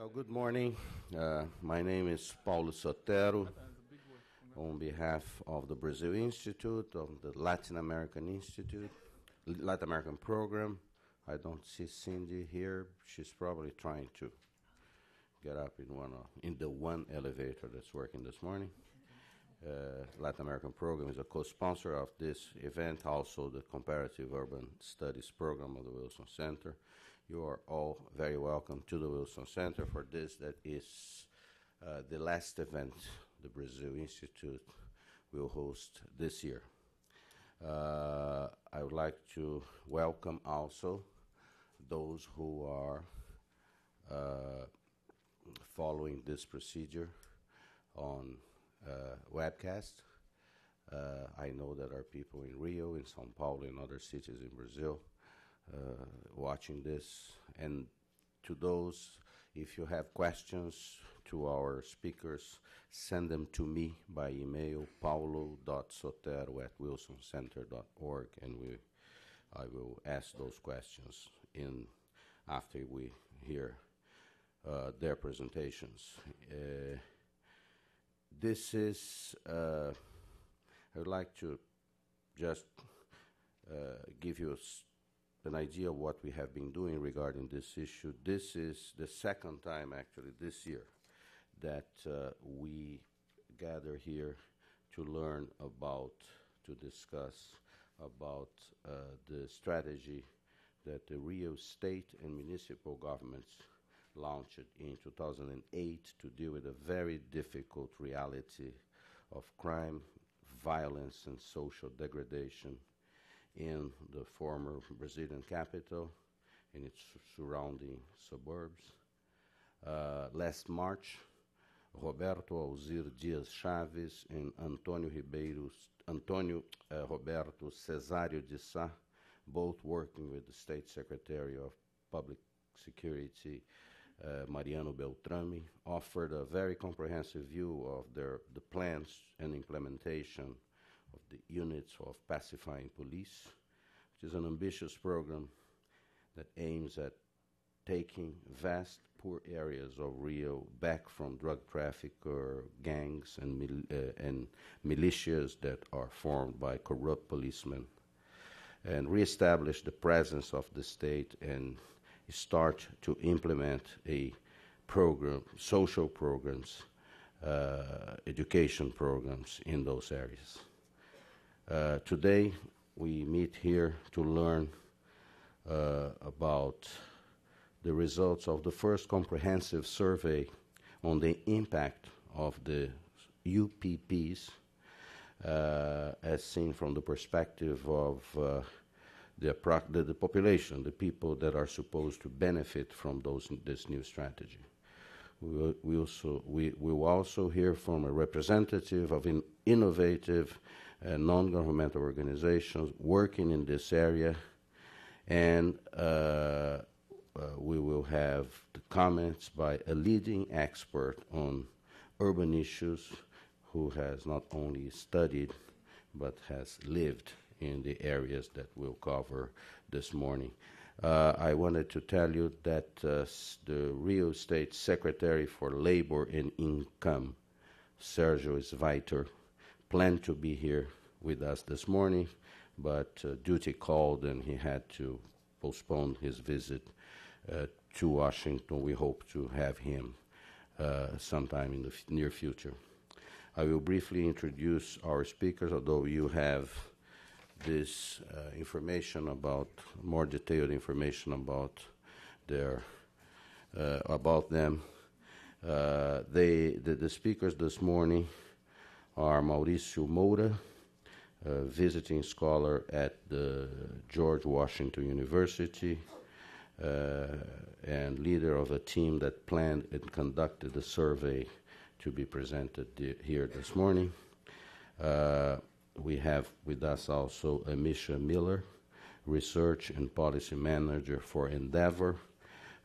Well, good morning. My name is Paulo Sotero. On behalf of the Brazil Institute, of the Latin American Institute, Latin American Program. I don't see Cindy here. She's probably trying to get up in the one elevator that's working this morning. Latin American Program is a co-sponsor of this event, also the Comparative Urban Studies Program of the Wilson Center. You are all very welcome to the Wilson Center for this. That is the last event the Brazil Institute will host this year. I would like to welcome also those who are following this procedure on webcast. I know that there are people in Rio, in São Paulo, and other cities in Brazil watching this. And to those, if you have questions to our speakers, send them to me by email, paulo.sotero@wilsoncenter.org, and I will ask those questions after we hear their presentations. I would like to just give you an idea of what we have been doing regarding this issue. This is the second time, actually, this year that we gather here to learn about, to discuss about the strategy that the Rio state and municipal governments launched in 2008 to deal with a very difficult reality of crime, violence, and social degradation in the former Brazilian capital and its surrounding suburbs. Last March, Roberto Alzir Dias Chaves and Antônio Roberto Cesário de Sá, both working with the State Secretary of Public Security, Mariano Beltrami, offered a very comprehensive view of the plans and implementation of the units of Pacifying police, which is an ambitious program that aims at taking vast, poor areas of Rio back from drug trafficker gangs and militias that are formed by corrupt policemen, and reestablish the presence of the state and start to implement a program, social programs, education programs in those areas. Today, we meet here to learn about the results of the first comprehensive survey on the impact of the UPPs, as seen from the perspective of the population, the people that are supposed to benefit from this new strategy. We will also hear from a representative of innovative non-governmental organizations working in this area, and we will have the comments by a leading expert on urban issues who has not only studied but has lived in the areas that we'll cover this morning. I wanted to tell you that the Rio State Secretary for Labor and Income, Sergio Sveiter, planned to be here with us this morning, but duty called and he had to postpone his visit to Washington. We hope to have him sometime in the near future. I will briefly introduce our speakers, although you have this information about, more detailed information about them. The speakers this morning are Mauricio Moura, visiting scholar at the George Washington University, and leader of a team that planned and conducted the survey to be presented here this morning. We have with us also Amisha Miller, Research and Policy Manager for Endeavor,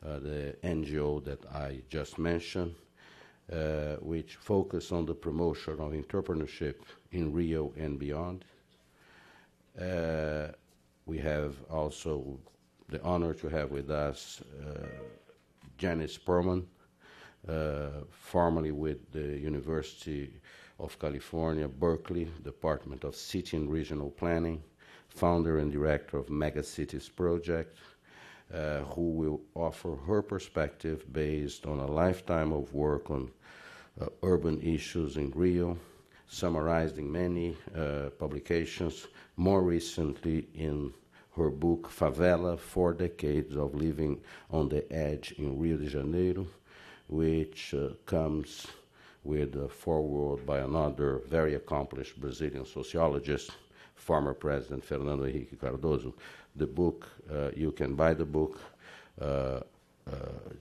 the NGO that I just mentioned, which focus on the promotion of entrepreneurship in Rio and beyond. We have also the honor to have with us Janice Perlman, formerly with the University of California, Berkeley, Department of City and Regional Planning, founder and director of Megacities Project, who will offer her perspective based on a lifetime of work on urban issues in Rio, summarized in many publications, more recently in her book Favela, 4 Decades of Living on the Edge in Rio de Janeiro, which comes with a foreword by another very accomplished Brazilian sociologist, former President Fernando Henrique Cardoso. The book, you can buy the book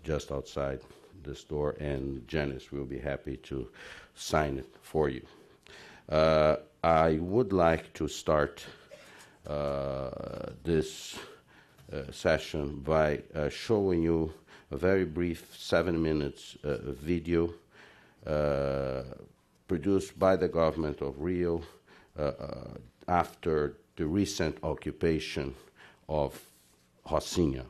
just outside the store, and Janice will be happy to sign it for you. I would like to start this session by showing you a very brief 7 minutes video produced by the government of Rio after the recent occupation of Rocinha.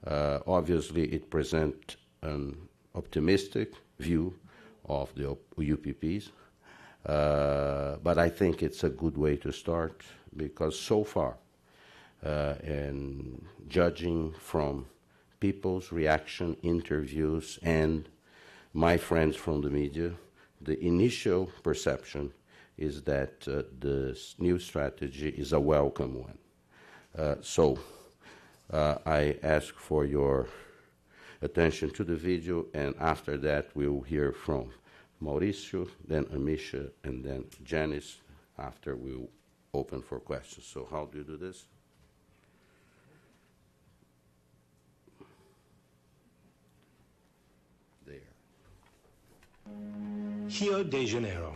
Obviously, it presents an optimistic view of the UPPs, but I think it's a good way to start because so far, and judging from people's reaction, interviews, and my friends from the media, the initial perception is that this new strategy is a welcome one. So I ask for your attention to the video, and after that we'll hear from Mauricio, then Amisha, and then Janice. After we'll open for questions. So how do you do this? There. Rio de Janeiro.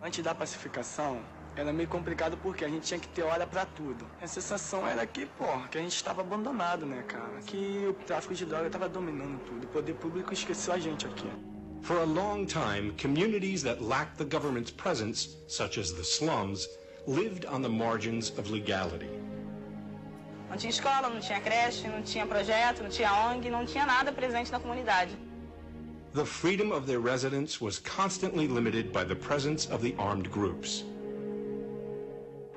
Antes da pacificação, era meio complicado porque a gente tinha que ter hora pra tudo. A sensação era que, que a gente estava abandonado, né, cara? Que o tráfico de droga estava dominando tudo. O poder público esqueceu a gente aqui. For a long time, communities that lacked the government's presence, such as the slums, lived on the margins of legality. Não tinha escola, não tinha creche, não tinha projeto, não tinha ONG, não tinha nada presente na comunidade. The freedom of their residents was constantly limited by the presence of the armed groups.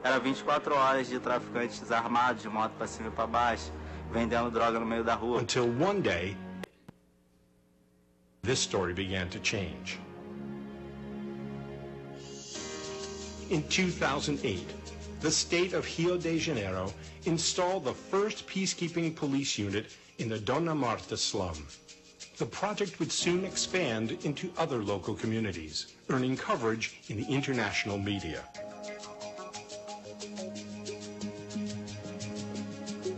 Era 24 horas de traficantes armados, de moto para cima e para baixo, vendendo droga no meio da rua. Until one day, this story began to change. In 2008, the state of Rio de Janeiro installed the first peacekeeping police unit in the Dona Marta slum. The project would soon expand into other local communities, earning coverage in the international media.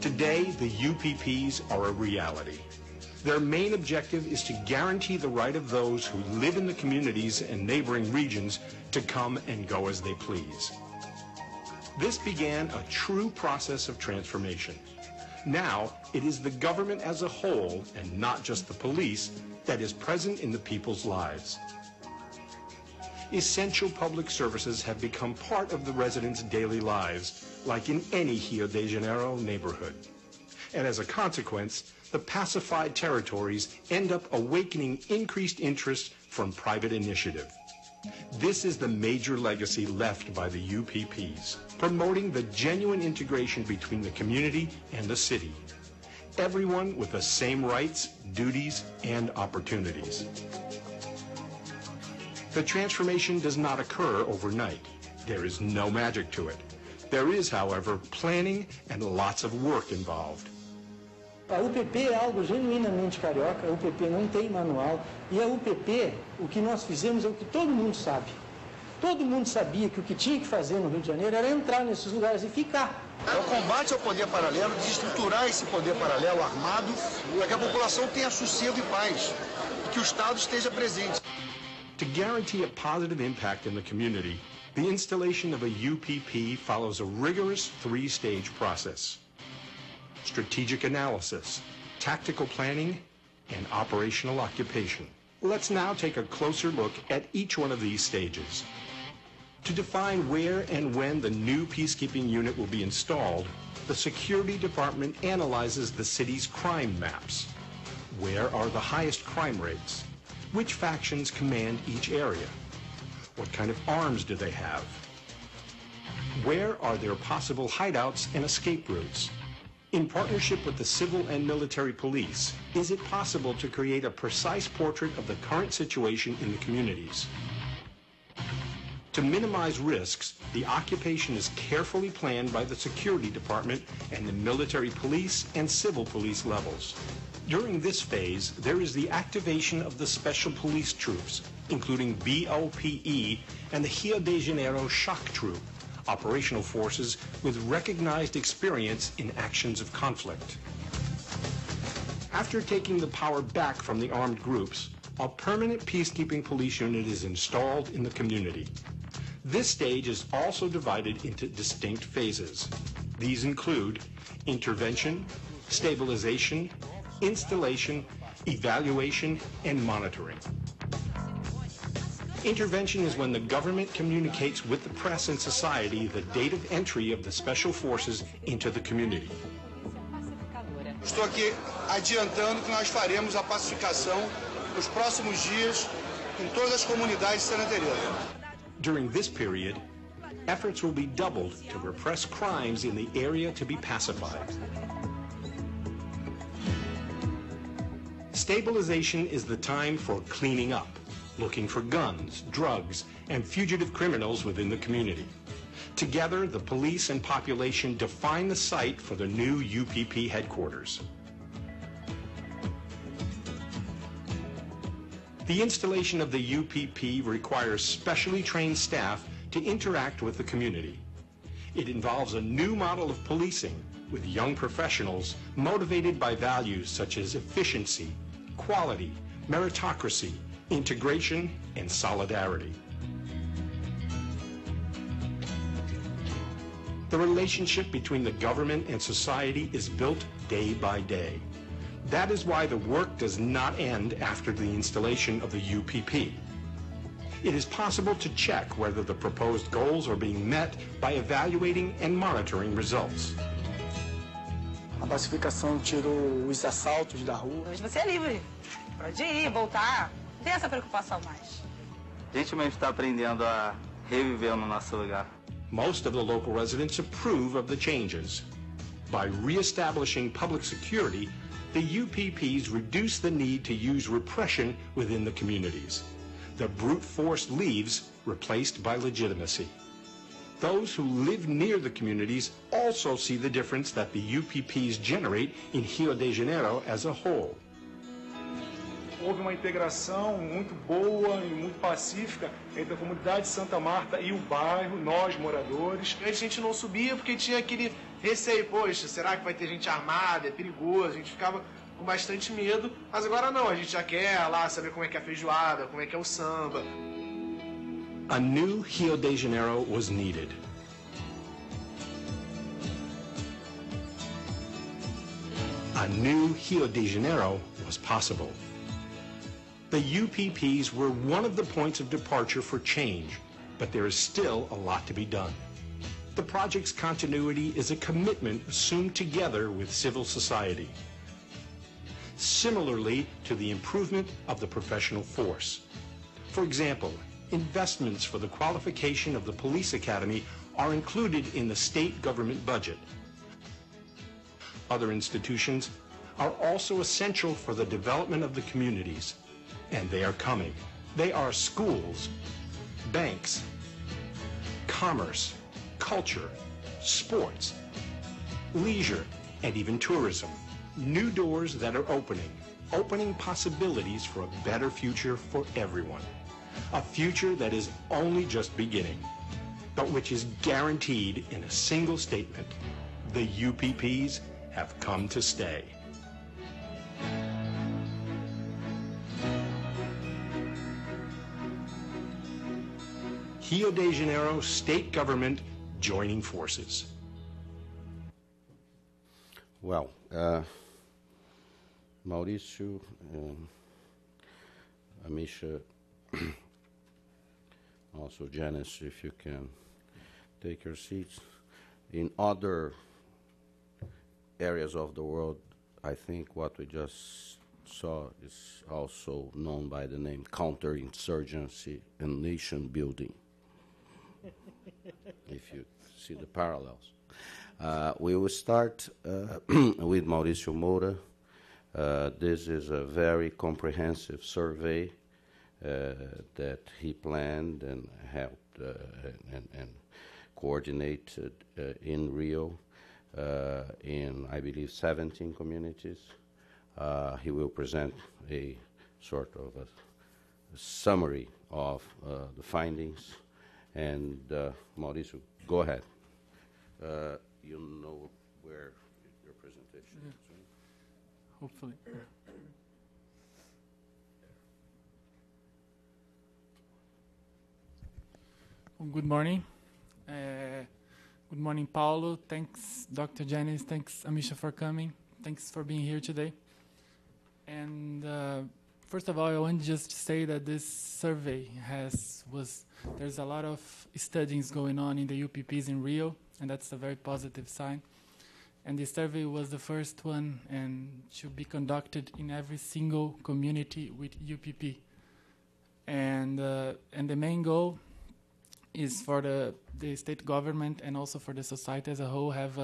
Today, the UPPs are a reality. Their main objective is to guarantee the right of those who live in the communities and neighboring regions to come and go as they please. This began a true process of transformation. Now, it is the government as a whole, and not just the police, that is present in the people's lives. Essential public services have become part of the residents' daily lives, like in any Rio de Janeiro neighborhood. And as a consequence, the pacified territories end up awakening increased interest from private initiative. This is the major legacy left by the UPPs, promoting the genuine integration between the community and the city. Everyone with the same rights, duties, and opportunities. The transformation does not occur overnight. There is no magic to it. There is, however, planning and lots of work involved. A UPP é algo genuinamente carioca, a UPP não tem manual, e a UPP, o que nós fizemos é o que todo mundo sabe. Todo mundo sabia que o que tinha que fazer no Rio de Janeiro era entrar nesses lugares e ficar. É o combate ao poder paralelo, desestruturar esse poder paralelo armado, para que a população tenha sossego e paz, e que o Estado esteja presente. To guarantee a positive impact in the community, the installation of a UPP follows a rigorous three-stage process: strategic analysis, tactical planning, and operational occupation. Let's now take a closer look at each one of these stages. To define where and when the new peacekeeping unit will be installed, the Security Department analyzes the city's crime maps. Where are the highest crime rates? Which factions command each area? What kind of arms do they have? Where are their possible hideouts and escape routes? In partnership with the civil and military police, is it possible to create a precise portrait of the current situation in the communities? To minimize risks, the occupation is carefully planned by the security department and the military police and civil police levels. During this phase, there is the activation of the special police troops, including BOPE and the Rio de Janeiro Shock Troop, operational forces with recognized experience in actions of conflict. After taking the power back from the armed groups, a permanent peacekeeping police unit is installed in the community. This stage is also divided into distinct phases. These include intervention, stabilization, installation, evaluation, and monitoring. Intervention is when the government communicates with the press and society the date of entry of the special forces into the community. Estou aqui adiantando que nós faremos a pacificação nos próximos dias em todas as comunidades de Santa Teresa. During this period, efforts will be doubled to repress crimes in the area to be pacified. Stabilization is the time for cleaning up, looking for guns, drugs, and fugitive criminals within the community. Together, the police and population define the site for the new UPP headquarters. The installation of the UPP requires specially trained staff to interact with the community. It involves a new model of policing with young professionals motivated by values such as efficiency, quality, meritocracy, integration, and solidarity. The relationship between the government and society is built day by day. That is why the work does not end after the installation of the UPP. It is possible to check whether the proposed goals are being met by evaluating and monitoring results. A pacificação tirou os assaltos da rua. Hoje você é livre. Pode ir, voltar. Não tem essa preocupação mais. A gente mesmo está aprendendo a reviver no nosso lugar. Most of the local residents approve of the changes. By reestablishing public security, the UPPs reduce the need to use repression within the communities. The brute force leaves, replaced by legitimacy. Those who live near the communities also see the difference that the UPPs generate in Rio de Janeiro as a whole. Houve uma integração muito boa e muito pacífica entre a comunidade de Santa Marta e o bairro, nós moradores. A gente não subia porque tinha aquele receio, poxa, será que vai ter gente armada, é perigoso, a gente ficava com bastante medo, mas agora não, a gente já quer lá saber como é que é a feijoada, como é que é o samba. A new Rio de Janeiro was needed. A new Rio de Janeiro was possible. The UPPs were one of the points of departure for change, but there is still a lot to be done. The project's continuity is a commitment assumed together with civil society. Similarly to the improvement of the professional force. For example, investments for the qualification of the police academy are included in the state government budget. Other institutions are also essential for the development of the communities, and they are coming. They are schools, banks, commerce, culture, sports, leisure, and even tourism. New doors that are opening possibilities for a better future for everyone. A future that is only just beginning, but which is guaranteed in a single statement. The UPPs have come to stay. Rio de Janeiro state government joining forces. Well, Mauricio, Amisha, also Janice, if you can take your seats. In other areas of the world, I think what we just saw is also known by the name counterinsurgency and nation building, if you see the parallels. We will start with Mauricio Moura. This is a very comprehensive survey that he planned and helped and coordinated in Rio in, I believe, 17 communities. He will present a sort of a summary of the findings. And Mauricio, go ahead. You know where your presentation is, right? Hopefully. Well, good morning. Good morning, Paulo. Thanks, Dr. Janice. Thanks, Amisha, for coming. Thanks for being here today. And first of all, I want just to say that this survey there's a lot of studies going on in the UPPs in Rio, and that's a very positive sign. And this survey was the first one and should be conducted in every single community with UPP. And the main goal is for the state government and also for the society as a whole have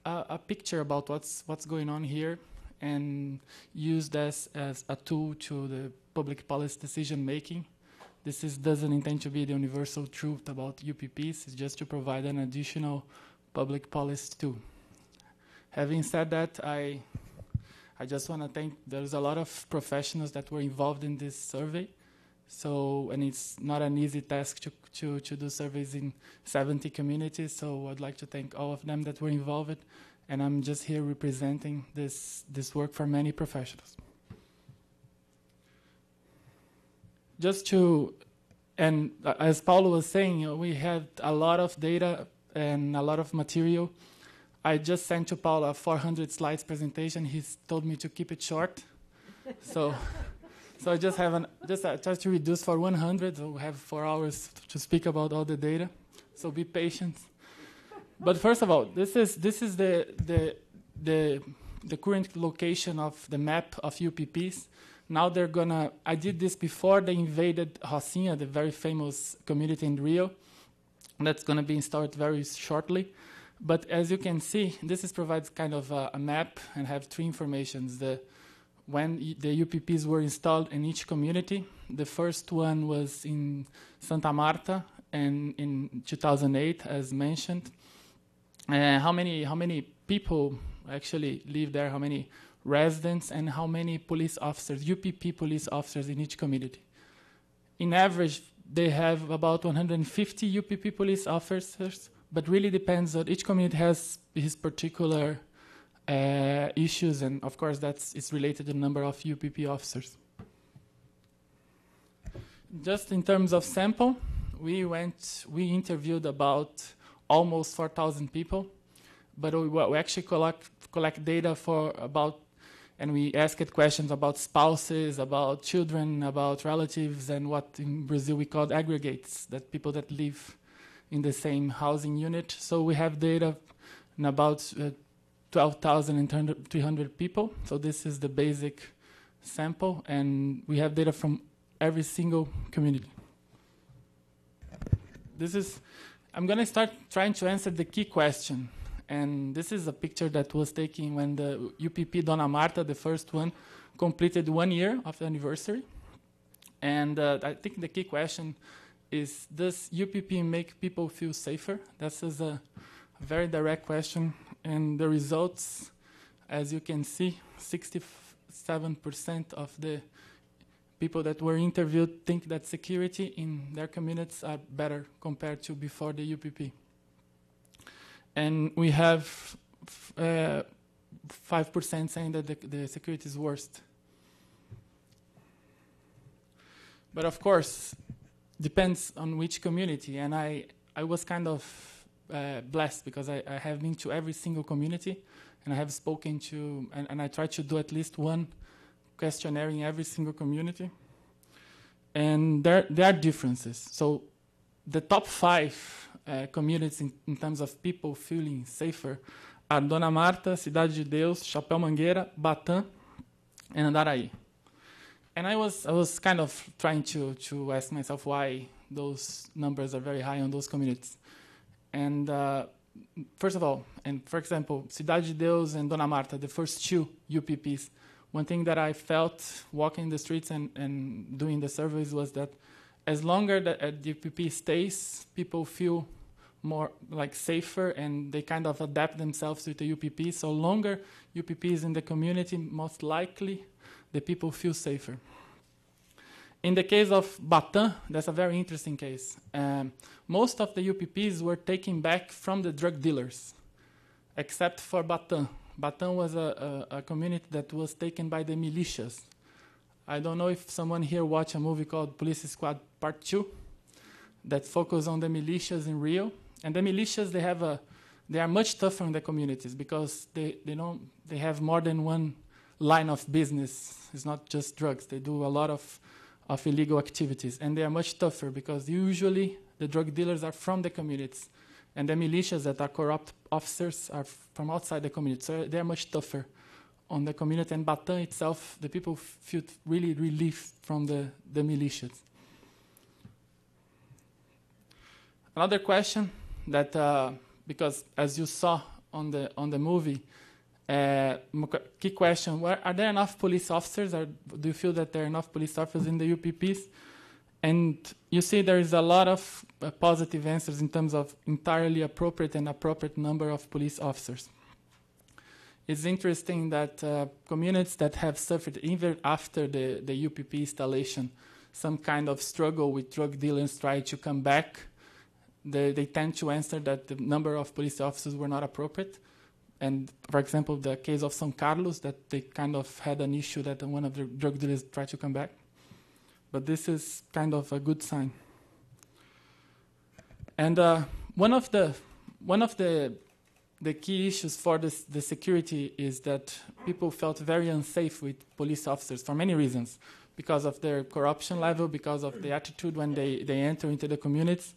a picture about what's going on here and use this as a tool to the public policy decision making. This doesn't intend to be the universal truth about UPPs. It's just to provide an additional public policy tool. Having said that, I just want to thank, there's a lot of professionals that were involved in this survey. So, and it's not an easy task to do surveys in 70 communities. So I'd like to thank all of them that were involved. And I'm just here representing this work for many professionals. And as Paulo was saying, we had a lot of data and a lot of material. I just sent to Paulo a 400 slides presentation. He's told me to keep it short. So I just have try to reduce for 100. So we have 4 hours to speak about all the data. So be patient. But first of all, this is the current location of the map of UPPs. Now they're gonna. I did this before they invaded Rocinha, the very famous community in Rio. That's gonna be installed very shortly. But as you can see, this provides kind of a map and have 3 informations. When the UPPs were installed in each community, the first one was in Santa Marta and in 2008, as mentioned. How many people actually live there? How many residents and how many police officers, UPP police officers in each community? In average, they have about 150 UPP police officers, but really depends on each community has his particular issues, and of course it's related to the number of UPP officers. Just in terms of sample, we interviewed about almost 4,000 people, but we actually collect data for about, and we asked questions about spouses, about children, about relatives, and what in Brazil we call aggregates, that people that live in the same housing unit. So we have data in about 12,300 people. So this is the basic sample, and we have data from every single community. I'm going to start trying to answer the key question. And this is a picture that was taken when the UPP Dona Marta, the first one, completed 1 year of the anniversary. And I think the key question is, does UPP make people feel safer? This is a very direct question. And the results, as you can see, 67% of the people that were interviewed think that security in their communities are better compared to before the UPP. And we have 5% saying that the security is worst. But of course, depends on which community. And I was kind of blessed because I have been to every single community, and I have spoken to, and I try to do at least one questionnaire in every single community. And there are differences. So the top 5 communities in terms of people feeling safer are Dona Marta, Cidade de Deus, Chapéu Mangueira, Batã, and Andaraí. And I was kind of trying to ask myself why those numbers are very high on those communities. And first of all, and for example, Cidade de Deus and Dona Marta, the first two UPPs, one thing that I felt walking the streets and doing the surveys was that as longer the UPP stays, people feel more like safer and they kind of adapt themselves to the UPP. So longer UPPs in the community, most likely the people feel safer. In the case of Batam, that's a very interesting case. Most of the UPPs were taken back from the drug dealers, except for Batam. Batam was a community that was taken by the militias. I don't know if someone here watched a movie called Police Squad Part 2 that focused on the militias in Rio. And the militias, they are much tougher in the communities because they have more than one line of business. It's not just drugs. They do a lot of illegal activities. And they are much tougher because usually the drug dealers are from the communities. And the militias that are corrupt officers are from outside the community. So they are much tougher on the community. And Batam itself, the people feel really relief from the militias. Another question that, because as you saw on the movie, key question, are there enough police officers? Or do you feel that there are enough police officers in the UPPs? And you see there is a lot of positive answers in terms of entirely appropriate and appropriate number of police officers. It's interesting that communities that have suffered, even after the UPP installation, some kind of struggle with drug dealers try to come back, they tend to answer that the number of police officers were not appropriate. And, for example, the case of São Carlos, that they kind of had an issue that one of the drug dealers tried to come back. But this is kind of a good sign. And one of the key issues for the security is that people felt very unsafe with police officers for many reasons, because of their corruption level, because of the attitude when they enter into the communities.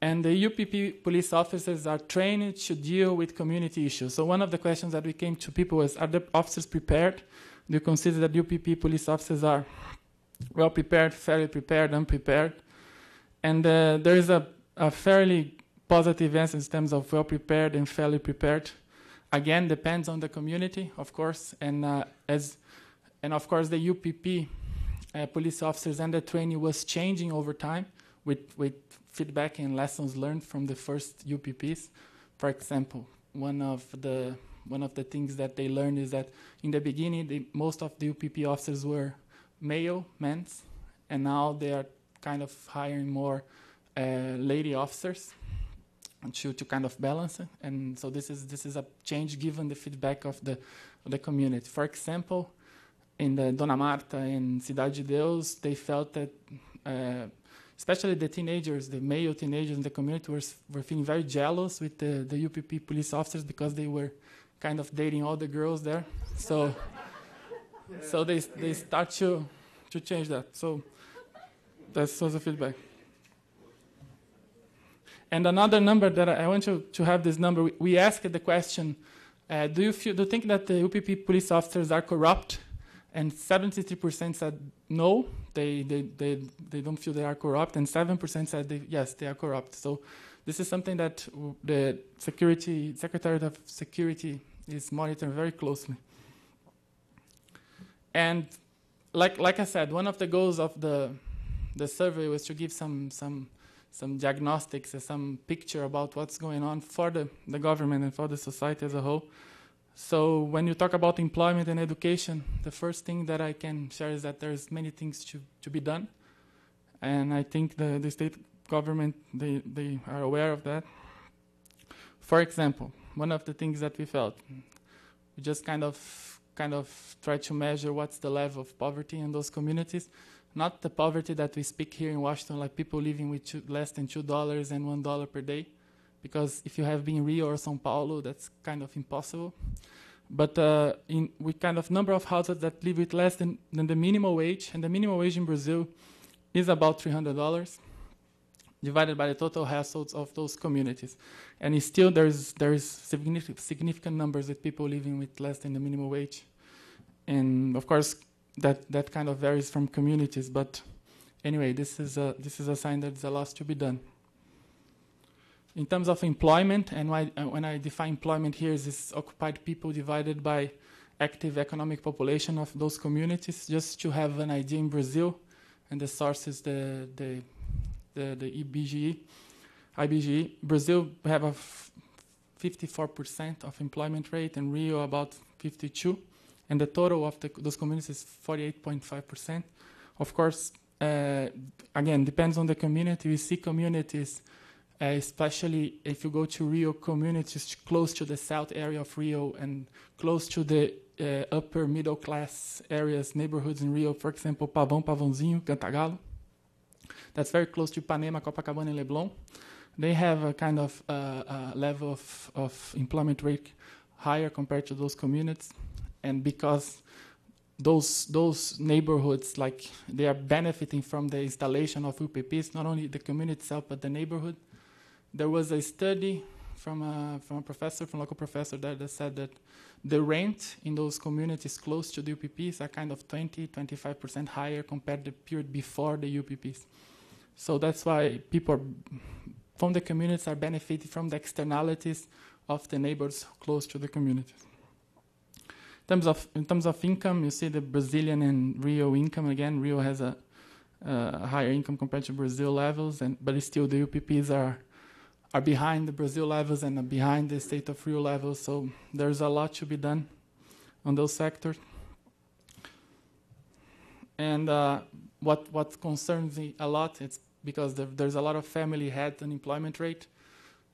And the UPP police officers are trained to deal with community issues. So one of the questions that we came to people was, are the officers prepared? Do you consider that UPP police officers are well prepared, fairly prepared, unprepared? And there is a fairly positive answer in terms of well prepared and fairly prepared. Again, depends on the community, of course, and of course the UPP police officers and the training was changing over time with feedback and lessons learned from the first UPPs. For example, one of the things that they learned is that in the beginning, most of the UPP officers were male men, and now they are kind of hiring more lady officers to kind of balance it. And so this is a change given the feedback of the community. For example, in the Dona Marta and Cidade de Deus, they felt that especially the teenagers, the male teenagers in the community were feeling very jealous with the UPP police officers because they were kind of dating all the girls there. So they start to change that. So that's also feedback. And another number that I want you to have this number. We asked the question: do you think that the UPP police officers are corrupt? And 73% said no, they don't feel they are corrupt, and 7% said yes, they are corrupt. So this is something that the Secretariat of Security is monitoring very closely. And like I said, one of the goals of the survey was to give some diagnostics, some picture about what's going on for the government and for the society as a whole. So when you talk about employment and education, the first thing that I can share is that there's many things to be done. And I think the state government, they are aware of that. For example, one of the things that we felt, we just kind of try to measure what's the level of poverty in those communities. Not the poverty that we speak here in Washington, like people living with less than $2 and $1 per day. Because if you have been in Rio or São Paulo, that's kind of impossible. But we kind of number of households that live with less than the minimum wage, and the minimum wage in Brazil is about $300, divided by the total households of those communities. And still there is significant numbers of people living with less than the minimum wage. And of course, that kind of varies from communities. But anyway, this is a sign that there's a lot to be done. In terms of employment, and when I define employment here, is occupied people divided by active economic population of those communities, just to have an idea in Brazil, and the source is the IBGE. Brazil have a 54% of employment rate, and Rio about 52%, and the total of those communities is 48.5%. Of course, again, depends on the community. We see communities, especially if you go to Rio, communities close to the south area of Rio and close to the upper middle class areas, neighborhoods in Rio, for example, Pavão, Pavãozinho, Cantagalo. That's very close to Ipanema, Copacabana, and Leblon. They have a kind of level of employment rate higher compared to those communities, and because those neighborhoods, like, they are benefiting from the installation of UPPs, not only the community itself but the neighborhood. There was a study from a local professor that said that the rent in those communities close to the UPPs are kind of 20-25% higher compared to the period before the UPPs. So that's why people from the communities are benefiting from the externalities of the neighbors close to the communities. In terms of income, you see the Brazilian and Rio income. Again, Rio has a higher income compared to Brazil levels, but still the UPPs are behind the Brazil levels and behind the state of Rio levels. So there's a lot to be done on those sectors. And what concerns me a lot, it's because there's a lot of family-head unemployment rate.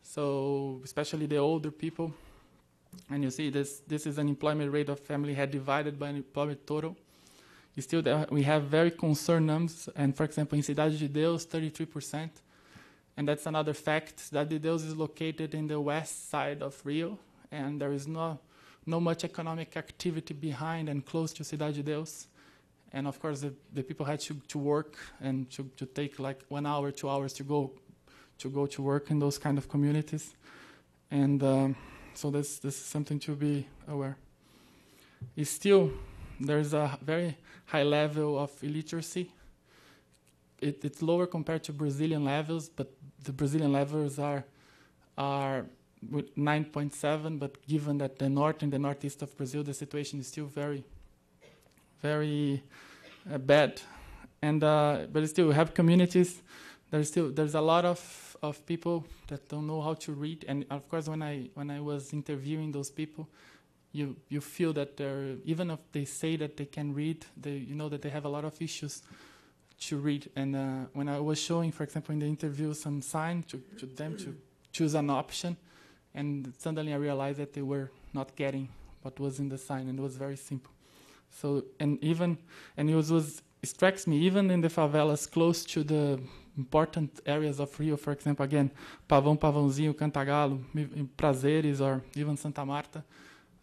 So especially the older people. And you see this is an employment rate of family head divided by employment total. Still, we have very concerned numbers. And for example, in Cidade de Deus, 33%. And that's another fact. Cidade de Deus is located in the west side of Rio, and there is no much economic activity behind and close to Cidade de Deus. And of course, the people had to work and to take like 1 hour, 2 hours to go to work in those kind of communities. And so this is something to be aware. Still, there's a very high level of illiteracy. It's lower compared to Brazilian levels, but the Brazilian levels are with 9.7. But given that the north and the northeast of Brazil, the situation is still very, very bad. And but still, we have communities. There's a lot of people that don't know how to read. And of course, when I was interviewing those people, you feel that even if they say that they can read, you know that they have a lot of issues to read. And when I was showing, for example, in the interview, some sign to them to choose an option, and suddenly I realized that they were not getting what was in the sign, and it was very simple. So it strikes me, even in the favelas close to the important areas of Rio, for example, again, Pavão, Pavãozinho, Cantagalo, Prazeres, or even Santa Marta,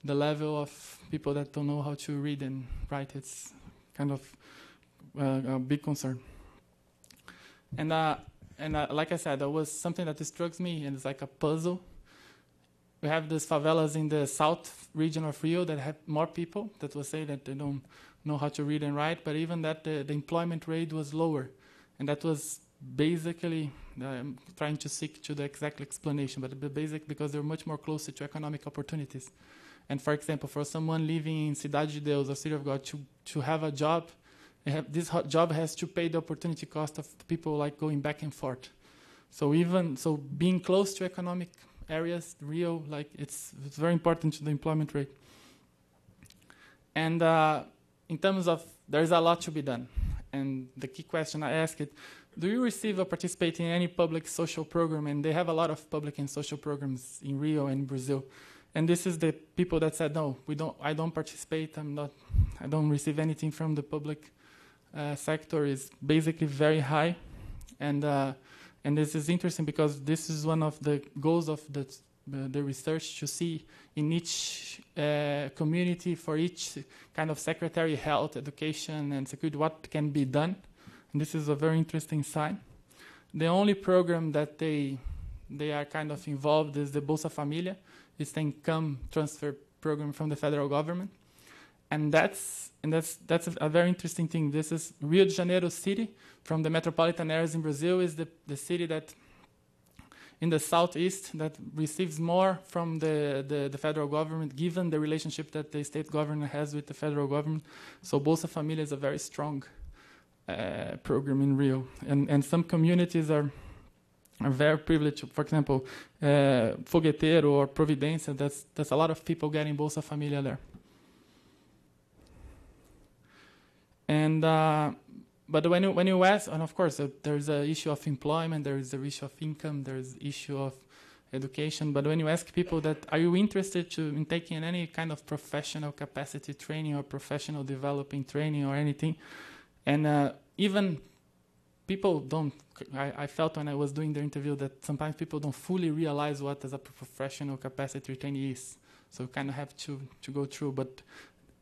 the level of people that don't know how to read and write, it's kind of a big concern. And like I said, that was something that strikes me, and it's like a puzzle. We have these favelas in the south region of Rio that have more people that will say that they don't know how to read and write, but even that the employment rate was lower. And that was basically, I'm trying to seek to the exact explanation, but basically because they're much more closer to economic opportunities. And for example, for someone living in Cidade de Deus or City of God to have a job, this job has to pay the opportunity cost of people like going back and forth. So being close to economic areas, Rio, like it's very important to the employment rate. And in terms of, there's a lot to be done. And the key question I ask it, do you receive or participate in any public social program? And they have a lot of public and social programs in Rio and Brazil. And this is the people that said, no, I don't participate, I don't receive anything from the public sector, is basically very high. And this is interesting because this is one of the goals of the research, to see in each community, for each kind of secretary, health, education, and security, what can be done. And this is a very interesting sign. The only program that they are kind of involved is the Bolsa Família. It's the income transfer program from the federal government. And that's a very interesting thing. This is Rio de Janeiro city, from the metropolitan areas in Brazil, is the city that in the southeast that receives more from the federal government, given the relationship that the state government has with the federal government. So Bolsa Família is a very strong program in Rio. And some communities are very privileged. For example, Fogueteiro or Providência, that's a lot of people getting Bolsa Família there. And but when you ask, and of course there's an issue of employment, there is the issue of income, there is the issue of education. But when you ask people that, are you interested in taking any kind of professional capacity training or professional developing training or anything, and even people don't. I felt when I was doing the interview that sometimes people don't fully realize what as a professional capacity training is. So you kind of have to go through, but.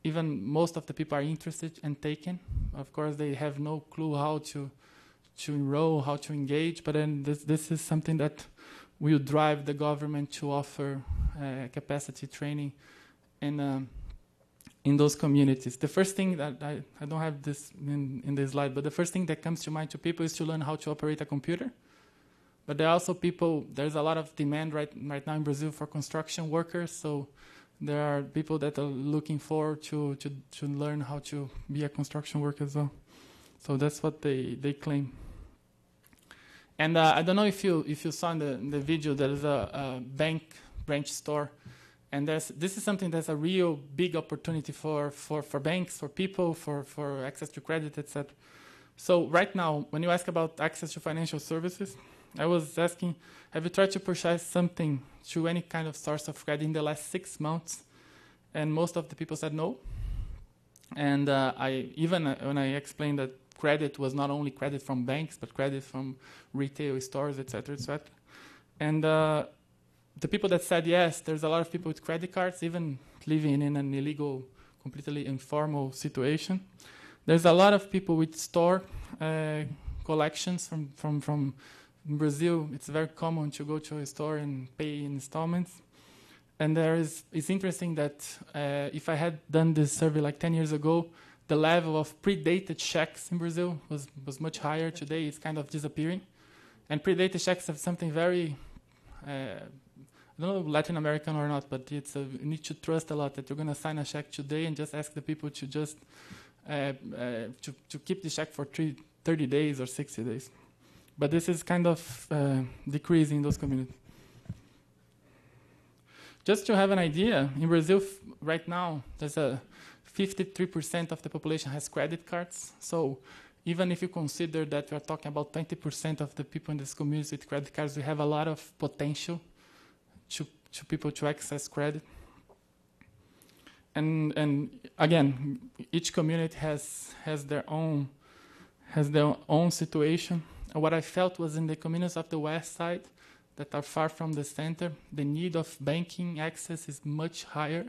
Even most of the people are interested and taken. Of course, they have no clue how to enroll, how to engage. But then this is something that will drive the government to offer capacity training in those communities. The first thing that I don't have this in this slide, but the first thing that comes to mind to people is to learn how to operate a computer. But there are also there's a lot of demand right now in Brazil for construction workers. So there are people that are looking forward to learn how to be a construction worker as well. So that's what they claim. And I don't know if you saw in the video, there is a bank branch store, and this is something that's a real big opportunity for banks, for people, for access to credit, etc. So right now, when you ask about access to financial services, I was asking, have you tried to purchase something through any kind of source of credit in the last 6 months? And most of the people said no. And when I explained that credit was not only credit from banks, but credit from retail stores, etc., etc. And the people that said yes, there's a lot of people with credit cards, even living in an illegal, completely informal situation. There's a lot of people with store collections from in Brazil. It's very common to go to a store and pay in installments. And it's interesting that if I had done this survey like 10 years ago, the level of predated checks in Brazil was much higher. Today it's kind of disappearing. And predated checks have something very, I don't know Latin American or not, but you need to trust a lot that you're going to sign a check today and just ask the people to just to keep the check for 30 days or 60 days. But this is kind of decreasing those communities. Just to have an idea, in Brazil right now, there's 53% of the population has credit cards. So even if you consider that we are talking about 20% of the people in this community with credit cards, we have a lot of potential to people to access credit. And again, each community has their own situation. And what I felt was in the communities of the west side that are far from the center, the need of banking access is much higher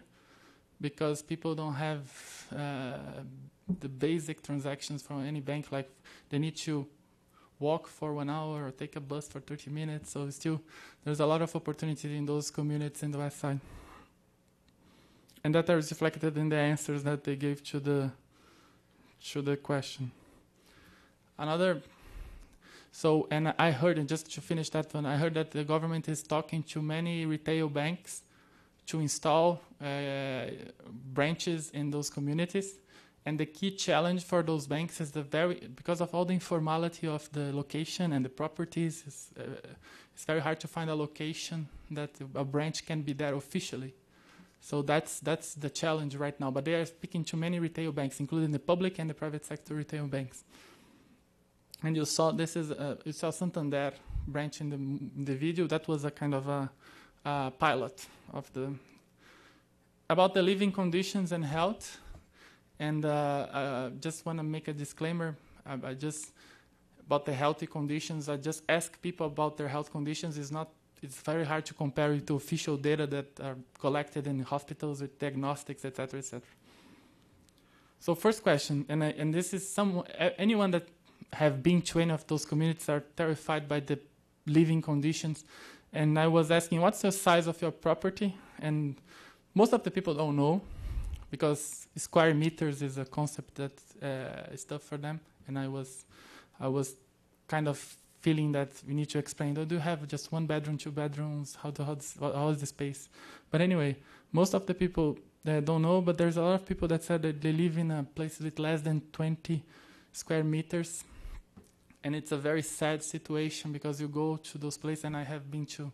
because people don't have the basic transactions from any bank. Like they need to walk for 1 hour or take a bus for 30 minutes. So still, there's a lot of opportunity in those communities in the west side. And that is reflected in the answers that they gave to the question. And I heard, and just to finish that one, I heard that the government is talking to many retail banks to install branches in those communities. And the key challenge for those banks is because of all the informality of the location and the properties, it's very hard to find a location that a branch can be there officially. So that's the challenge right now. But they are speaking to many retail banks, including the public and the private sector retail banks. And you saw you saw Santander branch in the video. That was a kind of a pilot of about the living conditions and health. And just want to make a disclaimer. About the healthy conditions. I just ask people about their health conditions. It's very hard to compare it to official data that are collected in hospitals with diagnostics, etc., etc. So first question, and this is anyone that have been to any of those communities are terrified by the living conditions. And I was asking, what's the size of your property? And most of the people don't know. because square meters is a concept that is tough for them, and I was kind of feeling that we need to explain. Do you have just 1 bedroom, 2 bedrooms? How is the space? But anyway, most of the people that don't know, but there's a lot of people that said that they live in a place with less than 20 square meters, and it's a very sad situation because you go to those places, and I have been to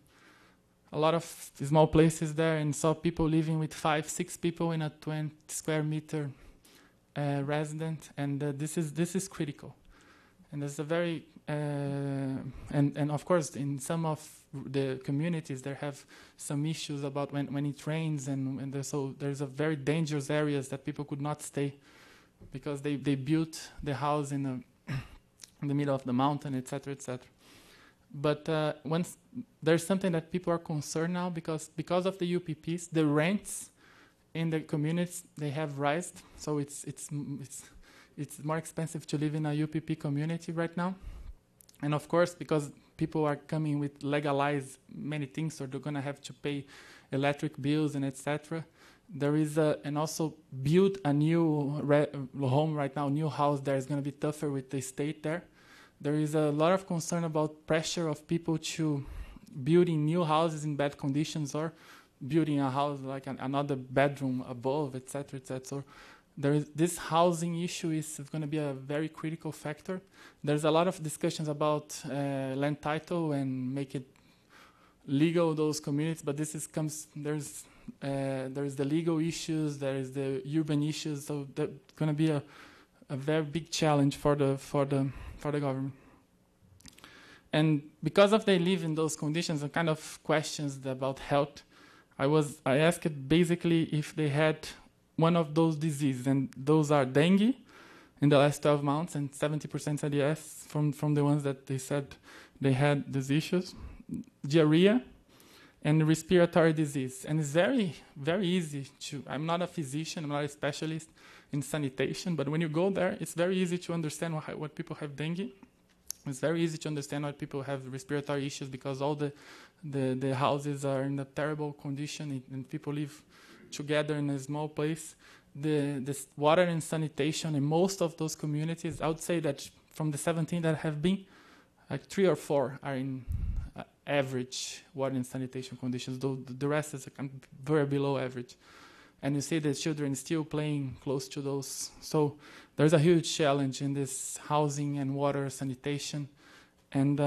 a lot of small places there and saw people living with 5, 6 people in a 20 square meter resident, and this is critical. And there's a very and of course in some of the communities there have some issues about when it rains, and there's a very dangerous areas that people could not stay because they built the house in the middle of the mountain, etc., etc. But once there's something that people are concerned now because of the UPPs, the rents in the communities they have risen, so it's more expensive to live in a UPP community right now. And of course, because people are coming with legalized many things, so they're going to have to pay electric bills and etc. There is and also build a new home right now, new house that is going to be tougher with the state there. There is a lot of concern about pressure of people to building new houses in bad conditions or building a house like another bedroom above, etc., etc. So this housing issue is going to be a very critical factor. There's a lot of discussions about land title and make it legal those communities, but there's the legal issues, there is the urban issues, so that's going to be a very big challenge for the government. And because of they live in those conditions and kind of questions about health, I asked basically if they had one of those diseases, and those are dengue in the last 12 months, and 70% said yes from the ones that they said they had these issues, diarrhea, and respiratory disease. And it's very, very easy I'm not a physician, I'm not a specialist in sanitation, but when you go there, it's very easy to understand what people have dengue. It's very easy to understand why people have respiratory issues because all the houses are in a terrible condition and people live together in a small place. The water and sanitation in most of those communities, I would say that from the 17 that have been, like 3 or 4 are in average water and sanitation conditions, though the rest is very below average. And you see the children still playing close to those. So there's a huge challenge in this housing and water sanitation. And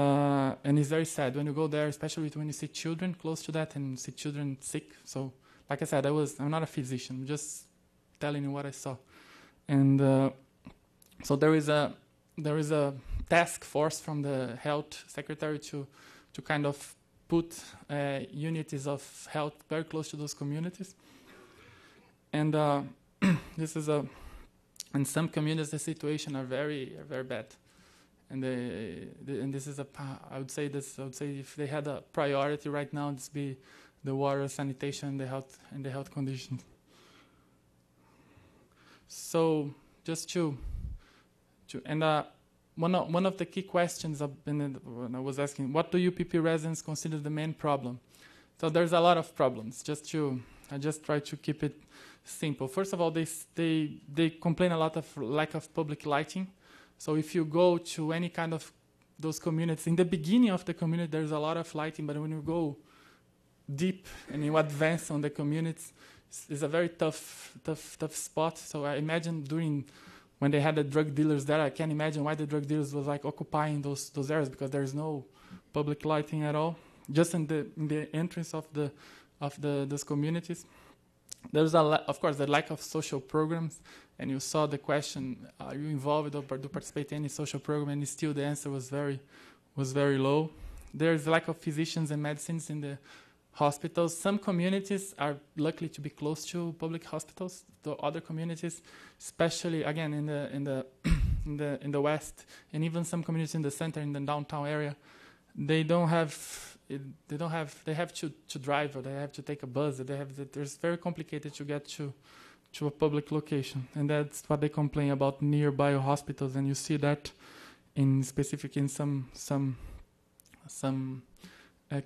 it's very sad when you go there, especially when you see children close to that and see children sick. So like I said, I'm not a physician, I'm just telling you what I saw. And so there is a task force from the health secretary to kind of put units of health very close to those communities. And in some communities the situation are very, very bad. And this is I would say if they had a priority right now, this be the water, sanitation, and the health conditions. So just one of the key questions when I was asking, what do UPP residents consider the main problem? So there's a lot of problems. I just try to keep it simple. First of all, they complain a lot of lack of public lighting. So if you go to any kind of those communities, in the beginning of the community, there's a lot of lighting, but when you go deep and you advance on the communities, it's a very tough spot. So I imagine when they had the drug dealers there, I can't imagine why the drug dealers was like occupying those areas because there's no public lighting at all. Just in the entrance of those communities, there's of course the lack of social programs. And you saw the question: are you involved or do participate in any social program? And still the answer was very low. There's lack of physicians and medicines in the hospitals. Some communities are lucky to be close to public hospitals. The other communities, especially again in the west, and even some communities in the center, in the downtown area, they have to drive, or they have to take a bus. It's very complicated to get to a public location, and that's what they complain about nearby hospitals. And you see that in some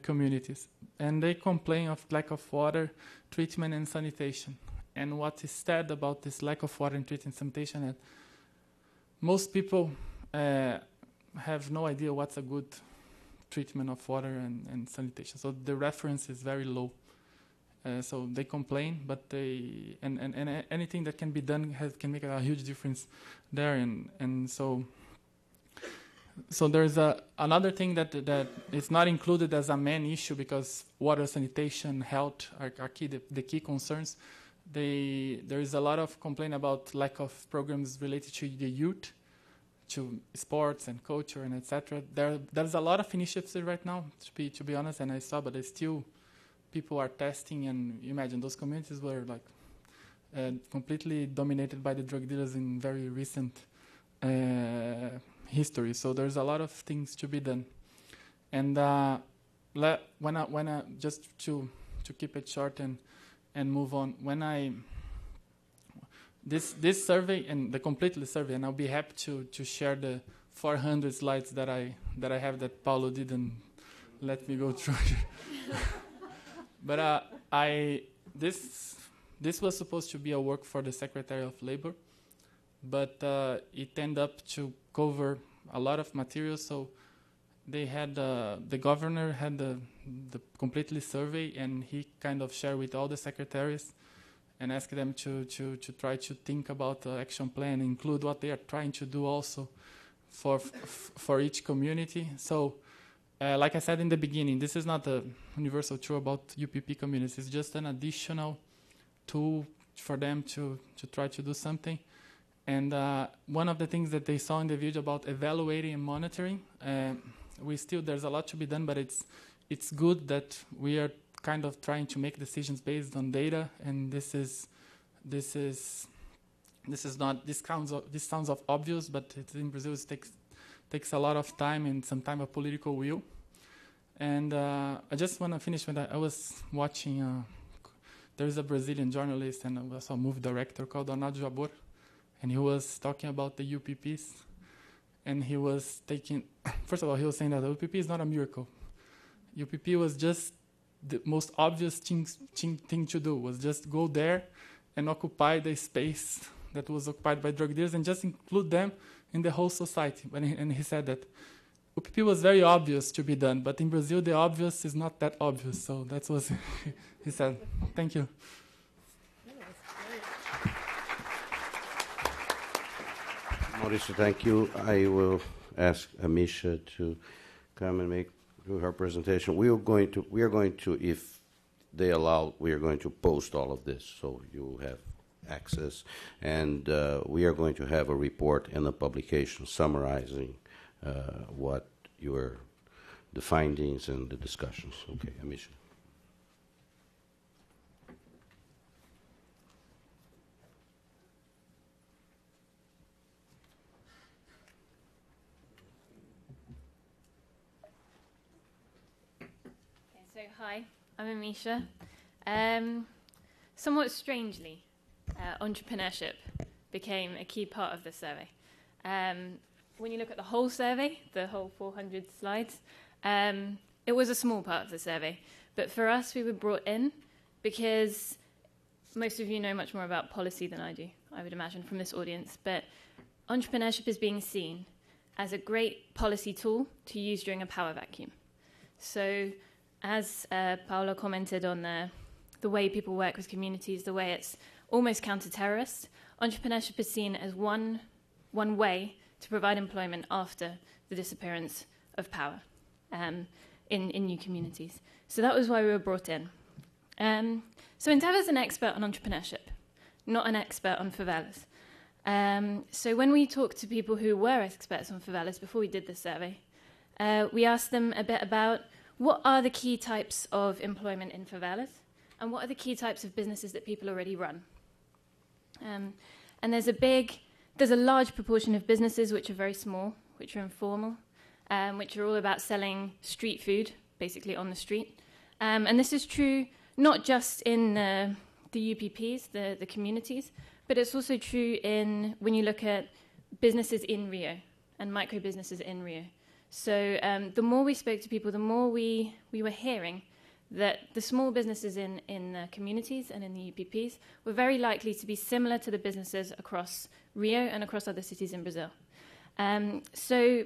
communities, and they complain of lack of water treatment and sanitation. And what is said about this lack of water in treatment sanitation, that most people have no idea what's a good treatment of water and sanitation. So the reference is very low. So they complain, but they and anything that can be done can make a huge difference there. And so there's another thing that is not included as a main issue, because water, sanitation, health are the key concerns. There is a lot of complaint about lack of programs related to the youth, to sports and culture and etc. There's a lot of initiatives right now, to be honest, and I saw, but there's still people are testing, and imagine those communities were like completely dominated by the drug dealers in very recent history. So there's a lot of things to be done. And when I just to keep it short and move on, this survey and the completely survey, and I'll be happy to share the 400 slides that I have that Paulo didn't let me go through. But this was supposed to be a work for the Secretary of Labor, but it ended up to cover a lot of material. So they had the governor had the completely survey, and he kind of shared with all the secretaries and asked them to try to think about the action plan, include what they are trying to do also for each community. So. Like I said in the beginning, this is not a universal truth about UPP communities. It's just an additional tool for them to try to do something. And one of the things that they saw in the video about evaluating and monitoring, there's a lot to be done, but it's good that we are kind of trying to make decisions based on data. And this sounds obvious, but in Brazil it takes a lot of time and sometimes a political will. And I just want to finish with that. I was watching, there's a Brazilian journalist and also a movie director called Arnaldo Jabor, and he was talking about the UPPs. And he was first of all, he was saying that the UPP is not a miracle. UPP was just the most obvious thing to do, was just go there and occupy the space that was occupied by drug dealers and just include them in the whole society. And he said that UPP was very obvious to be done, but in Brazil the obvious is not that obvious. So that's what he said. Thank you. Mauricio, thank you. I will ask Amisha to come and do her presentation. We are going to, if they allow, we are going to post all of this, so you have access, and we are going to have a report and a publication summarizing the findings and the discussions. Okay, Amisha. So hi, I'm Amisha. Somewhat strangely, entrepreneurship became a key part of the survey. When you look at the whole survey, the whole 400 slides, it was a small part of the survey. But for us, we were brought in because most of you know much more about policy than I do, I would imagine, from this audience. But entrepreneurship is being seen as a great policy tool to use during a power vacuum. So as Paolo commented on the way people work with communities, the way it's almost counter-terrorist, entrepreneurship is seen as one way to provide employment after the disappearance of power in new communities. So that was why we were brought in. So Intava's an expert on entrepreneurship, not an expert on favelas. So when we talked to people who were experts on favelas before we did this survey, we asked them a bit about what are the key types of employment in favelas and what are the key types of businesses that people already run. And there's a large proportion of businesses which are very small, which are informal, which are all about selling street food, basically on the street. And this is true not just in the UPPs, the communities, but it's also true when you look at businesses in Rio and micro businesses in Rio. So the more we spoke to people, the more we were hearing that the small businesses in the communities and in the UPPs were very likely to be similar to the businesses across Rio and across other cities in Brazil. So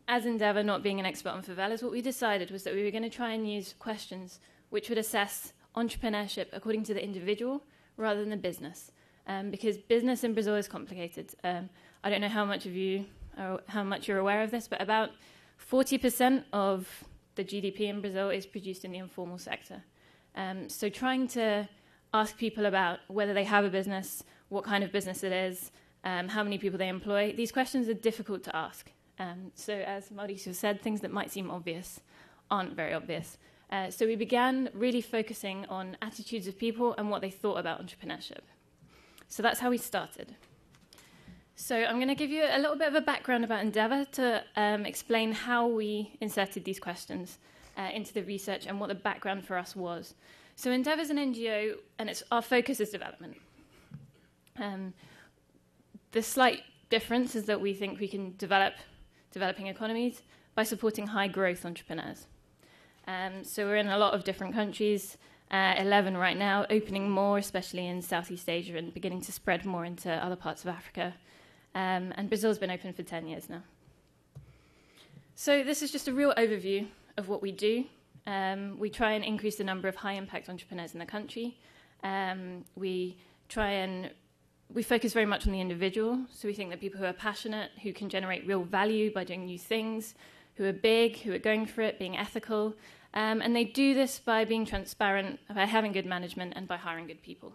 as Endeavour, not being an expert on favelas, what we decided was that we were going to try and use questions which would assess entrepreneurship according to the individual rather than the business. Because business in Brazil is complicated. I don't know how much you're aware of this, but about 40% of the GDP in Brazil is produced in the informal sector. So trying to ask people about whether they have a business, what kind of business it is, how many people they employ, these questions are difficult to ask. So as Mauricio said, things that might seem obvious aren't very obvious. So we began really focusing on attitudes of people and what they thought about entrepreneurship. So that's how we started. So I'm going to give you a little bit of a background about Endeavour to explain how we inserted these questions into the research and what the background for us was. So Endeavour is an NGO, and our focus is development. The slight difference is that we think we can develop developing economies by supporting high-growth entrepreneurs. So we're in a lot of different countries, 11 right now, opening more, especially in Southeast Asia, and beginning to spread more into other parts of Africa. And Brazil's been open for 10 years now. So this is just a real overview of what we do. We try and increase the number of high-impact entrepreneurs in the country. We focus very much on the individual. So we think that people who are passionate, who can generate real value by doing new things, who are big, who are going for it, being ethical. And they do this by being transparent, by having good management, and by hiring good people.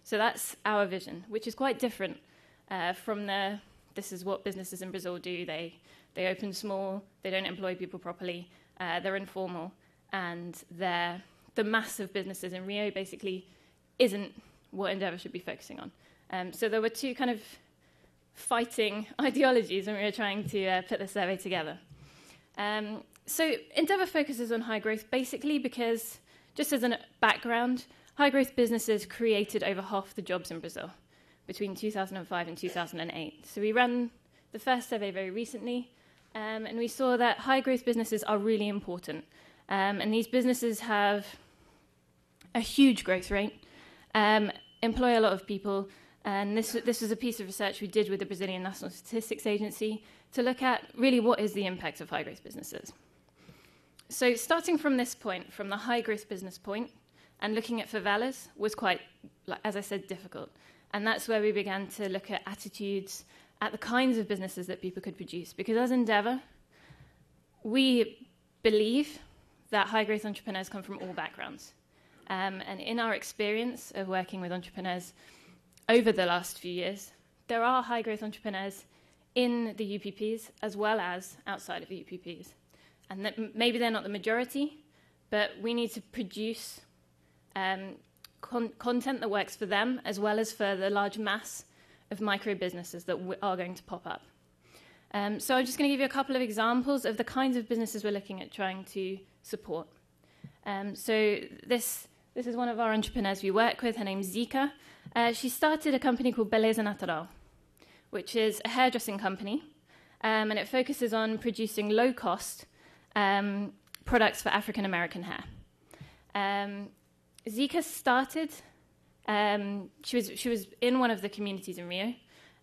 So that's our vision, which is quite different from this is what businesses in Brazil do. They open small, they don't employ people properly, they're informal, and the massive businesses in Rio basically isn't what Endeavour should be focusing on. So there were two kind of fighting ideologies when we were trying to put the survey together. So Endeavour focuses on high growth basically because, just as a background, high growth businesses created over half the jobs in Brazil between 2005 and 2008. So we ran the first survey very recently, and we saw that high growth businesses are really important. And these businesses have a huge growth rate, employ a lot of people. And this was a piece of research we did with the Brazilian National Statistics Agency to look at really what is the impact of high growth businesses. So starting from this point, from the high growth business point, and looking at favelas was quite, as I said, difficult. And that's where we began to look at attitudes, at the kinds of businesses that people could produce. Because as Endeavour, we believe that high growth entrepreneurs come from all backgrounds. And in our experience of working with entrepreneurs over the last few years, there are high growth entrepreneurs in the UPPs as well as outside of the UPPs. And that maybe they're not the majority, but we need to produce content that works for them as well as for the large mass of micro businesses that are going to pop up. So I'm just going to give you a couple of examples of the kinds of businesses we're looking at trying to support. So this is one of our entrepreneurs we work with. Her name's Zika. She started a company called Beleza Natural, which is a hairdressing company, and it focuses on producing low-cost products for African-American hair. Zika started, she was in one of the communities in Rio,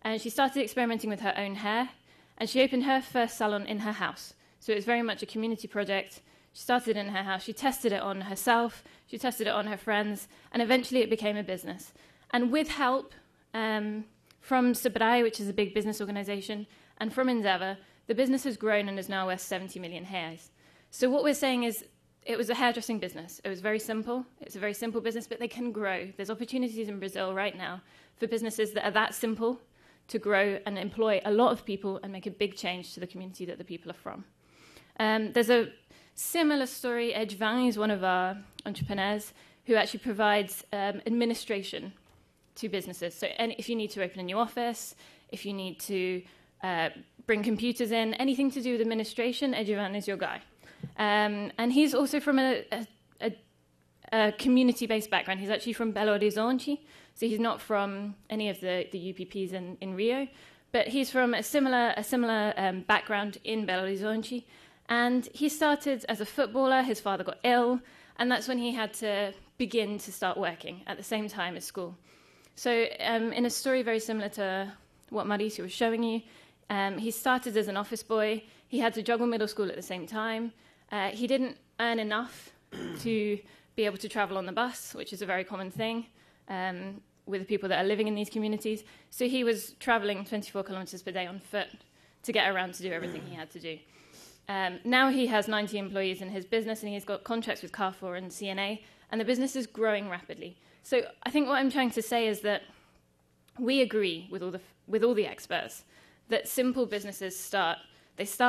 and she started experimenting with her own hair, and she opened her first salon in her house. So it was very much a community project. She started in her house, she tested it on herself, she tested it on her friends, and eventually it became a business. And with help from Sebrae, which is a big business organization, and from Endeavour, the business has grown and is now worth 70 million hairs. So what we're saying is it was a hairdressing business. It was very simple. It's a very simple business, but they can grow. There's opportunities in Brazil right now for businesses that are that simple to grow and employ a lot of people and make a big change to the community that the people are from. There's a similar story. Edvan is one of our entrepreneurs who actually provides administration to businesses. So if you need to open a new office, if you need to bring computers in, anything to do with administration, Edvan is your guy. And he's also from a community-based background. He's actually from Belo Horizonte, so he's not from any of the UPPs in Rio, but he's from a similar background in Belo Horizonte. And he started as a footballer. His father got ill, And that's when he had to begin to start working at the same time as school. So in a story very similar to what Mauricio was showing you, he started as an office boy. He had to juggle middle school at the same time. He didn't earn enough to be able to travel on the bus, which is a very common thing with the people that are living in these communities. So he was traveling 24 kilometers per day on foot to get around to do everything he had to do. Now he has 90 employees in his business, and he's got contracts with Carrefour and CNA, and the business is growing rapidly. So I think what I'm trying to say is that we agree with all the experts that simple businesses start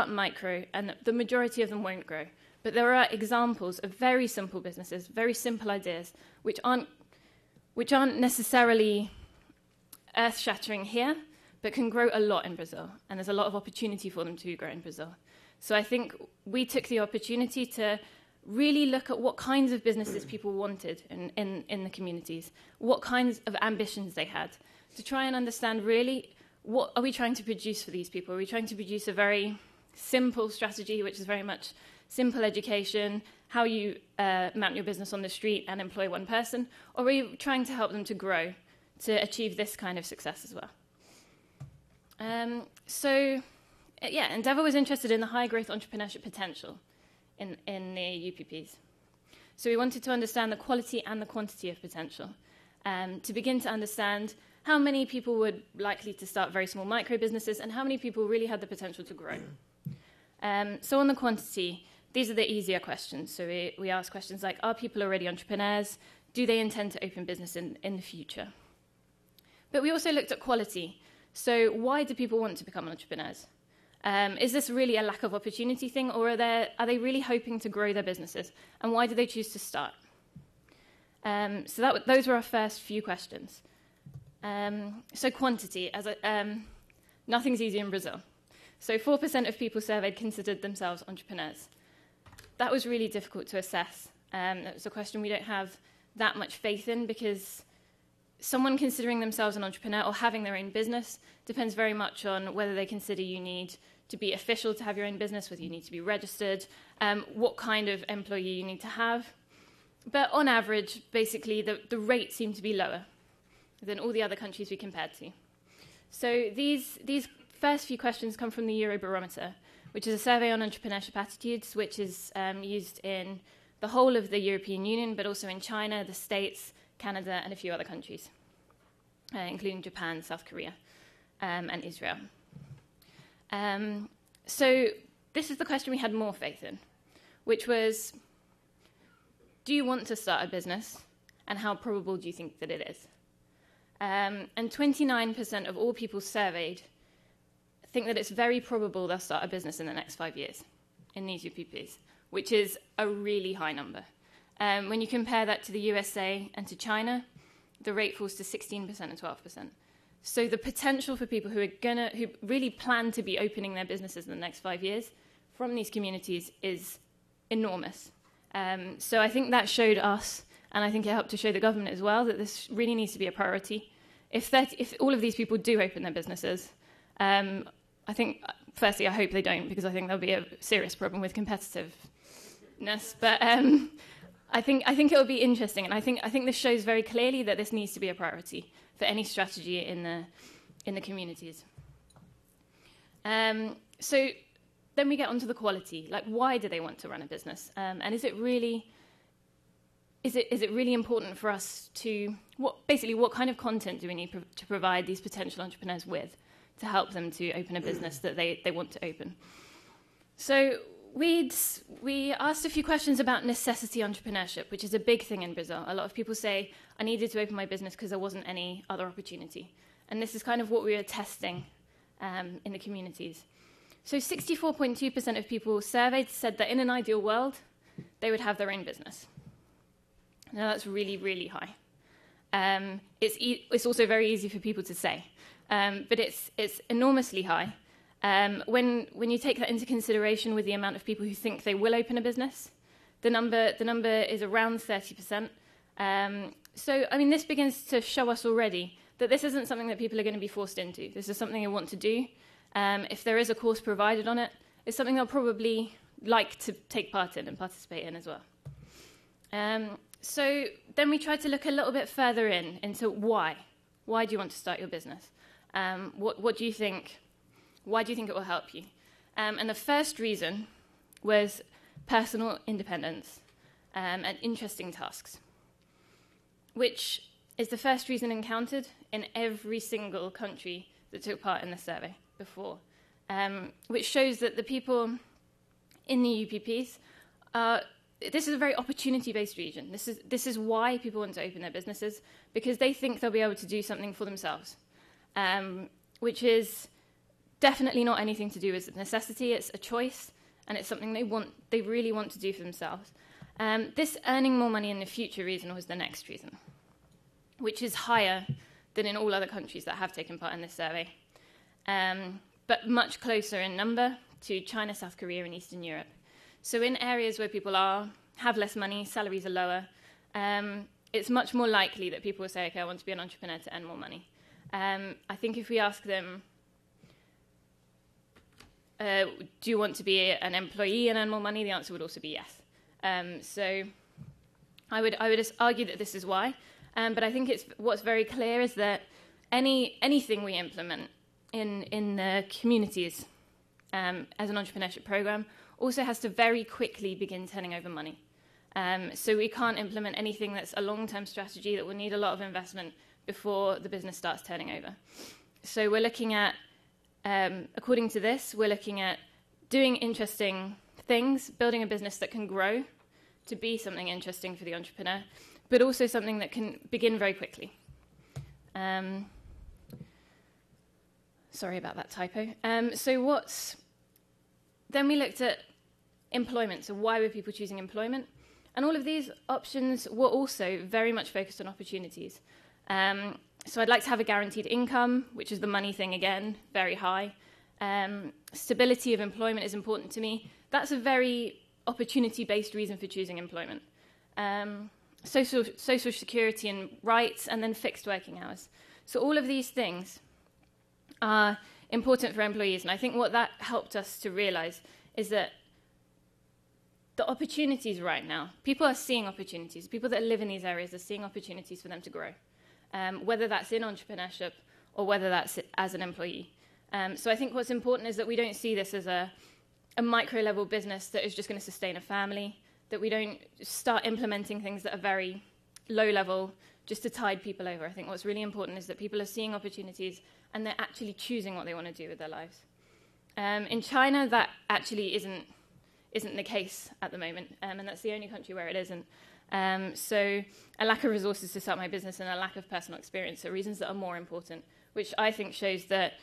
micro, and the majority of them won't grow. But there are examples of very simple businesses, very simple ideas, which aren't necessarily earth-shattering here, but can grow a lot in Brazil. And there's a lot of opportunity for them to grow in Brazil. So I think we took the opportunity to really look at what kinds of businesses people wanted in the communities, what kinds of ambitions they had, to try and understand really what are we trying to produce for these people. Are we trying to produce a very simple strategy, which is very much simple education, how you mount your business on the street and employ one person, or are you trying to help them to grow, to achieve this kind of success as well? Endeavour was interested in the high growth entrepreneurship potential in the UPPs. So we wanted to understand the quality and the quantity of potential, to begin to understand how many people were likely to start very small micro businesses and how many people really had the potential to grow. So on the quantity, these are the easier questions. So we ask questions like, are people already entrepreneurs? Do they intend to open business in the future? But we also looked at quality. So why do people want to become entrepreneurs? Is this really a lack of opportunity thing, or are they really hoping to grow their businesses? And why do they choose to start? Those were our first few questions. So quantity, nothing's easy in Brazil. So 4% of people surveyed considered themselves entrepreneurs. That was really difficult to assess. That was a question we don't have that much faith in, because someone considering themselves an entrepreneur or having their own business depends very much on whether they consider you need to be official to have your own business, whether you need to be registered, what kind of employee you need to have. But on average, basically, the rate seemed to be lower than all the other countries we compared to. So these first few questions come from the Eurobarometer, which is a survey on entrepreneurship attitudes, which is used in the whole of the European Union, but also in China, the States, Canada, and a few other countries, including Japan, South Korea, and Israel. So this is the question we had more faith in, which was, do you want to start a business, and how probable do you think that it is? And 29% of all people surveyed think that it's very probable they'll start a business in the next 5 years in these UPPs, which is a really high number. When you compare that to the USA and to China, the rate falls to 16% and 12%. So the potential for people who really plan to be opening their businesses in the next 5 years from these communities is enormous. So I think that showed us, and I think it helped to show the government as well, that this really needs to be a priority. If all of these people do open their businesses, I think, firstly, I hope they don't, because I think there'll be a serious problem with competitiveness. But I think it'll be interesting, and I think this shows very clearly that this needs to be a priority for any strategy in the communities. So then we get onto the quality. Like, why do they want to run a business? And is it really important for us to what kind of content do we need to provide these potential entrepreneurs with to help them to open a business that they want to open? So we asked a few questions about necessity entrepreneurship, which is a big thing in Brazil. A lot of people say, I needed to open my business because there wasn't any other opportunity. And this is kind of what we were testing in the communities. So 64.2% of people surveyed said that in an ideal world, they would have their own business. Now, that's really, really high. It's also very easy for people to say, but it's enormously high. When you take that into consideration with the amount of people who think they will open a business, the number is around 30%. So, I mean, this begins to show us already that this isn't something that people are going to be forced into. This is something they want to do. If there is a course provided on it, it's something they'll probably like to take part in and participate in as well. So then we tried to look a little bit further into why. Why do you want to start your business? What do you think? Why do you think it will help you? And the first reason was personal independence and interesting tasks, which is the first reason encountered in every single country that took part in the survey before, which shows that the people in the UPPs this is a very opportunity-based region. This is why people want to open their businesses, because they think they'll be able to do something for themselves, which is definitely not anything to do with a necessity. It's a choice, and it's something they really want to do for themselves. This earning more money in the future reason was the next reason, which is higher than in all other countries that have taken part in this survey, but much closer in number to China, South Korea, and Eastern Europe. So in areas where people have less money, salaries are lower, it's much more likely that people will say, okay, I want to be an entrepreneur to earn more money. I think if we ask them, do you want to be an employee and earn more money, the answer would also be yes. So I would just argue that this is why. But I think what's very clear is that anything we implement in the communities as an entrepreneurship program also has to very quickly begin turning over money. So we can't implement anything that's a long-term strategy that will need a lot of investment before the business starts turning over. So we're looking at, according to this, we're looking at doing interesting things, building a business that can grow to be something interesting for the entrepreneur, but also something that can begin very quickly. Sorry about that typo. Then we looked at employment, so why were people choosing employment? And all of these options were also very much focused on opportunities. So I'd like to have a guaranteed income, which is the money thing again, very high. Stability of employment is important to me. That's a very opportunity-based reason for choosing employment. Social security and rights, and then fixed working hours. So all of these things are important for employees, and I think what that helped us to realize is that the opportunities right now, people are seeing opportunities. People that live in these areas are seeing opportunities for them to grow, whether that's in entrepreneurship or whether that's as an employee. So I think what's important is that we don't see this as a micro-level business that is just going to sustain a family, that we don't start implementing things that are very low-level just to tide people over. I think what's really important is that people are seeing opportunities and they're actually choosing what they want to do with their lives. In China, that actually isn't the case at the moment, and that's the only country where it isn't. So a lack of resources to start my business and a lack of personal experience are reasons that are more important, which I think shows that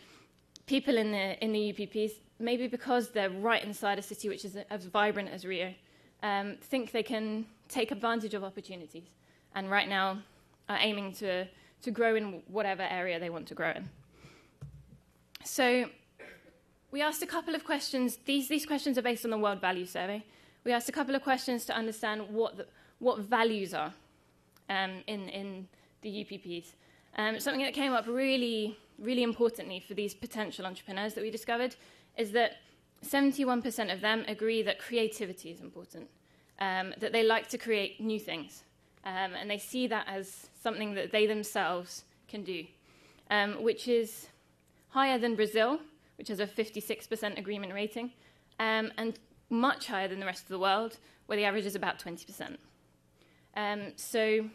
people in the UPPs, maybe because they're right inside a city which is as vibrant as Rio, think they can take advantage of opportunities, and right now are aiming to grow in whatever area they want to grow in. So we asked a couple of questions. These questions are based on the World Value Survey. We asked a couple of questions to understand what values are in the UPPs. Something that came up really, really importantly for these potential entrepreneurs that we discovered is that 71% of them agree that creativity is important, that they like to create new things, and they see that as something that they themselves can do, which is higher than Brazil, which has a 56% agreement rating, and much higher than the rest of the world, where the average is about 20%. So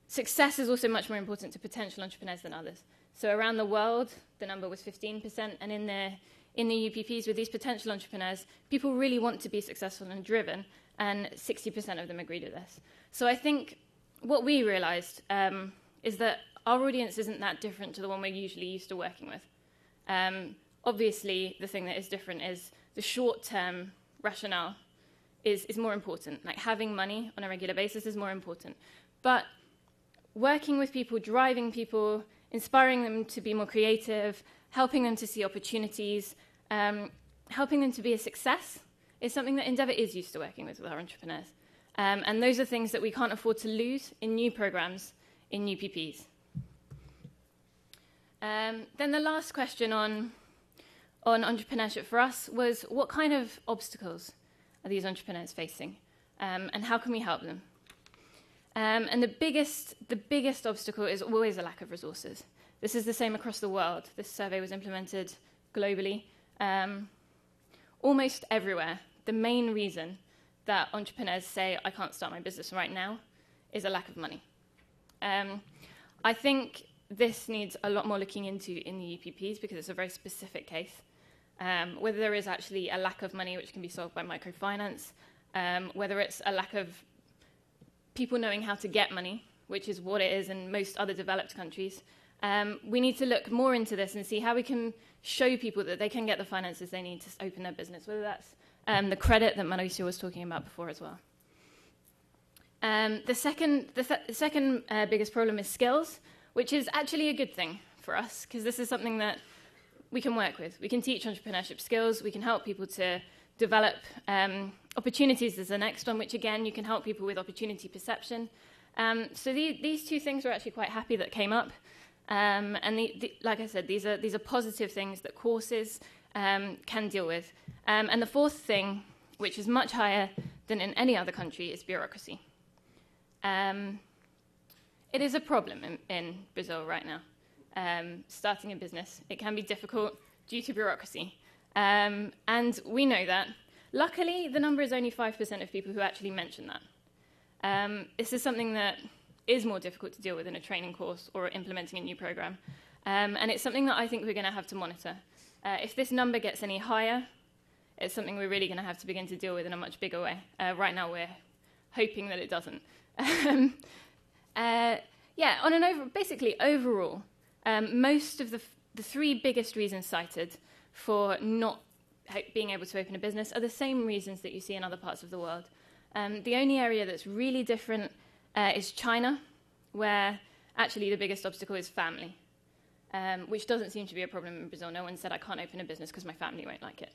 success is also much more important to potential entrepreneurs than others. So around the world, the number was 15%, and in the UPPs with these potential entrepreneurs, people really want to be successful and driven, and 60% of them agreed with this. So I think what we realized is that our audience isn't that different to the one we're usually used to working with. Obviously, the thing that is different is the short-term rationale is more important. Like having money on a regular basis is more important. But working with people, driving people, inspiring them to be more creative, helping them to see opportunities, helping them to be a success is something that Endeavour is used to working with our entrepreneurs. And those are things that we can't afford to lose in new programs, in UPPs. Then the last question on entrepreneurship for us was, what kind of obstacles are these entrepreneurs facing? and how can we help them? And the biggest obstacle is always a lack of resources. This is the same across the world. This survey was implemented globally. Almost everywhere, the main reason that entrepreneurs say, I can't start my business right now, is a lack of money. I think this needs a lot more looking into in the UPPs because it's a very specific case. Whether there is actually a lack of money which can be solved by microfinance, whether it's a lack of people knowing how to get money, which is what it is in most other developed countries. We need to look more into this and see how we can show people that they can get the finances they need to open their business, whether that's the credit that Mauricio was talking about before as well. The second biggest problem is skills, which is actually a good thing for us, because this is something that we can work with. We can teach entrepreneurship skills. We can help people to develop opportunities is the next one, which, again, you can help people with opportunity perception. So these two things we're actually quite happy that came up. And like I said, these are positive things that courses can deal with. And the fourth thing, which is much higher than in any other country, is bureaucracy. It is a problem in Brazil right now, starting a business. It can be difficult due to bureaucracy. And we know that. Luckily, the number is only 5% of people who actually mention that. This is something that is more difficult to deal with in a training course or implementing a new program. And it's something that I think we're going to have to monitor. If this number gets any higher, it's something we're really going to have to begin to deal with in a much bigger way. Right now, we're hoping that it doesn't. Basically, overall, most of the three biggest reasons cited for not being able to open a business are the same reasons that you see in other parts of the world. The only area that's really different is China, where actually the biggest obstacle is family, which doesn't seem to be a problem in Brazil. No one said, I can't open a business because my family won't like it.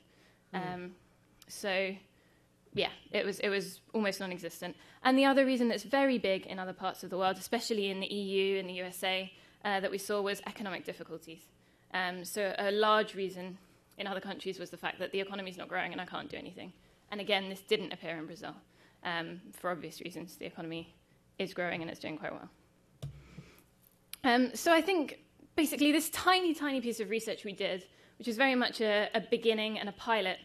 It was almost non-existent. And the other reason that's very big in other parts of the world, especially in the EU and the USA, that we saw was economic difficulties. So a large reason in other countries was the fact that the economy's not growing and I can't do anything. And again, this didn't appear in Brazil. For obvious reasons, the economy is growing and it's doing quite well. So I think basically this tiny, tiny piece of research we did, which is very much a beginning and a pilot,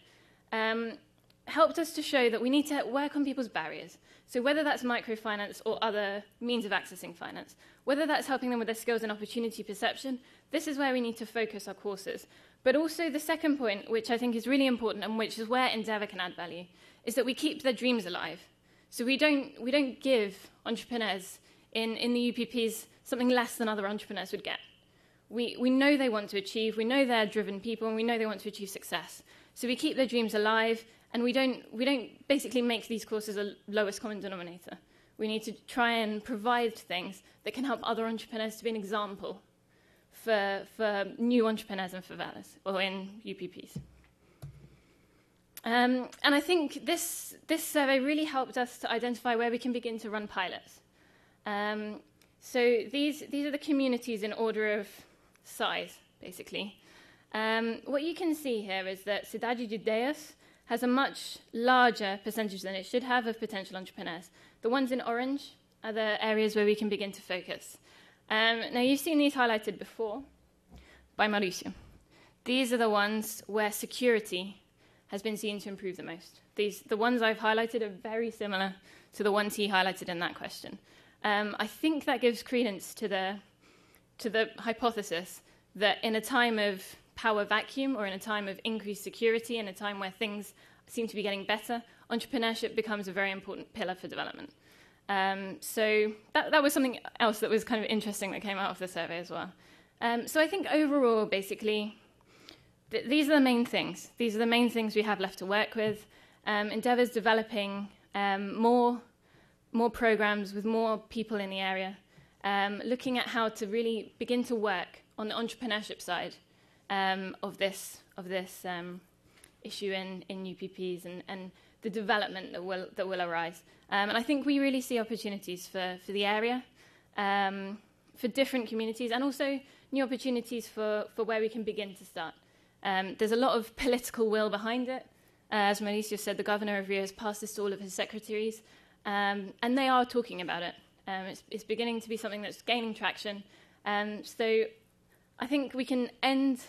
helped us to show that we need to work on people's barriers. So whether that's microfinance or other means of accessing finance, whether that's helping them with their skills and opportunity perception, this is where we need to focus our courses. But also the second point, which I think is really important and which is where Endeavour can add value, is that we keep their dreams alive. So we don't give entrepreneurs in the UPPs something less than other entrepreneurs would get. We know they want to achieve, we know they're driven people, and we know they want to achieve success. So we keep their dreams alive, and we don't basically make these courses a lowest common denominator. We need to try and provide things that can help other entrepreneurs to be an example for new entrepreneurs in favelas or in UPPs. And I think this survey really helped us to identify where we can begin to run pilots. So these are the communities in order of size, basically. What you can see here is that Cidade de Deus has a much larger percentage than it should have of potential entrepreneurs. The ones in orange are the areas where we can begin to focus. Now, you've seen these highlighted before by Mauricio. These are the ones where security has been seen to improve the most. The ones I've highlighted are very similar to the ones he highlighted in that question. I think that gives credence to the hypothesis that in a time of power vacuum or in a time of increased security, in a time where things seem to be getting better, entrepreneurship becomes a very important pillar for development. So that was something else that was kind of interesting that came out of the survey as well. So I think overall, basically, these are the main things. These are the main things we have left to work with. Endeavour's developing more programs with more people in the area, looking at how to really begin to work on the entrepreneurship side of this issue in UPPs and the development that will arise. And I think we really see opportunities for the area, for different communities, and also new opportunities for where we can begin to start. There's a lot of political will behind it, As Mauricio said, the governor of Rio has passed this to all of his secretaries, and they are talking about it. It's beginning to be something that's gaining traction. So I think we can end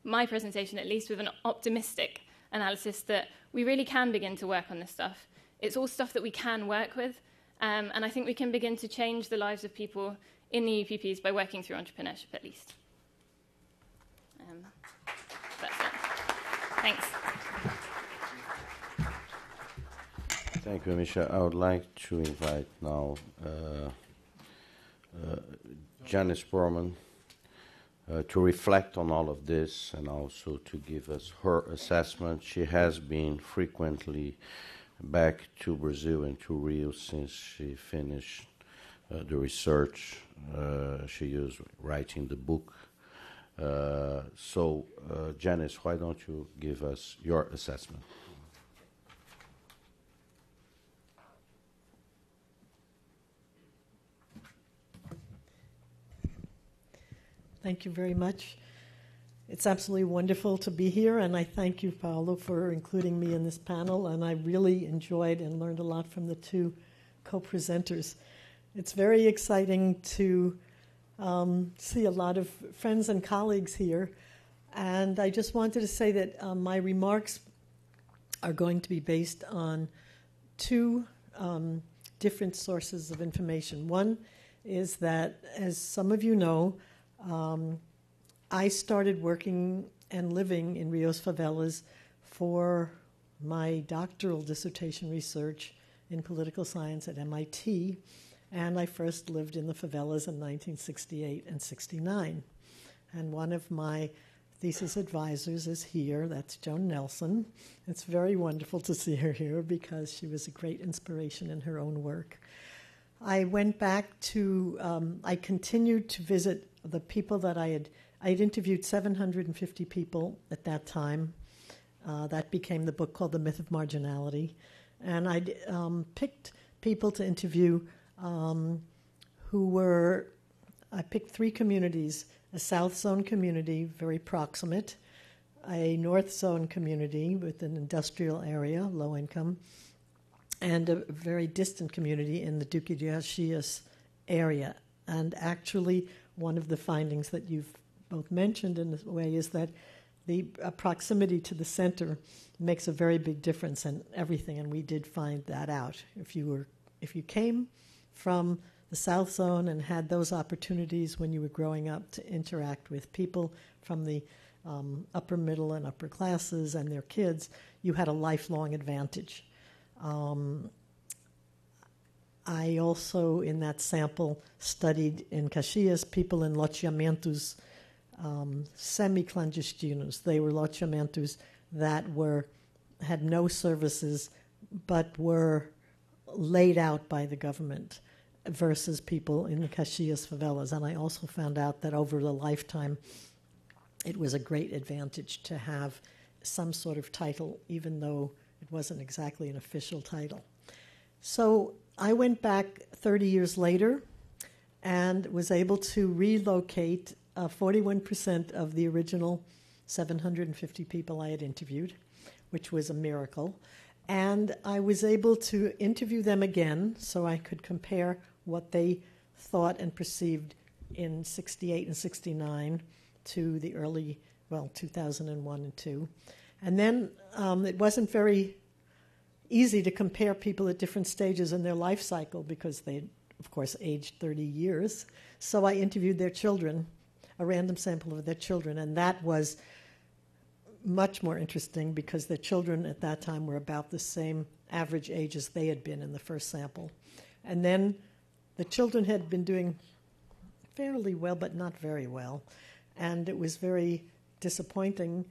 my presentation, at least, with an optimistic analysis that we really can begin to work on this stuff. It's all stuff that we can work with, and I think we can begin to change the lives of people in the UPPs by working through entrepreneurship, at least. That's it. Thanks. Thank you, Misha. I would like to invite now Janice Perlman to reflect on all of this and also to give us her assessment. She has been frequently back to Brazil and to Rio since she finished the research she used writing the book. So, Janice, why don't you give us your assessment? Thank you very much. It's absolutely wonderful to be here, and I thank you, Paolo, for including me in this panel, and I really enjoyed and learned a lot from the two co-presenters. It's very exciting to see a lot of friends and colleagues here, and I just wanted to say that my remarks are going to be based on two different sources of information. One is that, as some of you know, I started working and living in Rio's favelas for my doctoral dissertation research in political science at MIT, and I first lived in the favelas in 1968 and 69. And one of my thesis advisors is here. That's Joan Nelson. It's very wonderful to see her here because she was a great inspiration in her own work. I went back to, I continued to visit the people that I had interviewed 750 people at that time. That became the book called The Myth of Marginality. And I picked people to interview I picked three communities: a South Zone community, very proximate, a North Zone community with an industrial area, low income, and a very distant community in the Duque de Caxias area. And actually, one of the findings that you've both mentioned in this way is that the proximity to the center makes a very big difference in everything, and we did find that out. If you came from the South Zone and had those opportunities when you were growing up to interact with people from the upper middle and upper classes and their kids, you had a lifelong advantage. I also, in that sample, studied in Caxias people in loteamentos semi-clandestinos. They were loteamentos that had no services but were laid out by the government versus people in the Caxias favelas. And I also found out that over the lifetime, it was a great advantage to have some sort of title, even though it wasn't exactly an official title. So I went back 30 years later and was able to relocate 41% of the original 750 people I had interviewed, which was a miracle. And I was able to interview them again so I could compare what they thought and perceived in 68 and 69 to the early, 2001 and 2. And then it wasn't very easy to compare people at different stages in their life cycle because they, of course, aged 30 years. So I interviewed their children, a random sample of their children, and that was much more interesting because their children at that time were about the same average age as they had been in the first sample. And then the children had been doing fairly well, but not very well. And it was very disappointing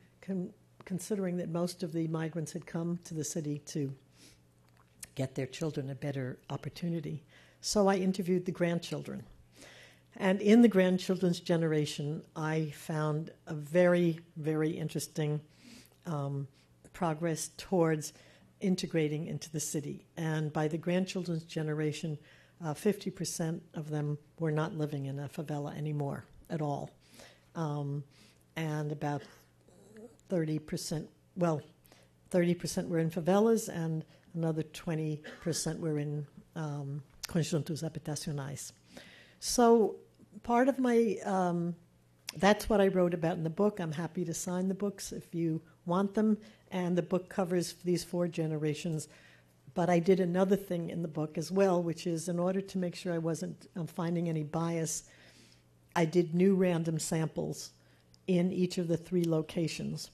considering that most of the migrants had come to the city to get their children a better opportunity. So I interviewed the grandchildren. And in the grandchildren's generation, I found a very, very interesting progress towards integrating into the city. And by the grandchildren's generation, 50% of them were not living in a favela anymore at all. And about 30%, 30% were in favelas, and another 20% were in conjuntos habitacionais. So part of my, that's what I wrote about in the book. I'm happy to sign the books if you want them, and the book covers these 4 generations. But I did another thing in the book as well, which is in order to make sure I wasn't finding any bias, I did new random samples in each of the 3 locations.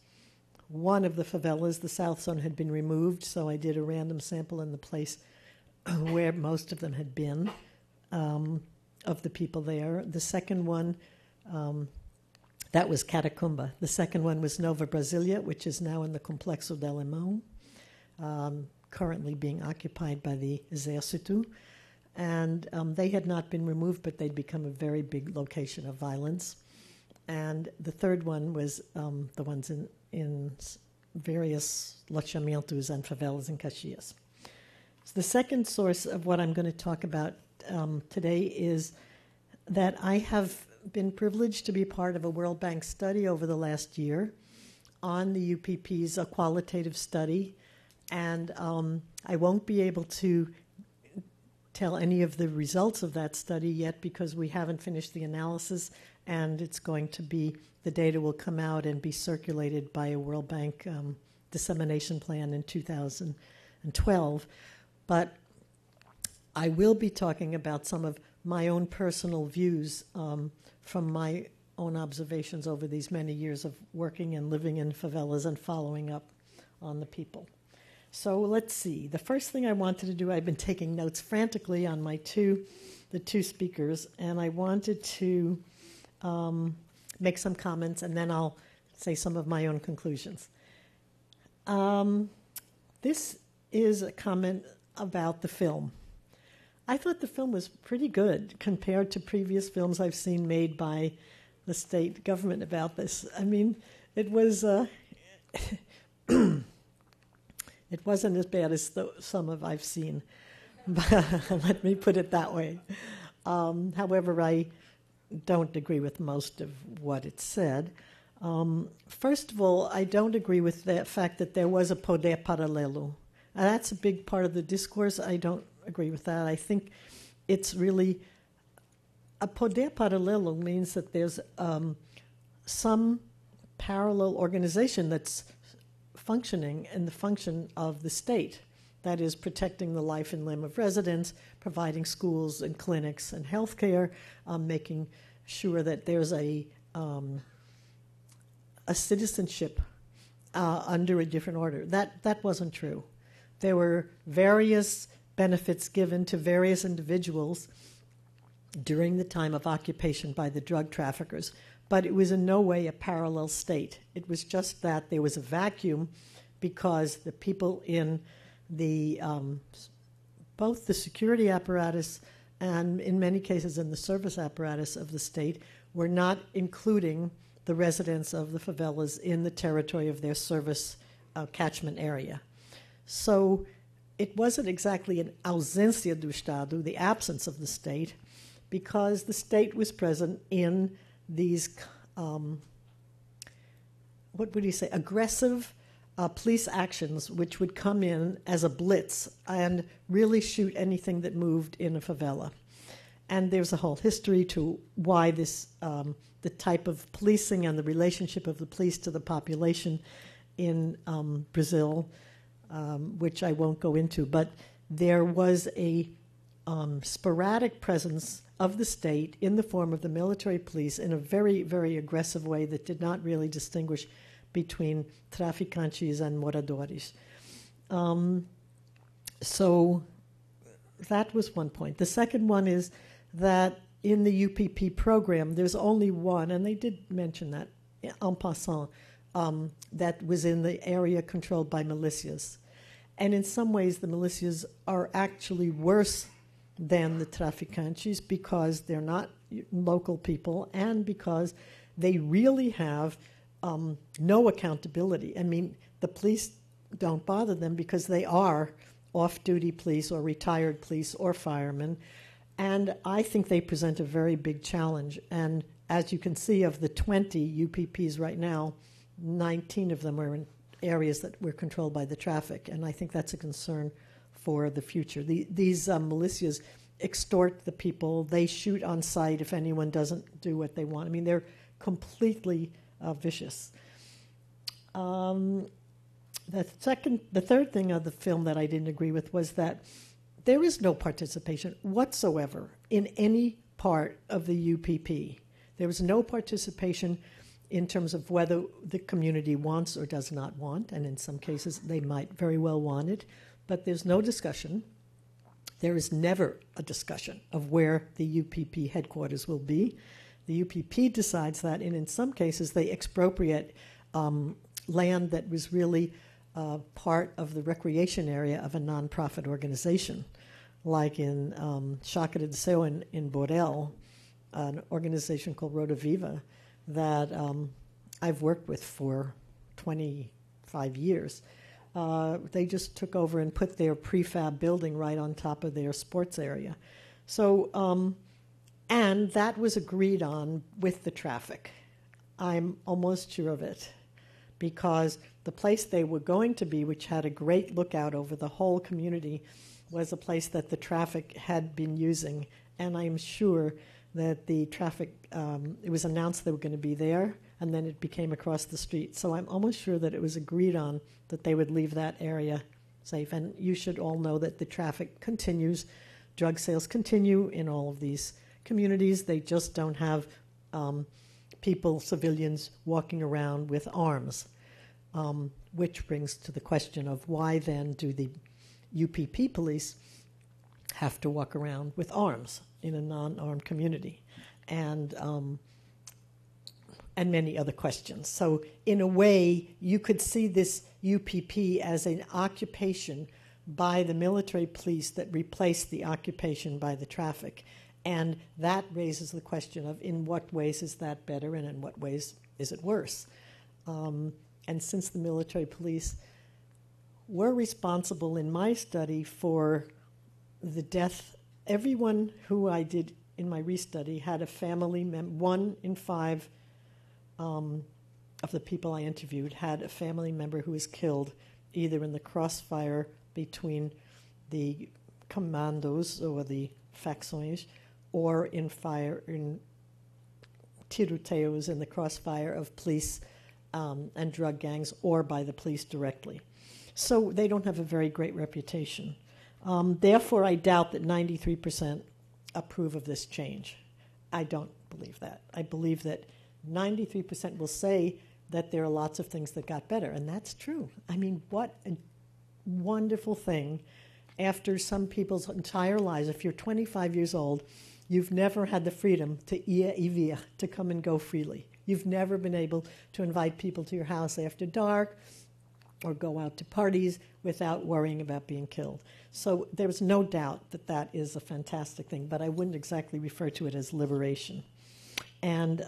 One of the favelas, the South Zone, had been removed, so I did a random sample in the place where most of them had been, of the people there. The second one, that was Catacumba. The second one was Nova Brasilia, which is now in the Complexo del Limão, currently being occupied by the Exército. And they had not been removed, but they'd become a very big location of violence. And the third one was the ones in various loteamentos and favelas in Caxias. So the second source of what I'm going to talk about today is that I have been privileged to be part of a World Bank study over the last year on the UPPs, a qualitative study, and I won't be able to tell any of the results of that study yet because we haven't finished the analysis, and it's going to be, the data will come out and be circulated by a World Bank dissemination plan in 2012. But I will be talking about some of my own personal views from my own observations over these many years of working and living in favelas and following up on the people. So let's see. The first thing I wanted to do, I've been taking notes frantically on the two speakers, and I wanted to make some comments, and then I'll say some of my own conclusions. This is a comment about the film. I thought the film was pretty good compared to previous films I've seen made by the state government about this. I mean, it was it wasn't as bad as some of I've seen, but let me put it that way. However, I don't agree with most of what it said. First of all, I don't agree with the fact that there was a poder paralelo. That's a big part of the discourse. I don't agree with that. I think it's really a poder paralelo means that there's some parallel organization that's functioning in the function of the state, that is protecting the life and limb of residents, providing schools and clinics and healthcare, making sure that there's a citizenship under a different order. That wasn't true. There were various benefits given to various individuals during the time of occupation by the drug traffickers, but it was in no way a parallel state. It was just that there was a vacuum because the people in the both the security apparatus and in many cases in the service apparatus of the state were not including the residents of the favelas in the territory of their service catchment area. So it wasn't exactly an ausência do Estado, the absence of the state, because the state was present in these, what would you say, aggressive police actions which would come in as a blitz and really shoot anything that moved in a favela. And there's a whole history to why this, the type of policing and the relationship of the police to the population in Brazil, which I won't go into, but there was a sporadic presence of the state in the form of the military police in a very, very aggressive way that did not really distinguish between traficantes and moradores. So that was one point. The second one is that in the UPP program, there's only one, and they did mention that en passant, that was in the area controlled by militias. And in some ways, the militias are actually worse than the traficantes because they're not local people and because they really have no accountability. I mean, the police don't bother them because they are off-duty police or retired police or firemen, and I think they present a very big challenge. And as you can see, of the 20 UPPs right now, 19 of them are areas that were controlled by the traffic, and I think that's a concern for the future. These militias extort the people. They shoot on sight if anyone doesn't do what they want. I mean, they're completely vicious. The third thing of the film that I didn't agree with was that there is no participation whatsoever in any part of the UPP. There was no participation in terms of whether the community wants or does not want, and in some cases they might very well want it, but there's no discussion. There is never a discussion of where the UPP headquarters will be. The UPP decides that, and in some cases they expropriate land that was really part of the recreation area of a nonprofit organization, like in Chácara de Seu in Borel, an organization called Roda Viva that I've worked with for 25 years. They just took over and put their prefab building right on top of their sports area. So, and that was agreed on with the traffic. I'm almost sure of it, because the place they were going to be, which had a great lookout over the whole community, was a place that the traffic had been using. And I'm sure that the traffic, it was announced they were going to be there, and then it became across the street. So I'm almost sure that it was agreed on that they would leave that area safe. And you should all know that the traffic continues. Drug sales continue in all of these communities. They just don't have people, civilians, walking around with arms, which brings to the question of why then do the UPP police have to walk around with arms in a non-armed community, and many other questions. So in a way, you could see this UPP as an occupation by the military police that replaced the occupation by the traffic. And that raises the question of in what ways is that better and in what ways is it worse? And since the military police were responsible in my study for the death, everyone who I did in my restudy had a family member. 1 in 5 of the people I interviewed had a family member who was killed either in the crossfire between the commandos or the facções, or in tiroteos in the crossfire of police and drug gangs, or by the police directly. So they don't have a very great reputation. Therefore, I doubt that 93% approve of this change. I don't believe that. I believe that 93% will say that there are lots of things that got better, and that's true. I mean, what a wonderful thing. After some people's entire lives, if you're 25 years old, you've never had the freedom to ir y vir, to come and go freely. You've never been able to invite people to your house after dark or go out to parties without worrying about being killed. So there's no doubt that that is a fantastic thing, but I wouldn't exactly refer to it as liberation. And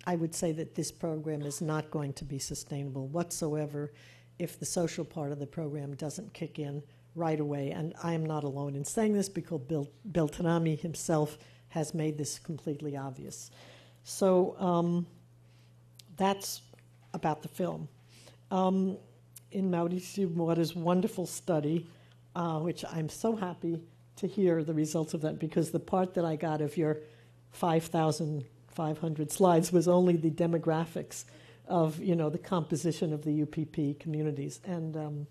I would say that this program is not going to be sustainable whatsoever if the social part of the program doesn't kick in right away. And I am not alone in saying this, because Bill Tanami himself has made this completely obvious. So that's about the film. In Mauricio Moura's wonderful study, which I'm so happy to hear the results of that, because the part that I got of your 5,500 slides was only the demographics of, the composition of the UPP communities. And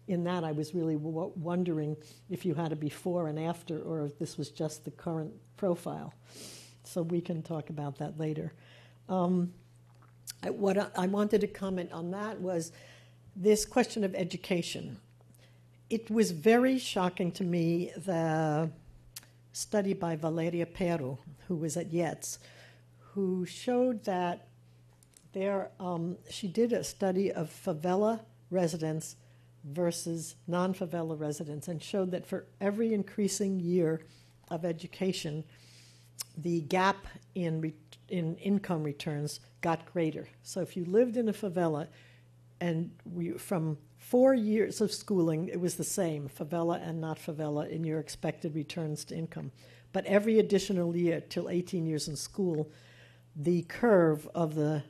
in that, I was really wondering if you had a before and after, or if this was just the current profile. So we can talk about that later. What I wanted to comment on that was this question of education. It was very shocking to me, the study by Valeria Pero, who was at Yates, who showed that she did a study of favela residents versus non-favela residents, and showed that for every increasing year of education, the gap in income returns got greater. So if you lived in a favela, and from 4 years of schooling, it was the same, favela and not favela, in your expected returns to income. But every additional year, till 18 years in school, the curve of the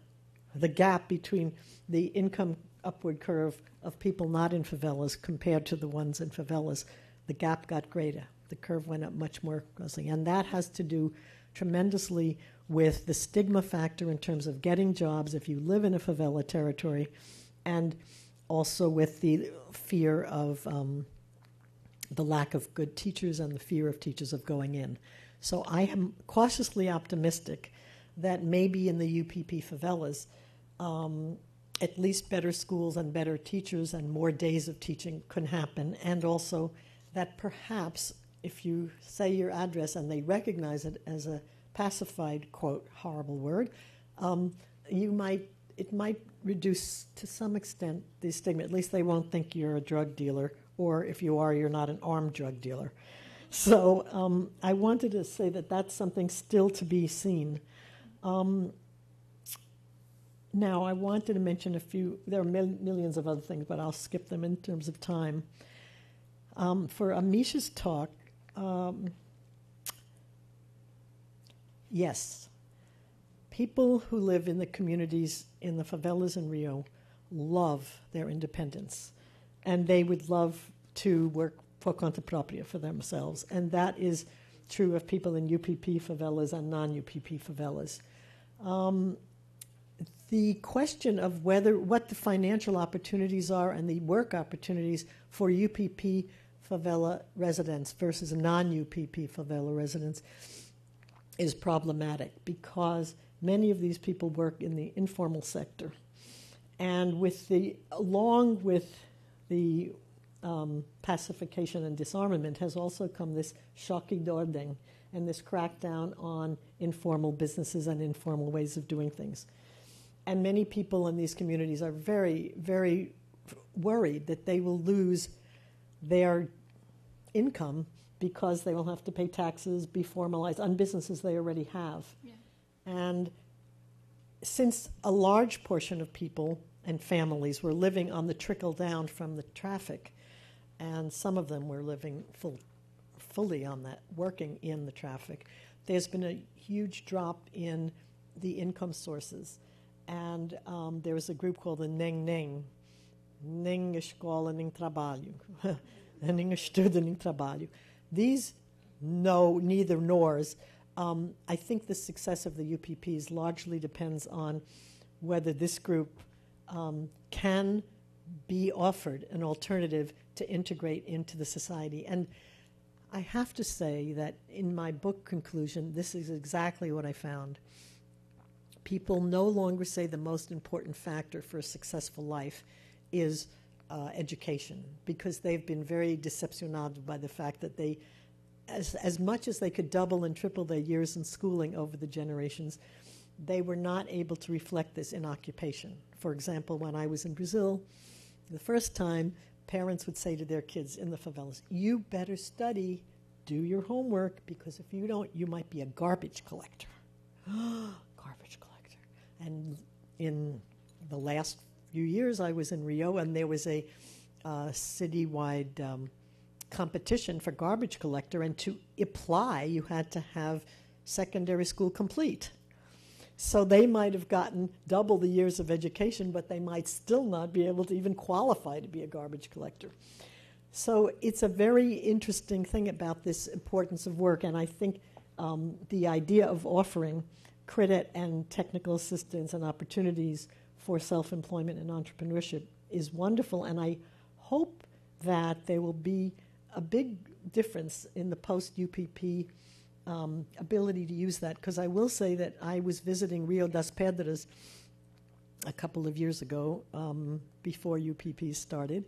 gap between the income upward curve of people not in favelas compared to the ones in favelas, the gap got greater. The curve went up much more closely. And that has to do tremendously with the stigma factor in terms of getting jobs if you live in a favela territory, and also with the fear of the lack of good teachers and the fear of teachers of going in. So I am cautiously optimistic that maybe in the UPP favelas, at least better schools and better teachers and more days of teaching could happen, and also that perhaps if you say your address and they recognize it as a pacified, quote, horrible word, it might reduce to some extent the stigma. At least they won't think you're a drug dealer, or if you are, you're not an armed drug dealer. So I wanted to say that that's something still to be seen. Now, I wanted to mention a few, there are millions of other things, but I'll skip them in terms of time. For Amisha's talk, yes, people who live in the communities in the favelas in Rio love their independence, and they would love to work por conta propria for themselves, and that is true of people in UPP favelas and non-UPP favelas. The question of what the financial opportunities are and the work opportunities for UPP favela residents versus non-UPP favela residents is problematic, because many of these people work in the informal sector. And along with the pacification and disarmament has also come this choque de ordem and this crackdown on informal businesses and informal ways of doing things. And many people in these communities are very, very worried that they will lose their income because they will have to pay taxes, be formalized on businesses they already have. Yeah. And since a large portion of people and families were living on the trickle down from the traffic, and some of them were living fully on that, working in the traffic, there's been a huge drop in the income sources. And there was a group called the Nem, Nem Escola Nem Trabalho, Nem Estudo Nem Trabalho. These neither nors. I think the success of the UPPs largely depends on whether this group can be offered an alternative to integrate into the society. And I have to say that in my book conclusion, this is exactly what I found. People no longer say the most important factor for a successful life is education, because they've been very decepcionados by the fact that they, as much as they could double and triple their years in schooling over the generations, they were not able to reflect this in occupation. For example, when I was in Brazil, the first time, parents would say to their kids in the favelas, you better study, do your homework, because if you don't, you might be a garbage collector. Garbage collector. And in the last few years, I was in Rio, and there was a citywide competition for garbage collector, and to apply, you had to have secondary school complete. So they might have gotten double the years of education, but they might still not be able to even qualify to be a garbage collector. So it's a very interesting thing about this importance of work, and I think the idea of offering credit and technical assistance and opportunities for self-employment and entrepreneurship is wonderful, and I hope that there will be a big difference in the post-UPP ability to use that, because I will say that I was visiting Rio das Pedras a couple of years ago before UPP started,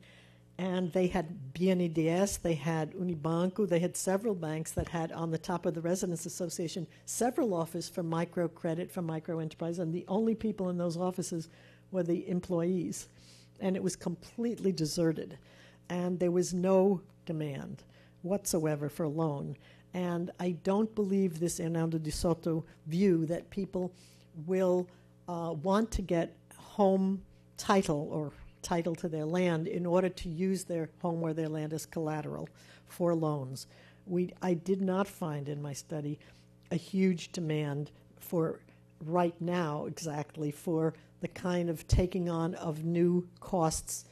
and they had BNDES, they had Unibanco, they had several banks that had on the top of the Residents Association several offices for microcredit, for microenterprise, and the only people in those offices were the employees. And it was completely deserted. And there was no demand whatsoever for a loan. And I don't believe this Hernando de Soto view that people will want to get home title or title to their land in order to use their home or their land as collateral for loans. I did not find in my study a huge demand for right now exactly for the kind of taking on of new costs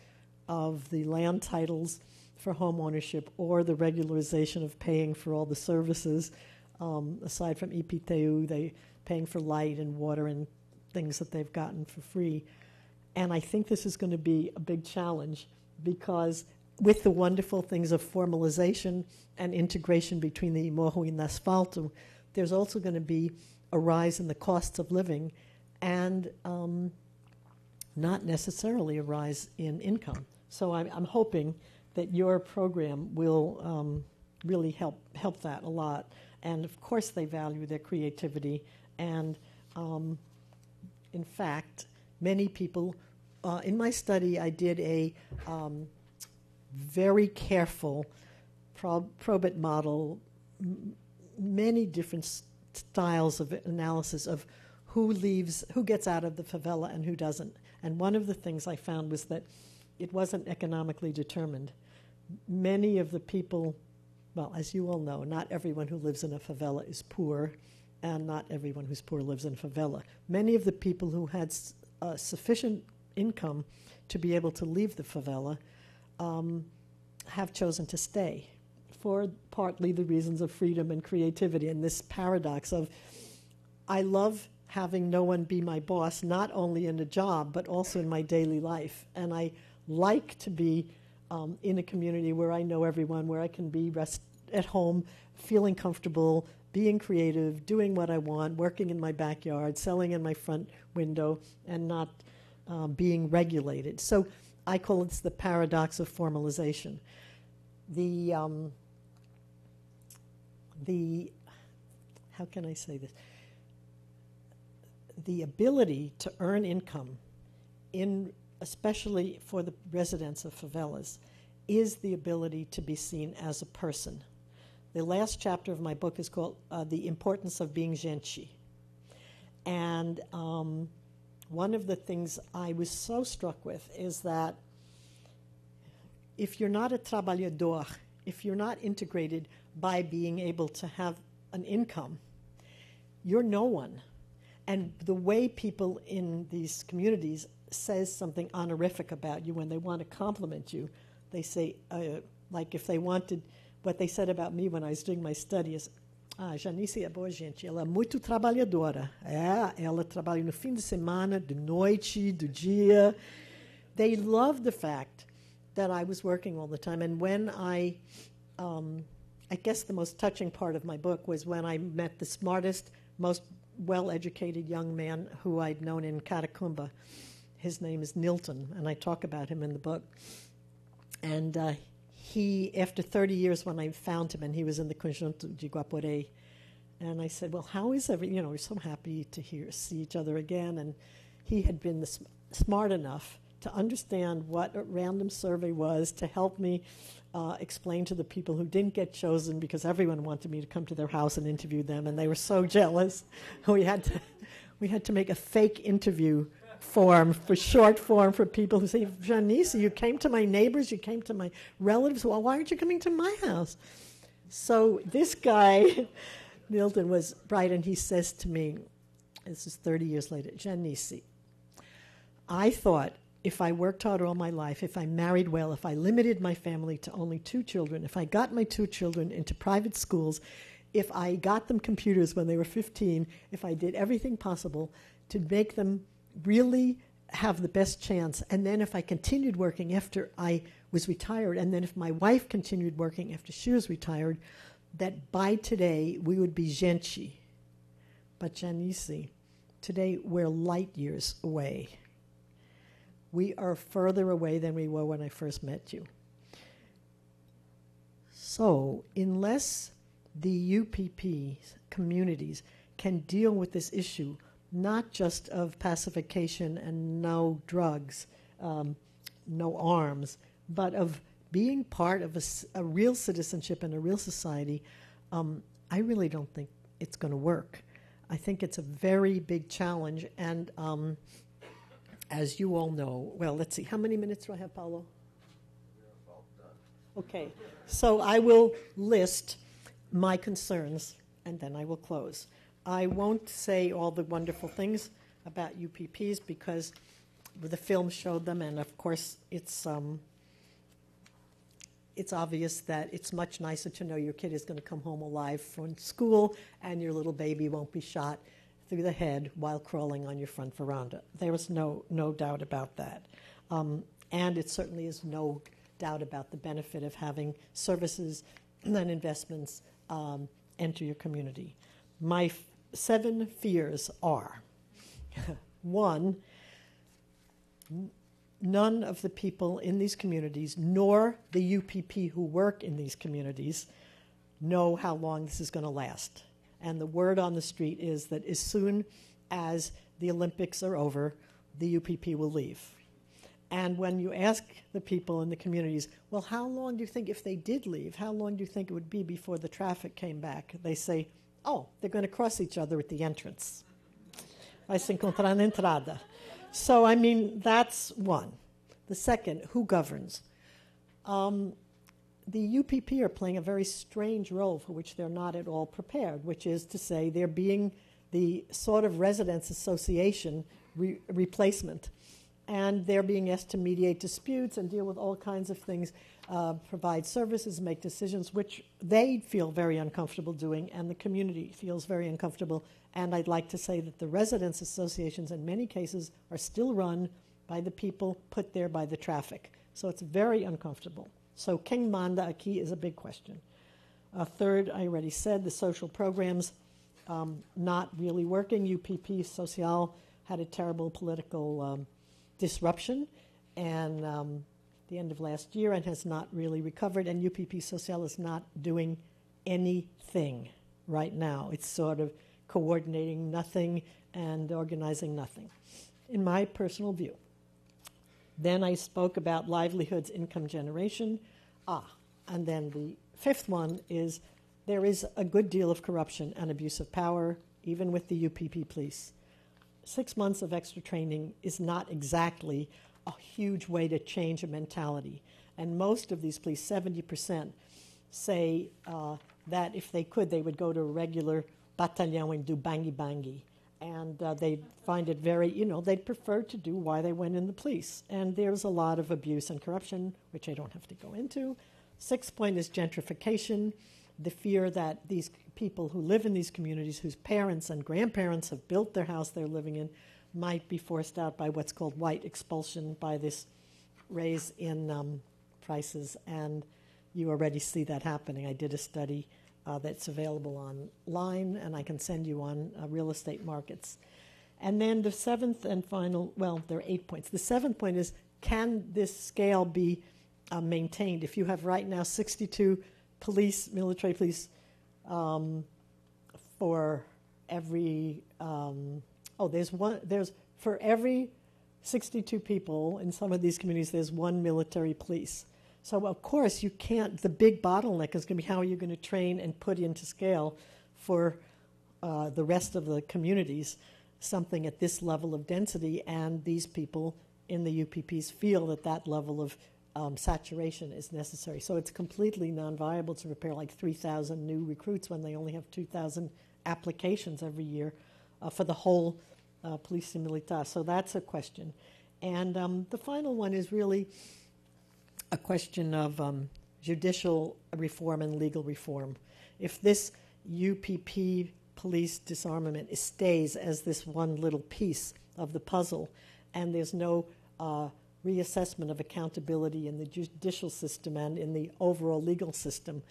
of the land titles for home ownership or the regularization of paying for all the services. Aside from IPTU, they paying for light and water and things that they've gotten for free. And I think this is going to be a big challenge because with the wonderful things of formalization and integration between the Morro and Asfalto, there's also going to be a rise in the costs of living and not necessarily a rise in income. So I'm hoping that your program will really help that a lot. And of course they value their creativity. And in fact, many people, in my study I did a very careful probate model, many different styles of analysis of who gets out of the favela and who doesn't. And one of the things I found was that it wasn't economically determined. Many of the people, well, as you all know, not everyone who lives in a favela is poor, and not everyone who's poor lives in a favela. Many of the people who had sufficient income to be able to leave the favela have chosen to stay for partly the reasons of freedom and creativity and this paradox of I love having no one be my boss, not only in a job, but also in my daily life. And I like to be in a community where I know everyone, where I can be at home, feeling comfortable, being creative, doing what I want, working in my backyard, selling in my front window, and not being regulated. So I call it the paradox of formalization. How can I say this? The ability to earn income, especially for the residents of favelas, is the ability to be seen as a person. The last chapter of my book is called The Importance of Being Gente. And one of the things I was so struck with is that if you're not a trabalhador, if you're not integrated by being able to have an income, you're no one. And the way people in these communities says something honorific about you when they want to compliment you, they say, like if they wanted, what they said about me when I was doing my study is, Janice é boa gente, ela é muito trabalhadora. Ela trabalha no fim de semana, de noite, do dia. They loved the fact that I was working all the time. And when I guess the most touching part of my book was when I met the smartest, most well-educated young man who I'd known in Catacumba. His name is Nilton, and I talk about him in the book. And he, after 30 years when I found him, and he was in the Conjunto de Guaporé, and I said, well, how is we're so happy to see each other again. And he had been smart enough to understand what a random survey was, to help me explain to the people who didn't get chosen, because everyone wanted me to come to their house and interview them, and they were so jealous. We had to make a fake interview form, for short form, for people who say, Janice, you came to my neighbors, you came to my relatives, well, why aren't you coming to my house? So this guy, Milton, was bright, and he says to me, this is 30 years later, Janice, I thought if I worked hard all my life, if I married well, if I limited my family to only 2 children, if I got my 2 children into private schools, if I got them computers when they were 15, if I did everything possible to make them really have the best chance, and then if I continued working after I was retired, and then if my wife continued working after she was retired, that by today we would be gente. But Janice, today we're light years away. We are further away than we were when I first met you. So unless the UPP communities can deal with this issue, not just of pacification and no drugs, no arms, but of being part of a real citizenship and a real society, I really don't think it's going to work. I think it's a very big challenge, and as you all know, well, let's see, how many minutes do I have, Paulo? We're about done. Okay, so I will list my concerns, and then I will close. I won't say all the wonderful things about UPPs because the film showed them, and of course it's obvious that it's much nicer to know your kid is going to come home alive from school and your little baby won't be shot through the head while crawling on your front veranda. There was no doubt about that. And it certainly is no doubt about the benefit of having services and investments enter your community. My 7 fears are, 1, none of the people in these communities, nor the UPP who work in these communities, know how long this is going to last. And the word on the street is that as soon as the Olympics are over, the UPP will leave. And when you ask the people in the communities, well, how long do you think, if they did leave, how long do you think it would be before the traffic came back? They say, oh, they're going to cross each other at the entrance. Vai se encontrar na entrada. So, I mean, that's one. The second, who governs? The UPP are playing a very strange role for which they're not at all prepared, which is to say they're being the sort of residents association replacement. And they're being asked to mediate disputes and deal with all kinds of things, provide services, make decisions, which they feel very uncomfortable doing, and the community feels very uncomfortable. And I'd like to say that the residents' associations in many cases are still run by the people put there by the traffic. So it's very uncomfortable. So quem manda aqui is a big question. Third, I already said, the social programs not really working. UPP Social had a terrible political disruption and the end of last year and has not really recovered, and UPP Social is not doing anything right now. It's sort of coordinating nothing and organizing nothing, in my personal view. Then I spoke about livelihoods, income generation. And then the 5th one is there is a good deal of corruption and abuse of power, even with the UPP police. 6 months of extra training is not exactly a huge way to change a mentality. And most of these police, 70%, say that if they could, they would go to a regular battalion and do bangy-bangy. And they find it very, they'd prefer to do why they went in the police. And there's a lot of abuse and corruption, which I don't have to go into. 6th point is gentrification, the fear that these people who live in these communities, whose parents and grandparents have built their house they're living in, might be forced out by what's called white expulsion, by this raise in prices. And you already see that happening. I did a study that's available online, and I can send you on real estate markets. And then the 7th and final, well, there are 8 points. The 7th point is, can this scale be maintained? If you have right now 62 police, military police, for every, for every 62 people in some of these communities, there's 1 military police. So, of course, you can't, the big bottleneck is going to be how are you going to train and put into scale for the rest of the communities something at this level of density, and these people in the UPPs feel that that level of saturation is necessary. So it's completely non-viable to prepare like 3,000 new recruits when they only have 2,000 applications every year for the whole Polícia Militar. So that's a question. And the final one is really a question of judicial reform and legal reform. If this UPP police disarmament stays as this one little piece of the puzzle, and there's no reassessment of accountability in the judicial system and in the overall legal system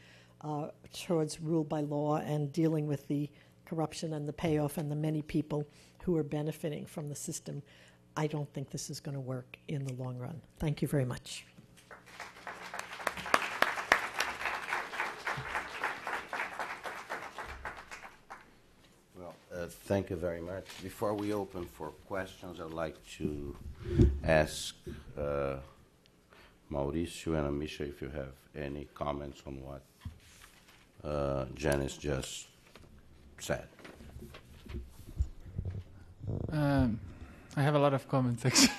towards rule by law and dealing with the corruption and the payoff and the many people who are benefiting from the system, I don't think this is going to work in the long run. Thank you very much. Thank you very much. Before we open for questions, I'd like to ask Mauricio and Amisha if you have any comments on what Janice just said. I have a lot of comments, actually.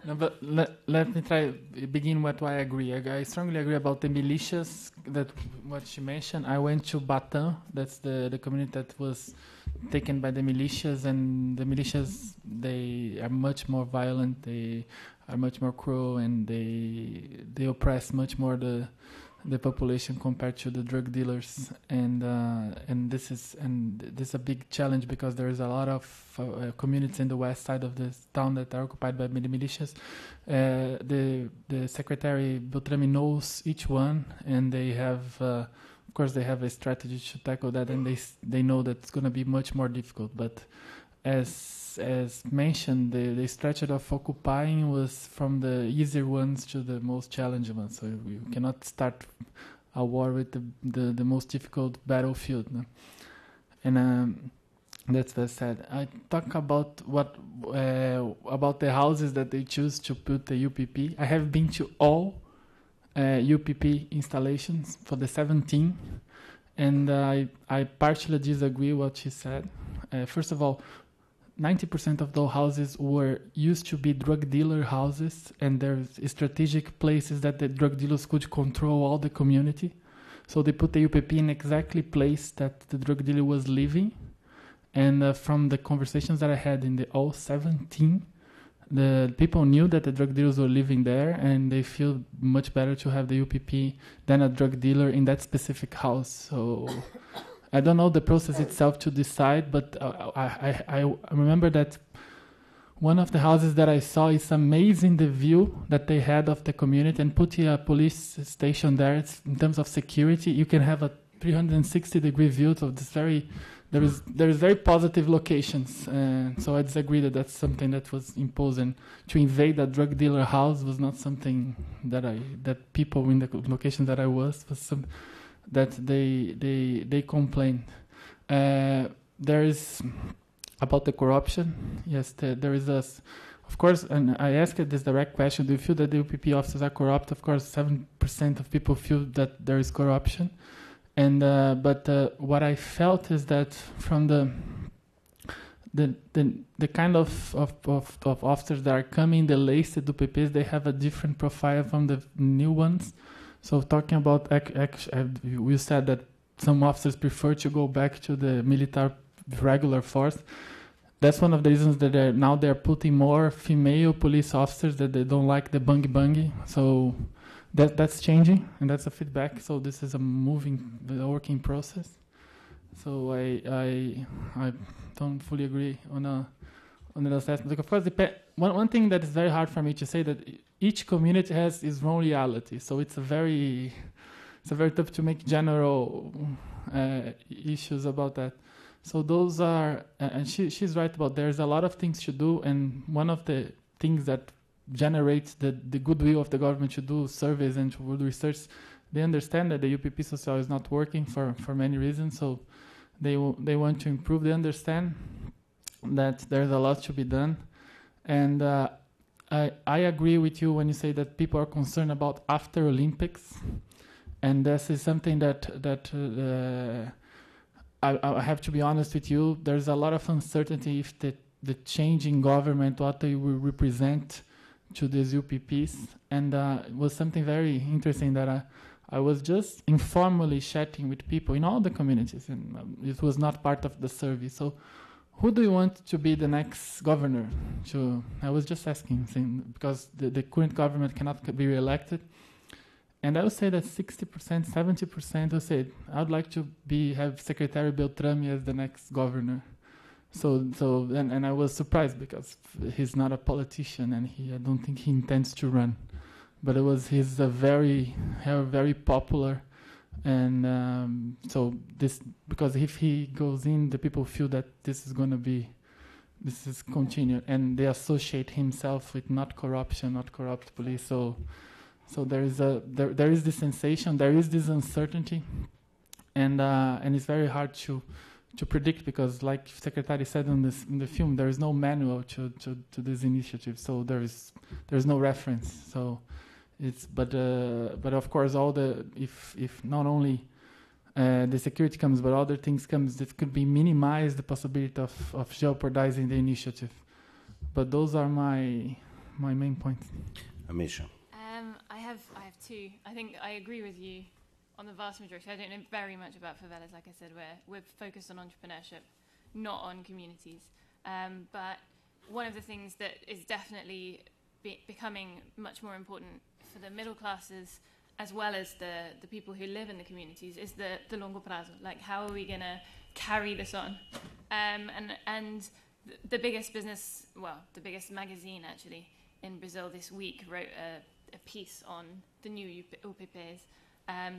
No, but let me begin with why I agree. I strongly agree about the militias, that what she mentioned. I went to Batam, that's the community that was taken by the militias, and the militias, they are much more violent, they are much more cruel, and they oppress much more the population compared to the drug dealers, and this is a big challenge because there is a lot of communities in the west side of this town that are occupied by the militias. The Secretary Beltrami knows each one, and they have, of course, they have a strategy to tackle that, and they know that it's going to be much more difficult. But as mentioned, the strategy of occupying was from the easier ones to the most challenging ones. So you cannot start a war with the most difficult battlefield. No? And that's what I said. I talk about about the houses that they choose to put the UPP. I have been to all UPP installations for the 17, and I partially disagree what she said. First of all, 90% of those houses were used to be drug dealer houses, and there's strategic places that the drug dealers could control all the community. So they put the UPP in exactly place that the drug dealer was living. And from the conversations that I had in the all 17, the people knew that the drug dealers were living there, and they feel much better to have the UPP than a drug dealer in that specific house. So I don't know the process itself to decide, but I remember that one of the houses that I saw is amazing, the view that they had of the community, and putting a police station there, it's, in terms of security, you can have a 360-degree view of this very... There is very positive locations, so I disagree that that's something that was imposed, and to invade a drug dealer house was not something that people in the location that I was some that they complained. There is about the corruption. Yes, there is of course, and I asked this direct question: do you feel that the UPP officers are corrupt? Of course, 7% of people feel that there is corruption. And but what I felt is that from the kind of officers that are coming, the latest UPPs, they have a different profile from the new ones. So talking about, we said that some officers prefer to go back to the military regular force. That's one of the reasons that they're putting more female police officers, that they don't like the bungy. So that's changing, and that's a feedback. So this is a working process. So I don't fully agree on the assessment. Like, of course, one thing that is very hard for me to say, that each community has its own reality. So it's very tough to make general issues about that. So those are, and she's right about there's a lot of things to do, and one of the things that generates the goodwill of the government to do surveys and to do research. They understand that the UPP social is not working for many reasons, so they want to improve. They understand that there's a lot to be done, and I agree with you when you say that people are concerned about after Olympics, and this is something that I have to be honest with you. There's a lot of uncertainty if the change in government, what they will represent to these UPPs, and it was something very interesting that I was just informally chatting with people in all the communities, and it was not part of the survey. So, who do you want to be the next governor? I was just asking, because the current government cannot be re-elected, and I would say that 60%, 70% would say I would like to have Secretary Beltrami as the next governor. And I was surprised because he's not a politician, and I don't think he intends to run. But he's a very popular, and so this, because if he goes in, the people feel that this is continued, and they associate himself with not corrupt police. So there is this sensation, there is this uncertainty, and it's very hard to predict, because like Secretary said in the film, there is no manual to this initiative, so there's no reference. So it's but of course if not only the security comes, but other things comes that could be minimize the possibility of jeopardizing the initiative. But those are my main points. Amisha. I have two. I think I agree with you on the vast majority. I don't know very much about favelas. Like I said, we're focused on entrepreneurship not on communities. But one of the things that is definitely becoming much more important for the middle classes as well as the people who live in the communities is the longo prazo. Like, how are we going to carry this on? And the biggest business, well, the biggest magazine actually in Brazil this week wrote a piece on the new UPPs,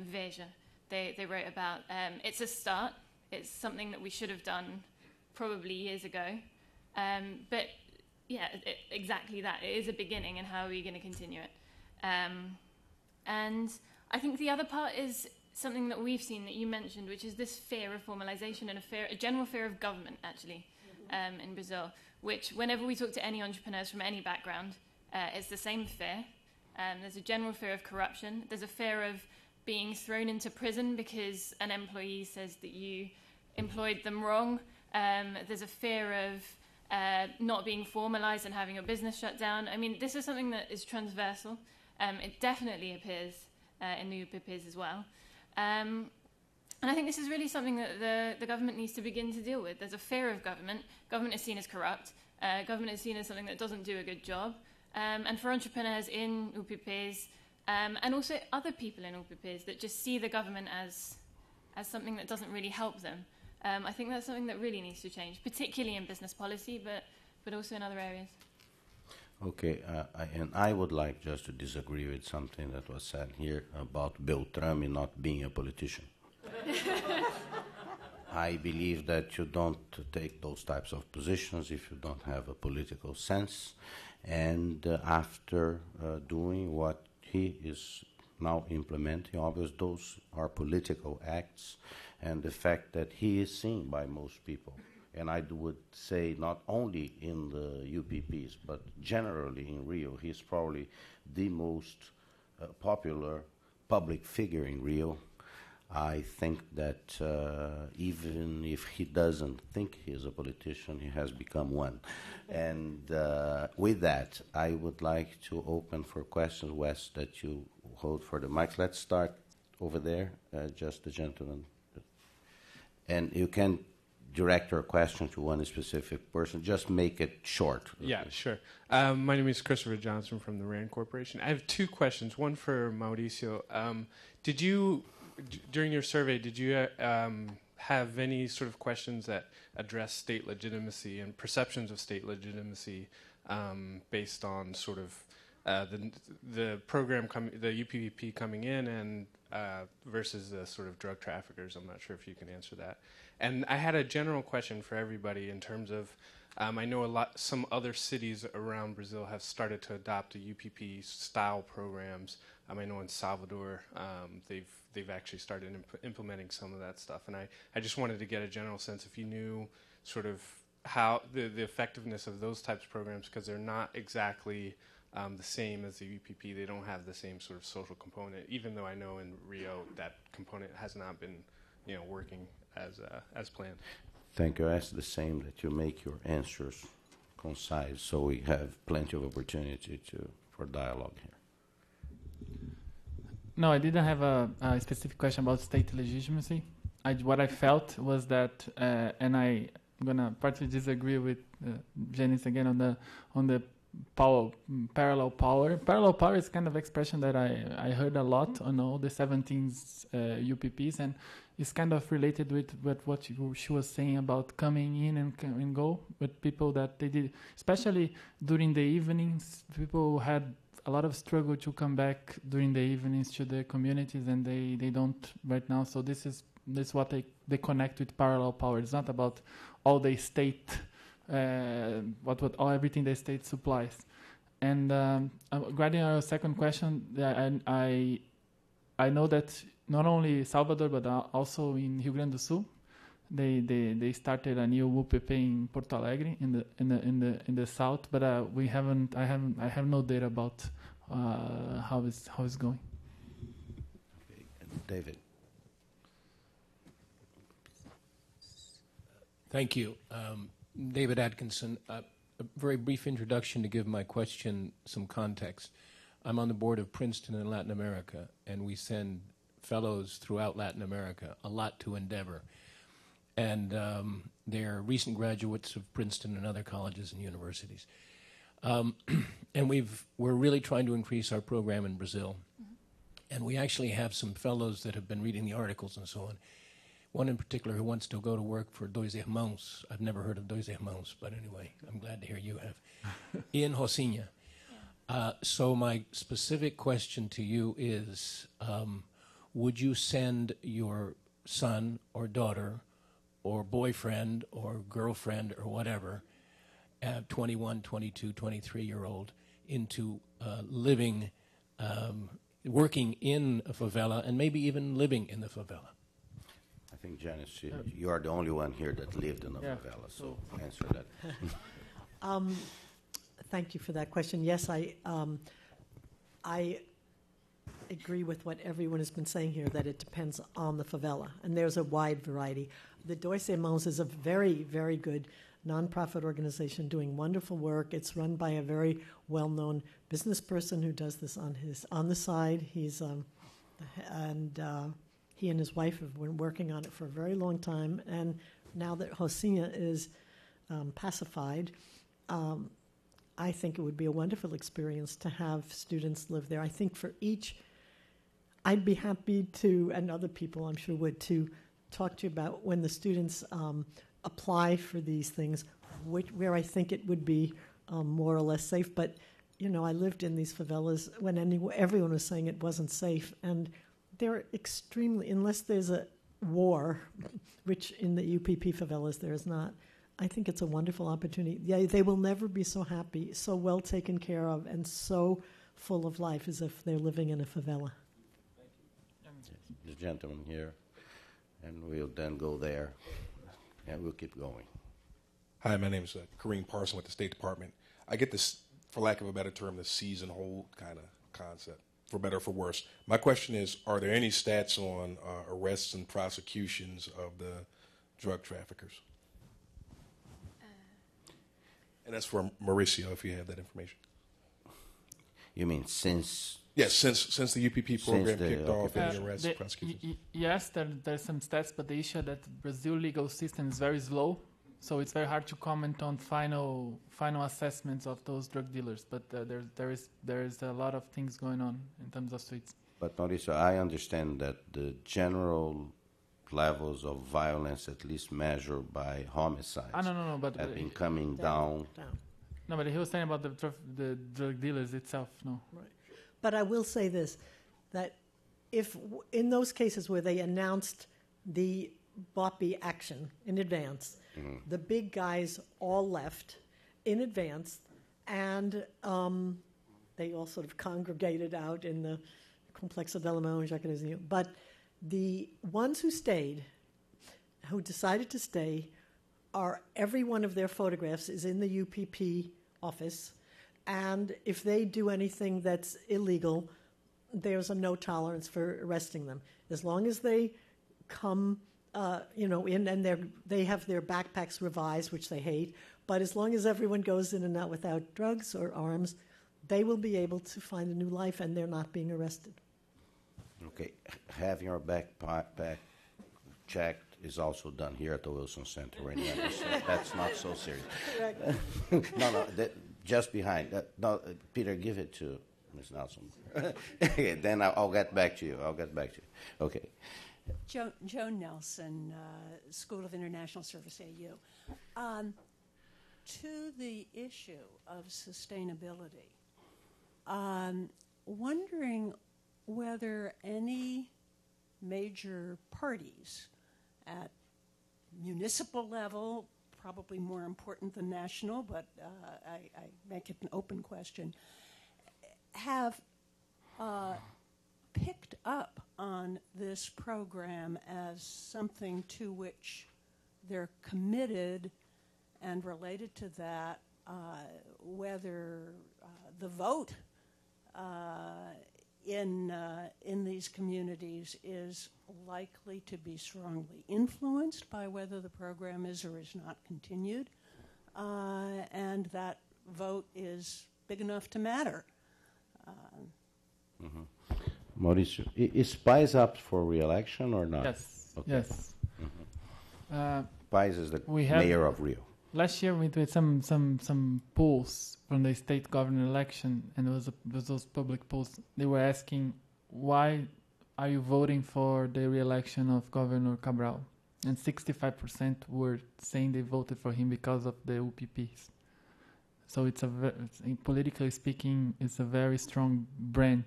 Veja. They wrote about, it's a start, it's something that we should have done probably years ago, but yeah, exactly that. It is a beginning, and how are we going to continue it? And I think the other part is something that we've seen that you mentioned, which is this fear of formalization and a general fear of government, actually, in Brazil, which whenever we talk to any entrepreneurs from any background, it's the same fear. There's a general fear of corruption. There's a fear of being thrown into prison because an employee says that you employed them wrong. There's a fear of not being formalized and having your business shut down. I mean, this is something that is transversal. It definitely appears in the UPPs as well. And I think this is really something that the government needs to begin to deal with. There's a fear of government. Government is seen as corrupt. Government is seen as something that doesn't do a good job. And for entrepreneurs in UPPs, and also other people in UPPs that just see the government as something that doesn't really help them, I think that's something that really needs to change, particularly in business policy, but also in other areas. Okay, and I would like just to disagree with something that was said here about Beltrame not being a politician. I believe that you don't take those types of positions if you don't have a political sense. And after doing what he is now implementing, obviously those are political acts, and the fact that he is seen by most people. And I would say not only in the UPPs, but generally in Rio, he's probably the most popular public figure in Rio. I think that even if he doesn't think he's a politician, he has become one. And with that, I would like to open for questions, Wes, that you hold for the mic. Let's start over there, just the gentleman. And you can direct your question to one specific person. Just make it short. Yeah, sure. My name is Christopher Johnson from the RAND Corporation. I have two questions. One for Mauricio. Did you, during your survey, did you have any sort of questions that address state legitimacy and perceptions of state legitimacy based on sort of the program, the UPP coming in and versus the sort of drug traffickers? I'm not sure if you can answer that. And I had a general question for everybody in terms of, I know some other cities around Brazil have started to adopt the UPP style programs. I know in Salvador, they've actually started implementing some of that stuff. And I just wanted to get a general sense if you knew sort of how the effectiveness of those types of programs, because they're not exactly the same as the UPP. They don't have the same sort of social component, even though I know in Rio that component has not been, working as planned. Thank you. I ask the same, that you make your answers concise, so we have plenty of opportunity for dialogue here. No, I didn't have a specific question about state legitimacy. What I felt was that, and I'm gonna partly disagree with Janice again on the parallel power. Parallel power is kind of expression that I heard a lot on all the 17 UPPs, and it's kind of related with what she was saying about coming in and go with people that they did, especially during the evenings. People had a lot of struggle to come back during the evenings to their communities, and they don't right now. So this is what they connect with parallel power. It's not about all the state, everything the state supplies. And regarding our second question, I know that not only Salvador but also in Rio Grande do Sul, they started a new UPP in Porto Alegre in the south, but I have no data about how it's going. Okay. David. Thank you. David Atkinson. A very brief introduction to give my question some context. I'm on the board of Princeton in Latin America, and we send fellows throughout Latin America, a lot to Endeavor. and they're recent graduates of Princeton and other colleges and universities. And we're really trying to increase our program in Brazil. And we actually have some fellows that have been reading the articles and so on. One in particular who wants to go to work for Dois Irmãos. I've never heard of Dois Irmãos, but anyway, I'm glad to hear you have. In Rocinha. So my specific question to you is, would you send your son or daughter or boyfriend or girlfriend or whatever, 21, 22, 23-year-old, into living, working in a favela and maybe even living in the favela? I think, Janice, you are the only one here that lived in a favela, so answer that. Thank you for that question. Yes, I agree with what everyone has been saying here, that it depends on the favela, and there's a wide variety. The Dois Irmãos is a very, very good nonprofit organization doing wonderful work. It's run by a very well-known business person who does this on the side. He's he and his wife have been working on it for a very long time, and now that Rocinha is pacified, I think it would be a wonderful experience to have students live there. I think for each, I'd be happy to, and other people I'm sure would, to talk to you about when the students apply for these things, where I think it would be more or less safe. But, you know, I lived in these favelas when everyone was saying it wasn't safe, and they're extremely, unless there's a war, which in the UPP favelas there is not, I think it's a wonderful opportunity. Yeah, they will never be so happy, so well taken care of, and so full of life as if they're living in a favela. The gentleman here, and we'll then go there, and we'll keep going. Hi, my name is Kareem Parson with the State Department. I get this, for lack of a better term, the seize and hold kind of concept, for better or for worse. My question is, are there any stats on arrests and prosecutions of the drug traffickers? And that's for Mauricio, if you have that information. You mean since? Yes, since the UPP program kicked off and the arrests and prosecutions. Yes, there's some stats, but the issue that Brazil legal system is very slow, so it's very hard to comment on final assessments of those drug dealers. But there is a lot of things going on in terms of suits. But Mauricio, I understand that the general levels of violence, at least measured by homicides, no, but have been coming down. No, but he was saying about the drug dealers itself. No, right. But I will say this: that if in those cases where they announced the BOPI action in advance, the big guys all left in advance, and they all sort of congregated out in the Complexo del Amor, but the ones who stayed, who decided to stay, every one of their photographs is in the UPP office, and if they do anything that's illegal, there's a no tolerance for arresting them. As long as they come, in and they have their backpacks revised, which they hate, but as long as everyone goes in and out without drugs or arms, they will be able to find a new life, and they're not being arrested. Okay, having our backpack checked is also done here at the Wilson Center. Right now, so that's not so serious. No, just behind. Peter, give it to Ms. Nelson. Okay, then I'll get back to you. Okay. Joan Nelson, School of International Service, AU. To the issue of sustainability, wondering whether any major parties at municipal level, probably more important than national, but I make it an open question, have picked up on this program as something to which they're committed, and related to that, whether the vote in these communities is likely to be strongly influenced by whether the program is or is not continued, and that vote is big enough to matter. Mauricio, is Paz up for re-election or not? Yes. Okay. Yes. Pais is the mayor of Rio. Last year we did some polls from the state governor election, and it was those public polls. They were asking, why are you voting for the re-election of Governor Cabral? And 65% were saying they voted for him because of the UPPs. So it's politically speaking, it's a very strong brand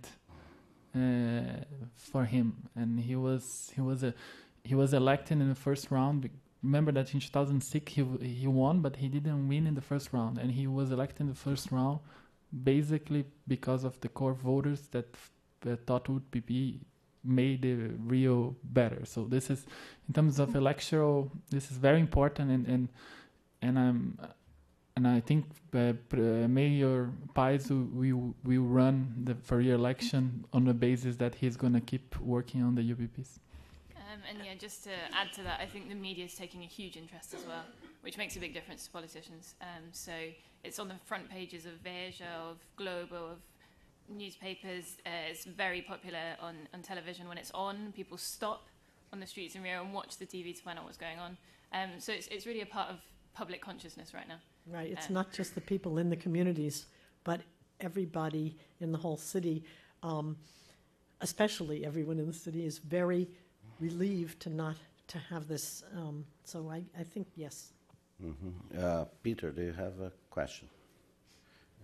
for him, and he was elected in the first round. Remember that in 2006 he won, but he didn't win in the first round, and he was elected in the first round basically because of the core voters that thought UPP made Rio better. So this is, in terms of electoral, this is very important, and I think Mayor Pais will run for re-election on the basis that he's going to keep working on the UPPs. And yeah, just to add to that, I think the media is taking a huge interest as well, which makes a big difference to politicians. So it's on the front pages of Veja, of Globo, of newspapers. It's very popular on television. When it's on, people stop on the streets in Rio and watch the TV to find out what's going on. So it's really a part of public consciousness right now. Right. It's not just the people in the communities, but everybody in the whole city, especially everyone in the city, is very relieved to have this. So I think yes. Mm-hmm. Peter, do you have a question?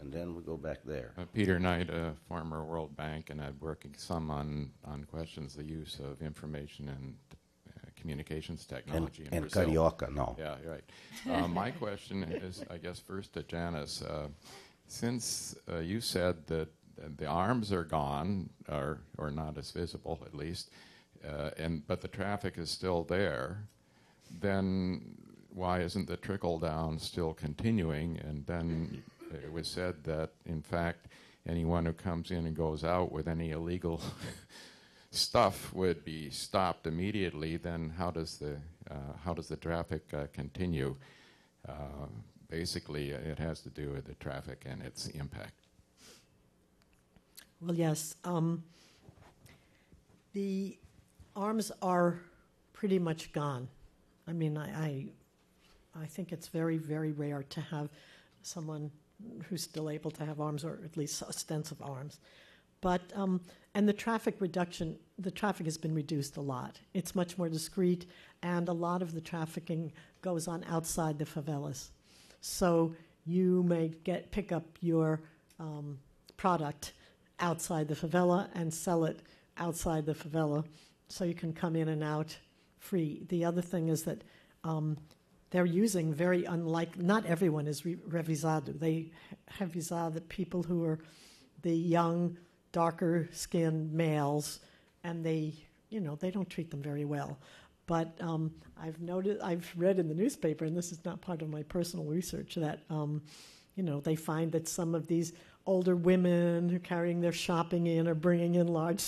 And then we go back there. Peter Knight, a former World Bank, and I'm working some on questions, the use of information and communications technology in Brazil. Carioca, no. Yeah, right. My question is, I guess, first to Janice. Since you said that the arms are gone, or not as visible at least, but the traffic is still there, then why isn't the trickle down still continuing? And then it was said that, in fact, anyone who comes in and goes out with any illegal stuff would be stopped immediately. Then how does the traffic continue? Basically, it has to do with the traffic and its impact. Well, yes. The arms are pretty much gone. I mean, I think it's very, very rare to have someone who's still able to have arms, or at least ostensive arms. But and the traffic has been reduced a lot. It's much more discreet, and a lot of the trafficking goes on outside the favelas. So you may pick up your product outside the favela and sell it outside the favela, so you can come in and out free. The other thing is that they're using very not everyone is revisado. They revisado people who are the young, darker-skinned males, and they don't treat them very well. But I've read in the newspaper, and this is not part of my personal research, that they find that some of these older women who are carrying their shopping in are bringing in large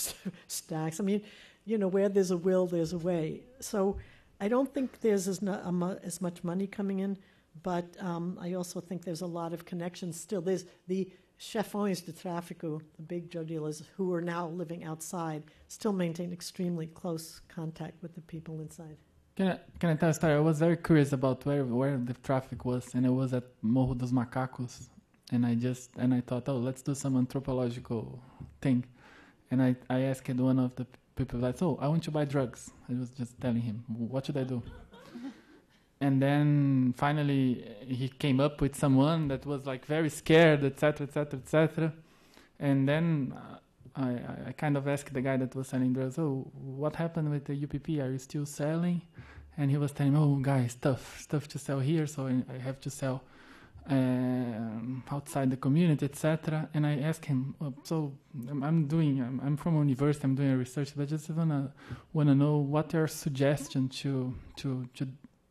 stacks. I mean, where there's a will, there's a way. So I don't think there's as much money coming in, but I also think there's a lot of connections still. There's the chefões de tráfico, the big drug dealers who are now living outside, still maintain extremely close contact with the people inside. Can I tell a story? I was very curious about where the traffic was, and it was at Morro dos Macacos, and I thought, let's do some anthropological thing, and I asked one of the people, like, I want to buy drugs. I was just telling him, what should I do? And then finally he came up with someone that was like very scared, etc., etc., etc. And then I kind of asked the guy that was selling drugs, what happened with the UPP? Are you still selling? And he was telling me, guys, stuff to sell here, so I have to sell outside the community, etc. And I asked him, I'm from a university, I'm doing research, but I just wanna know what your suggestion to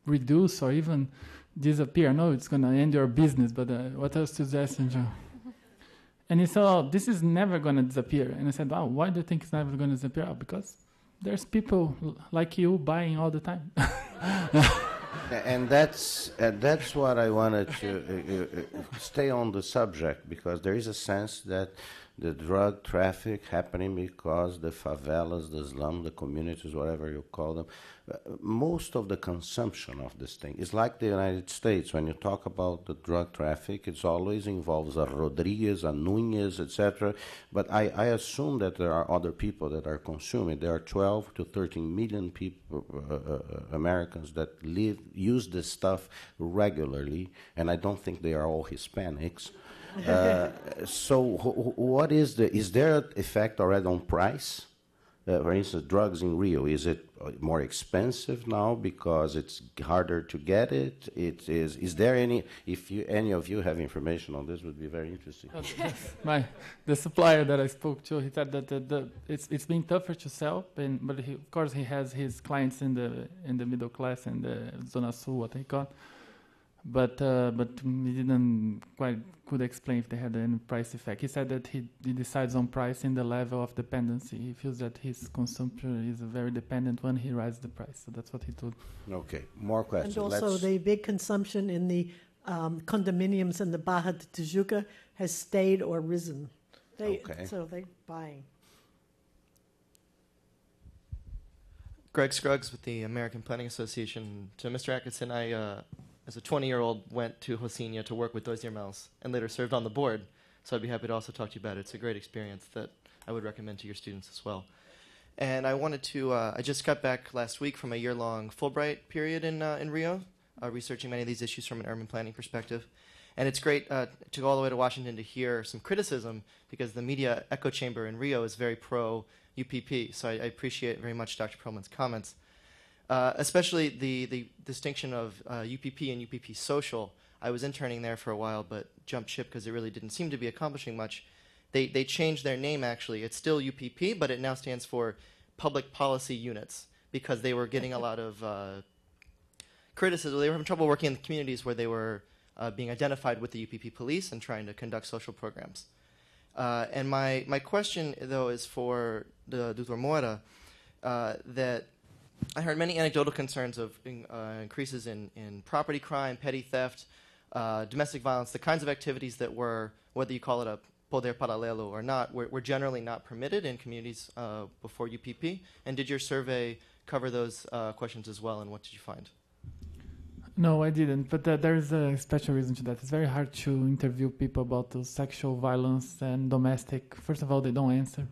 reduce or even disappear. I know it's gonna end your business, but what else suggestion? And he said, this is never gonna disappear. And I said, why do you think it's never gonna disappear? Because there's people like you buying all the time. And that's what I wanted to stay on the subject, because there is a sense that the drug traffic happening because the favelas, the slums, the communities, whatever you call them, most of the consumption of this thing is like the United States. When you talk about the drug traffic, it always involves a Rodriguez, a Nunez, etc. But I assume that there are other people that are consuming. There are 12 to 13 million people, Americans that use this stuff regularly, and I don't think they are all Hispanics. So what is there an effect already on price? For instance, drugs in Rio, is it more expensive now because it's harder to get it? Is there any, any of you have information on this, would be very interesting. The supplier that I spoke to, he said that it's been tougher to sell, but of course he has his clients in the middle class and the Zona Sul, what they call. But he didn't quite could explain if they had any price effect. He said that he decides on price in the level of dependency. He feels that his consumption is a very dependent one. He raises the price. So that's what he told. Okay, more questions. And also the big consumption in the condominiums in the Barra de Tijuca has stayed or risen. So they're buying. Greg Scruggs with the American Planning Association. To Mr. Atkinson, I as a 20-year-old, went to Rocinha to work with Dois Irmãos and later served on the board. So I'd be happy to also talk to you about it. It's a great experience that I would recommend to your students as well. And I wanted to, I just got back last week from a year-long Fulbright period in Rio, researching many of these issues from an urban planning perspective. And it's great to go all the way to Washington to hear some criticism because the media echo chamber in Rio is very pro-UPP. So I appreciate very much Dr. Perlman's comments. Especially the distinction of UPP and UPP social. I was interning there for a while, but jumped ship because it really didn't seem to be accomplishing much. They changed their name, actually. It's still UPP, but it now stands for Public Policy Units because they were getting a lot of criticism. They were having trouble working in the communities where they were being identified with the UPP police and trying to conduct social programs. And my question, though, is for Dr. Moura, that I heard many anecdotal concerns of increases in property crime, petty theft, domestic violence, the kinds of activities that were, whether you call it a poder paralelo or not, were generally not permitted in communities before UPP. And did your survey cover those questions as well, and what did you find? No, I didn't, but there's a special reason to that. It's very hard to interview people about those sexual violence and domestic. First of all, they don't answer.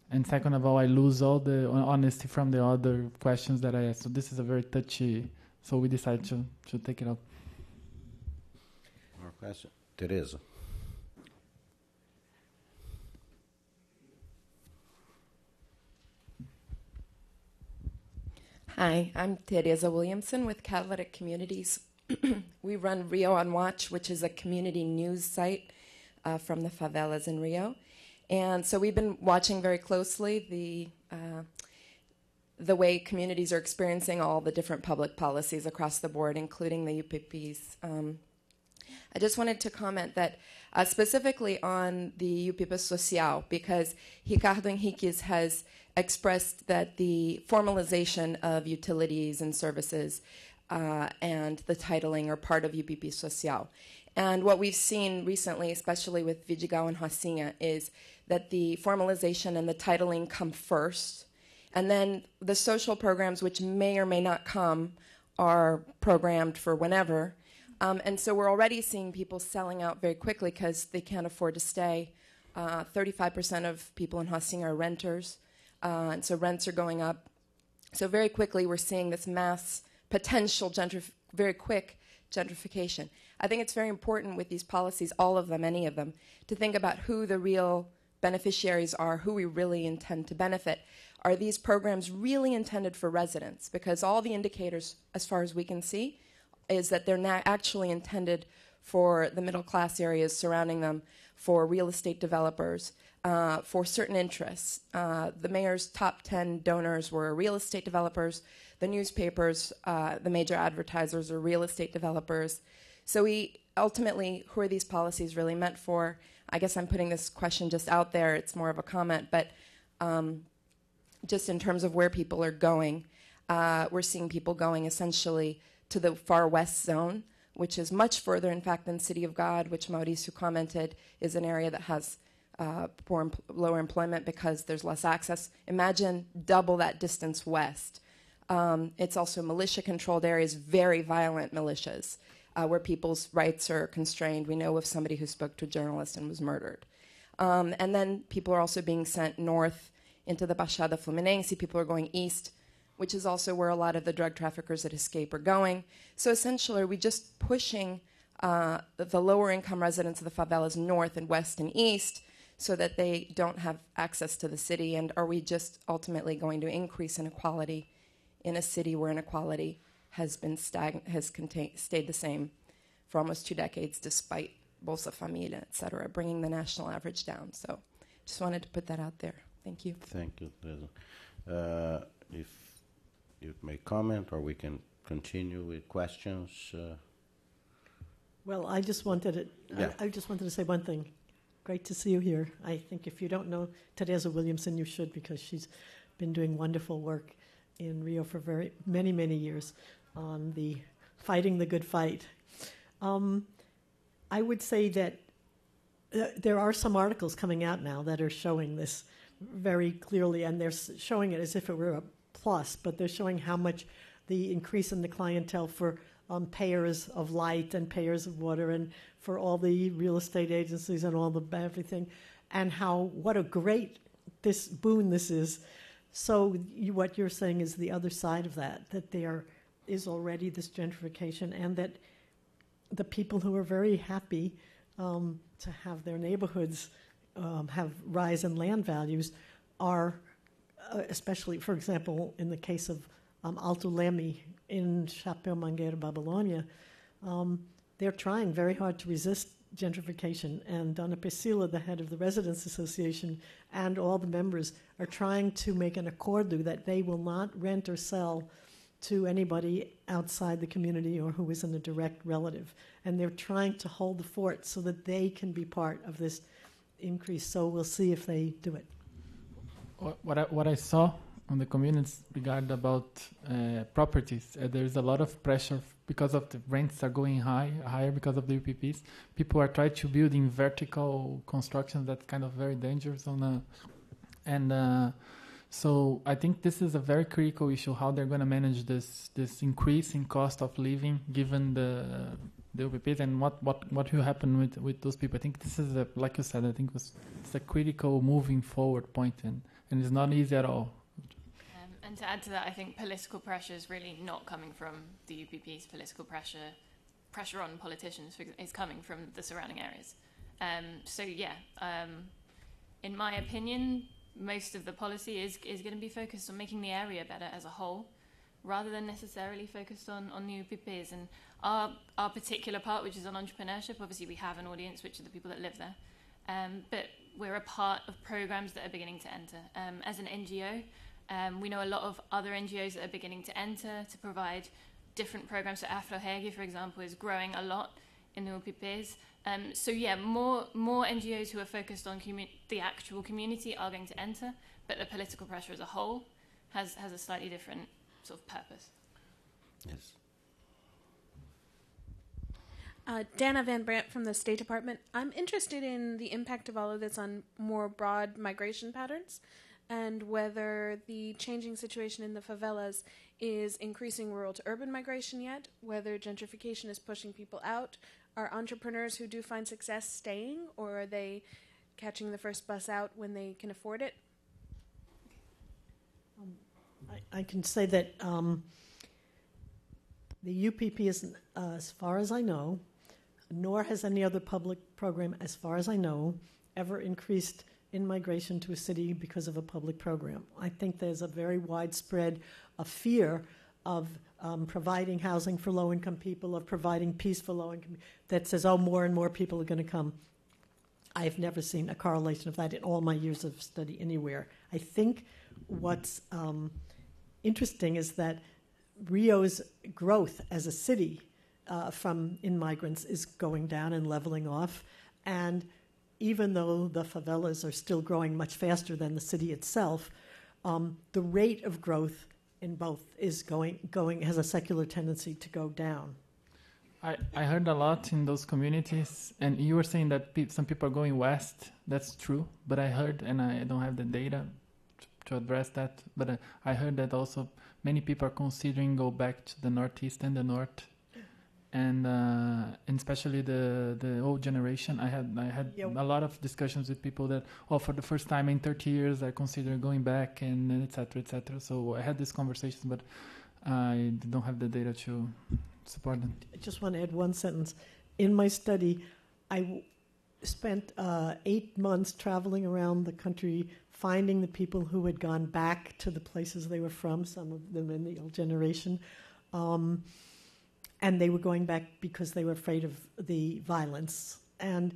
And second of all, I lose all the honesty from the other questions that I asked. So this is a very touchy, so we decided to take it out. More question? Teresa. Hi, I'm Teresa Williamson with Catalytic Communities. We run Rio on Watch, which is a community news site from the favelas in Rio. And so we've been watching very closely the way communities are experiencing all the different public policies across the board, including the UPPs. I just wanted to comment that specifically on the UPP Social, because Ricardo Henriques has expressed that the formalization of utilities and services and the titling are part of UPP Social. And what we've seen recently, especially with Vidigal and Rocinha, is that the formalization and the titling come first, and then the social programs, which may or may not come, are programmed for whenever. And so we're already seeing people selling out very quickly because they can't afford to stay. 35% of people in Rocinha are renters, and so rents are going up. So very quickly we're seeing this mass potential very quick gentrification. I think it's very important with these policies, all of them, any of them, to think about who the real beneficiaries are, who we really intend to benefit. Are these programs really intended for residents? Because all the indicators, as far as we can see, is that they're not actually intended for the middle class areas surrounding them, for real estate developers, for certain interests. The mayor's top 10 donors were real estate developers. The newspapers, the major advertisers are real estate developers. So ultimately, who are these policies really meant for? I guess I'm putting this question just out there. It's more of a comment, but just in terms of where people are going, we're seeing people going essentially to the far west zone, which is much further, in fact, than City of God, which Mauricio commented is an area that has lower employment because there's less access. Imagine double that distance west. It's also militia-controlled areas, very violent militias, where people's rights are constrained. We know of somebody who spoke to a journalist and was murdered. And then people are also being sent north into the Baixada Fluminense. People are going east, which is also where a lot of the drug traffickers that escape are going. So essentially, are we just pushing the lower-income residents of the favelas north and west and east so that they don't have access to the city? And are we just ultimately going to increase inequality in a city where inequality has been stayed the same for almost 2 decades, despite Bolsa Familia, et cetera, bringing the national average down? So just wanted to put that out there. Thank you. Thank you, Teresa. If you may comment, or we can continue with questions. Well, I just wanted to say one thing. Great to see you here. I think if you don't know Teresa Williamson, you should, because she's been doing wonderful work in Rio for many, many years on the fighting the good fight. I would say that there are some articles coming out now that are showing this very clearly, and they're showing it as if it were a plus, but they're showing how much the increase in the clientele for payers of light and payers of water and for all the real estate agencies and all the everything, and what a great boon this is. So what you're saying is the other side of that there is already this gentrification, and that the people who are very happy to have their neighborhoods have rise in land values are, especially, for example, in the case of Alto Leme in Chapéu Mangueira, Babilônia, they're trying very hard to resist gentrification. And Dona Priscila, the head of the Residents Association, and all the members are trying to make an accordo that they will not rent or sell to anybody outside the community or who isn't a direct relative. And they're trying to hold the fort so that they can be part of this increase. So we'll see if they do it. What I saw on the communities regarding about properties, there's a lot of pressure because of the rents are going higher because of the UPPs. People are trying to build in vertical construction that's kind of very dangerous so I think this is a very critical issue, how they're going to manage this increase in cost of living given the UPPs, and what will happen with those people. I think this is, like you said, I think it's a critical moving forward point, and it's not easy at all. And to add to that, I think political pressure is really not coming from the UPPs. Political pressure on politicians is coming from the surrounding areas. In my opinion, most of the policy is going to be focused on making the area better as a whole, rather than necessarily focused on the UPPs. And our particular part, which is on entrepreneurship, obviously we have an audience, which are the people that live there. But we're a part of programs that are beginning to enter. As an NGO, we know a lot of other NGOs that are beginning to enter to provide different programs. So Afro Hege, for example, is growing a lot in the UPPs. More NGOs who are focused on the actual community are going to enter, but the political pressure as a whole has a slightly different sort of purpose. Yes. Dana Van Brandt from the State Department. I'm interested in the impact of all of this on more broad migration patterns, and whether the changing situation in the favelas is increasing rural to urban migration yet, whether gentrification is pushing people out. Are entrepreneurs who do find success staying, or are they catching the first bus out when they can afford it? I can say that the UPP is, as far as I know, nor has any other public program, as far as I know, ever increased in migration to a city because of a public program. I think there's a very widespread fear of providing housing for low-income people, of providing peace for low-income, that says, oh, more and more people are going to come. I've never seen a correlation of that in all my years of study anywhere. I think what's interesting is that Rio's growth as a city from immigrants is going down and leveling off, and even though the favelas are still growing much faster than the city itself, the rate of growth in both is has a secular tendency to go down. I heard a lot in those communities, and you were saying that some people are going west. That's true, but I heard, and I don't have the data to address that, but I heard that also many people are considering go back to the northeast and the north, and especially the old generation. I had a lot of discussions with people that, for the first time in 30 years, I consider going back, and et cetera, et cetera. So I had these conversations, but I don't have the data to support them. I just want to add one sentence. In my study, I spent 8 months traveling around the country, finding the people who had gone back to the places they were from, some of them in the old generation. And they were going back because they were afraid of the violence. And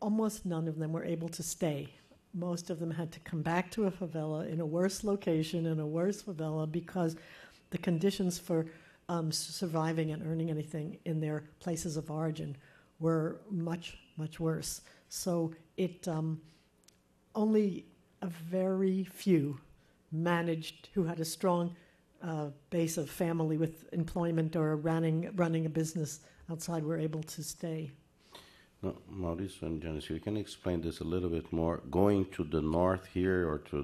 almost none of them were able to stay. Most of them had to come back to a favela in a worse location, in a worse favela, because the conditions for surviving and earning anything in their places of origin were much, much worse. So it only a very few managed, who had a strong base of family with employment or running a business outside, were able to stay. No, Mauricio and Janice, you can explain this a little bit more. Going to the north here or to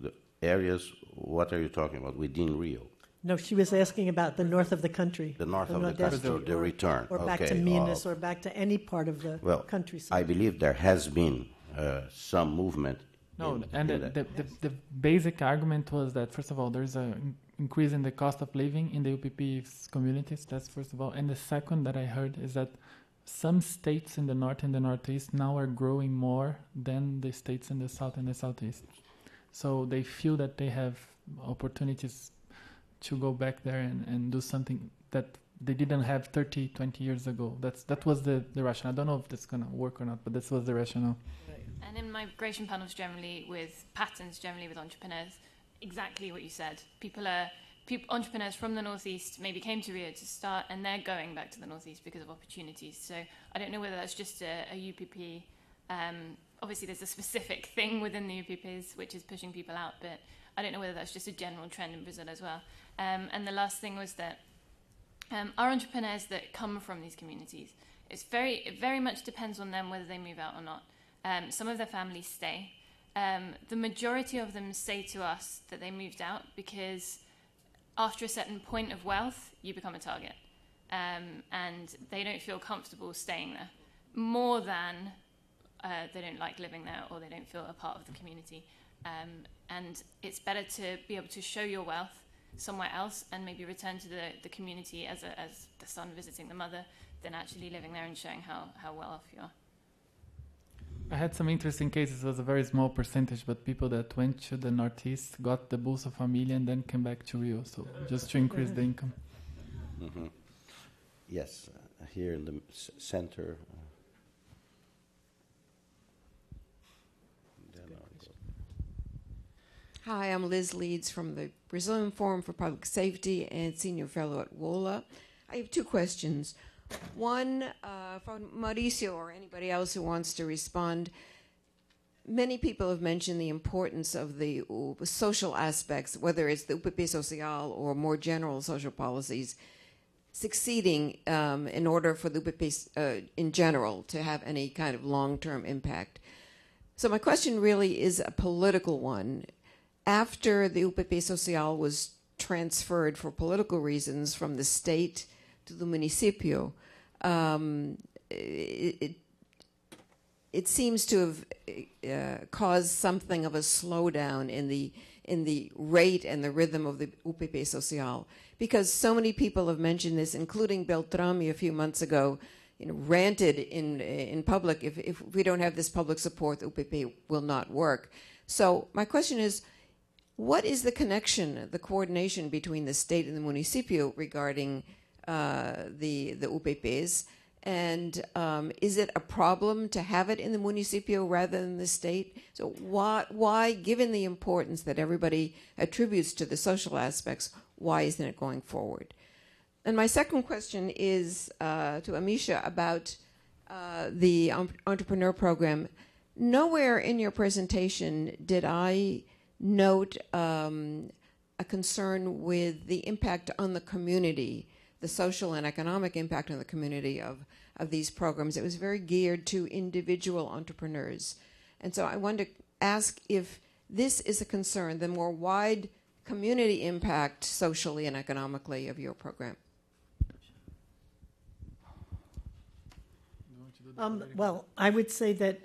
the areas, what are you talking about within Rio? No, she was asking about the north of the country. The north of the country, the return. Or back to Minas, or back to any part of the countryside. I believe there has been some movement. No, and the basic argument was that, first of all, there's an increase in the cost of living in the UPPs communities. That's first of all. And the second that I heard is that some states in the north and the northeast now are growing more than the states in the south and the southeast. So they feel that they have opportunities to go back there and do something that they didn't have 30, 20 years ago. That was the rationale. I don't know if that's going to work or not, but this was the rationale. And in migration panels generally, with patterns generally with entrepreneurs, exactly what you said. Entrepreneurs from the northeast maybe came to Rio to start, and they're going back to the northeast because of opportunities. So I don't know whether that's just a UPP. Obviously, there's a specific thing within the UPPs which is pushing people out, but I don't know whether that's just a general trend in Brazil as well. And the last thing was that our entrepreneurs that come from these communities, it very much depends on them whether they move out or not. Some of their families stay. The majority of them say to us that they moved out because after a certain point of wealth, you become a target. And they don't feel comfortable staying there. More than they don't like living there, or they don't feel a part of the community. And it's better to be able to show your wealth somewhere else and maybe return to the community as the son visiting the mother than actually living there and showing how well off you are. I had some interesting cases. It was a very small percentage, but people that went to the northeast got the Bolsa Familia and then came back to Rio, so just to increase the income. Mm-hmm. Yes, here in the center. Hi, I'm Liz Leeds from the Brazilian Forum for Public Safety and Senior Fellow at WOLA. I have two questions. One, for Mauricio or anybody else who wants to respond. Many people have mentioned the importance of the social aspects, whether it's the UPP Social or more general social policies, succeeding in order for the UPPs in general to have any kind of long-term impact. So my question really is a political one. After the UPP Social was transferred for political reasons from the state to the municipio, it seems to have caused something of a slowdown in the rate and the rhythm of the UPP Social, because so many people have mentioned this, including Beltrami a few months ago, ranted in public, if we don't have this public support, the UPP will not work. So my question is, what is the connection, the coordination between the state and the municipio regarding the UPPs? And is it a problem to have it in the municipio rather than the state? So why, given the importance that everybody attributes to the social aspects, why isn't it going forward? And my second question is to Amisha about the entrepreneur program. Nowhere in your presentation did I note a concern with the impact on the community the social and economic impact on the community of these programs. It was very geared to individual entrepreneurs. And so I wanted to ask if this is a concern, the more wide community impact socially and economically of your program. Well, I would say that,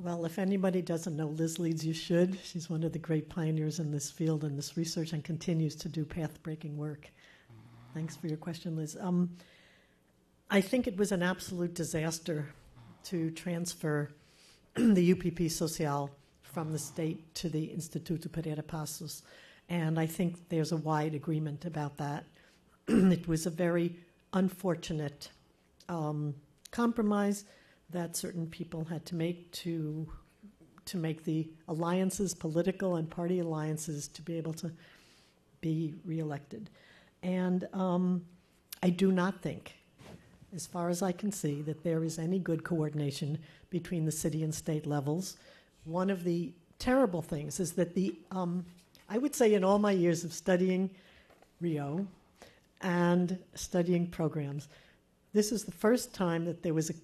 well, if anybody doesn't know Liz Leeds, you should. She's one of the great pioneers in this field and this research and continues to do path-breaking work. Thanks for your question, Liz. I think it was an absolute disaster to transfer the UPP Social from the state to the Instituto Pereira Passos, and I think there's a wide agreement about that. It was a very unfortunate compromise that certain people had to make to make the alliances, political and party alliances, to be able to be reelected. And I do not think, as far as I can see, that there is any good coordination between the city and state levels. One of the terrible things is that I would say in all my years of studying Rio and studying programs, this is the first time that there was a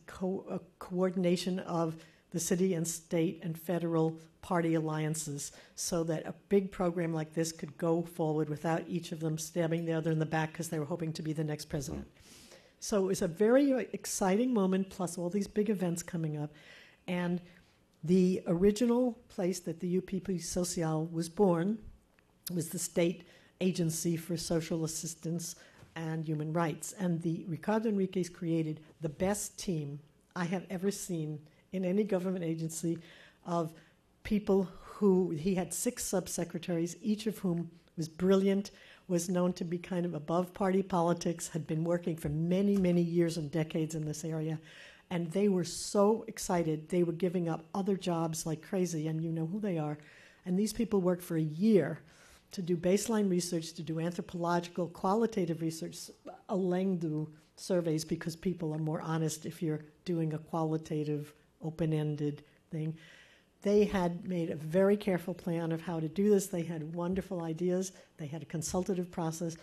coordination of the city and state and federal party alliances so that a big program like this could go forward without each of them stabbing the other in the back because they were hoping to be the next president. So it was a very exciting moment, plus all these big events coming up. And the original place that the UPP Social was born was the State Agency for Social Assistance and Human Rights. And the Ricardo Enriquez created the best team I have ever seen in any government agency of people who, he had 6 subsecretaries, each of whom was brilliant, was known to be kind of above party politics, had been working for many, many years and decades in this area. And they were so excited. They were giving up other jobs like crazy, and you know who they are. And these people worked for a year to do baseline research, to do anthropological, qualitative research, além surveys, because people are more honest if you're doing a qualitative, open-ended thing. They had made a very careful plan of how to do this. They had wonderful ideas. They had a consultative process.